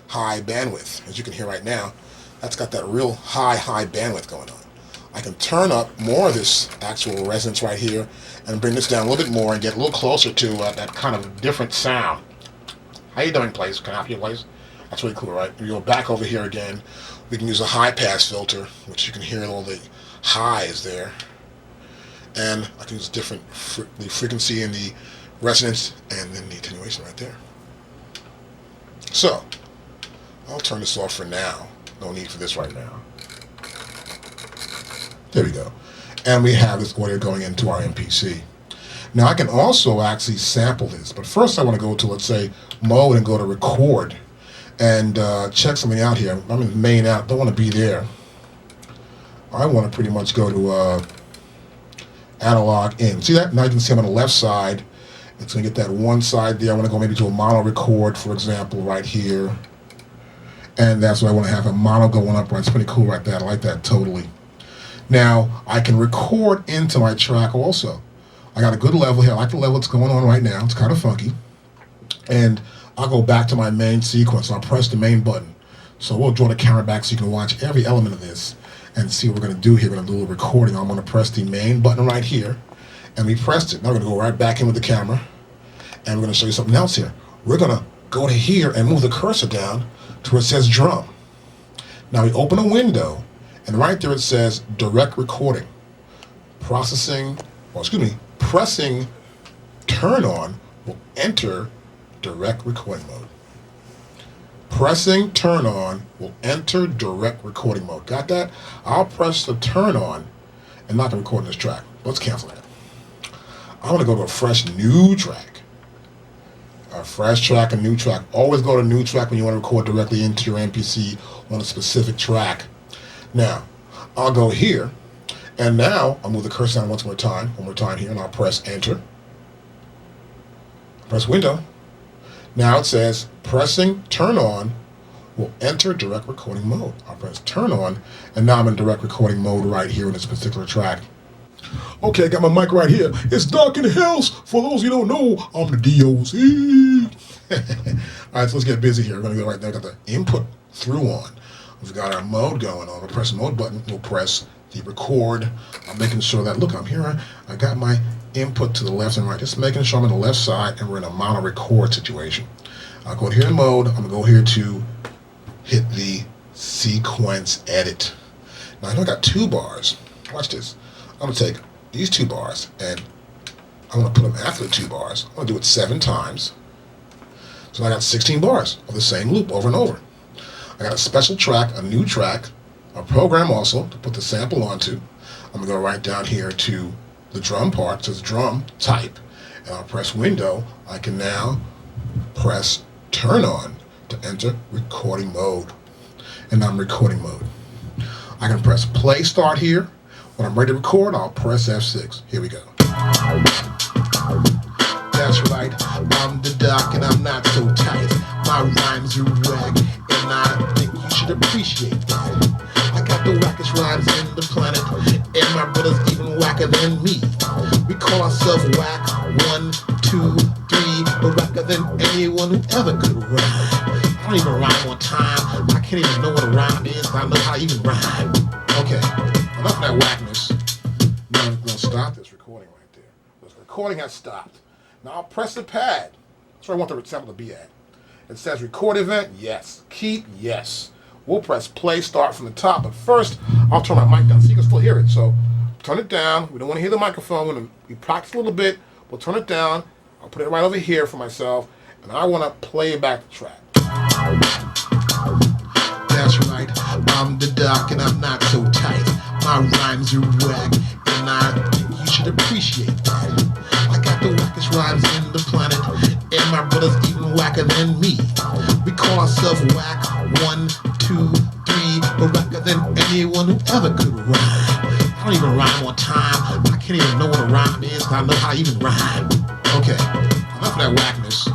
high bandwidth. As you can hear right now, that's got that real high bandwidth going on. I can turn up more of this actual resonance right here and bring this down a little bit more and get a little closer to that kind of different sound. How you doing, Place? Can I help you, Place? That's really cool, right? We go back over here again. We can use a high pass filter, which you can hear all the highs there. And I can use the frequency and the resonance and then the attenuation right there. So, I'll turn this off for now. No need for this right now. There we go. And we have this audio going into our MPC. Now I can also actually sample this, but first I want to go to, let's say, mode and go to record and check something out here. I'm in main out, don't want to be there. I want to pretty much go to analog in. See that? Now you can see I'm on the left side. It's going to get that one side there. I want to go maybe to a mono record, for example, right here. And that's what I want to have, a mono going up, right? It's pretty cool right there. I like that totally. Now, I can record into my track also. I got a good level here. I like the level that's going on right now. It's kind of funky. And I'll go back to my main sequence. I'll press the main button. So we'll draw the camera back so you can watch every element of this and see what we're going to do here. We're going to do a little recording. I'm going to press the main button right here. And we pressed it. Now we're going to go right back in with the camera. And we're going to show you something else here. We're going to go to here and move the cursor down to where it says drum. Now we open a window. And right there it says direct recording. Pressing turn on will enter direct recording mode. Pressing turn on will enter direct recording mode. Got that? I'll press the turn on and not the recording this track. Let's cancel that. I want to go to a fresh new track. A fresh track, a new track. Always go to new track when you want to record directly into your MPC on a specific track. Now, I'll go here, and now I'll move the cursor down one more time here, and I'll press enter. Press window. Now it says pressing turn on will enter direct recording mode. I'll press turn on, and now I'm in direct recording mode right here in this particular track. Okay, I got my mic right here. It's dark in the house. For those you don't know, I'm the DOC. All right, so let's get busy here. We're gonna go right there. Got the input through on. We've got our mode going on. We'll press the mode button. We'll press the record. I'm making sure that, look, I'm here. I got my input to the left and right. Just making sure I'm on the left side and we're in a mono record situation. I'll go here in mode. I'm gonna go here to hit the sequence edit. Now I know I got 2 bars. Watch this. I'm gonna take these 2 bars and I'm gonna put them after the 2 bars. I'm gonna do it 7 times. So I got 16 bars of the same loop over and over. I got a special track, a new track, a program also to put the sample onto. I'm gonna go right down here to the drum part, so it's drum type, and I'll press window. I can now press turn on to enter recording mode. And I'm recording mode. I can press play start here. When I'm ready to record, I'll press F6. Here we go. That's right, I'm the doc and I'm not so tight. My rhymes are whack and I think you should appreciate that. I got the wackest rhymes in the planet and my brother's even whacker than me. We call ourselves whack, 1, 2, 3, but whacker than anyone who ever could rhyme. I don't even rhyme on time. I can't even know what a rhyme is. I know how to even rhyme. Okay, enough of that whackness. Now I'm gonna stop this recording right there. This recording has stopped. Now I'll press the pad. That's where I want the sample to be at. It says record event, yes. Keep, yes. We'll press play start from the top, but first I'll turn my mic down so you can still hear it. So turn it down. We don't want to hear the microphone. We practice a little bit. We'll turn it down. I'll put it right over here for myself, and I want to play back the track. That's right, I'm the doc and I'm not so tight. My rhymes are whack and I think you should appreciate that. I got the wackest rhymes in the planet and my brother's even whacker than me. We call ourselves whack, 1, 2, 3, but whacker than anyone who ever could rhyme. I don't even rhyme on time. I can't even know what a rhyme is, but I know how to even rhyme. Okay, enough of that whackness.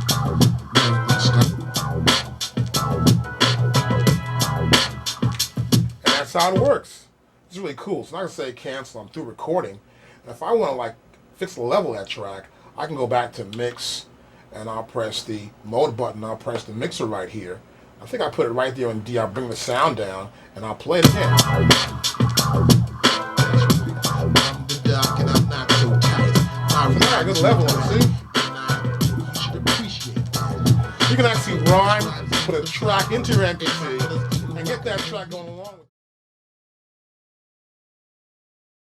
Now let's stop. That's how it works. It's really cool. So I'm not gonna say cancel. I'm through recording. And if I want to like fix the level of that track, I can go back to mix, and I'll press the mode button. I'll press the mixer right here. I think I put it right there in D. I'll bring the sound down, and I'll play it again. I'm the doc and I'm not so tight. My good level, see? You should appreciate that. You can actually rhyme, put a track into your MPC, and get that track going along with it.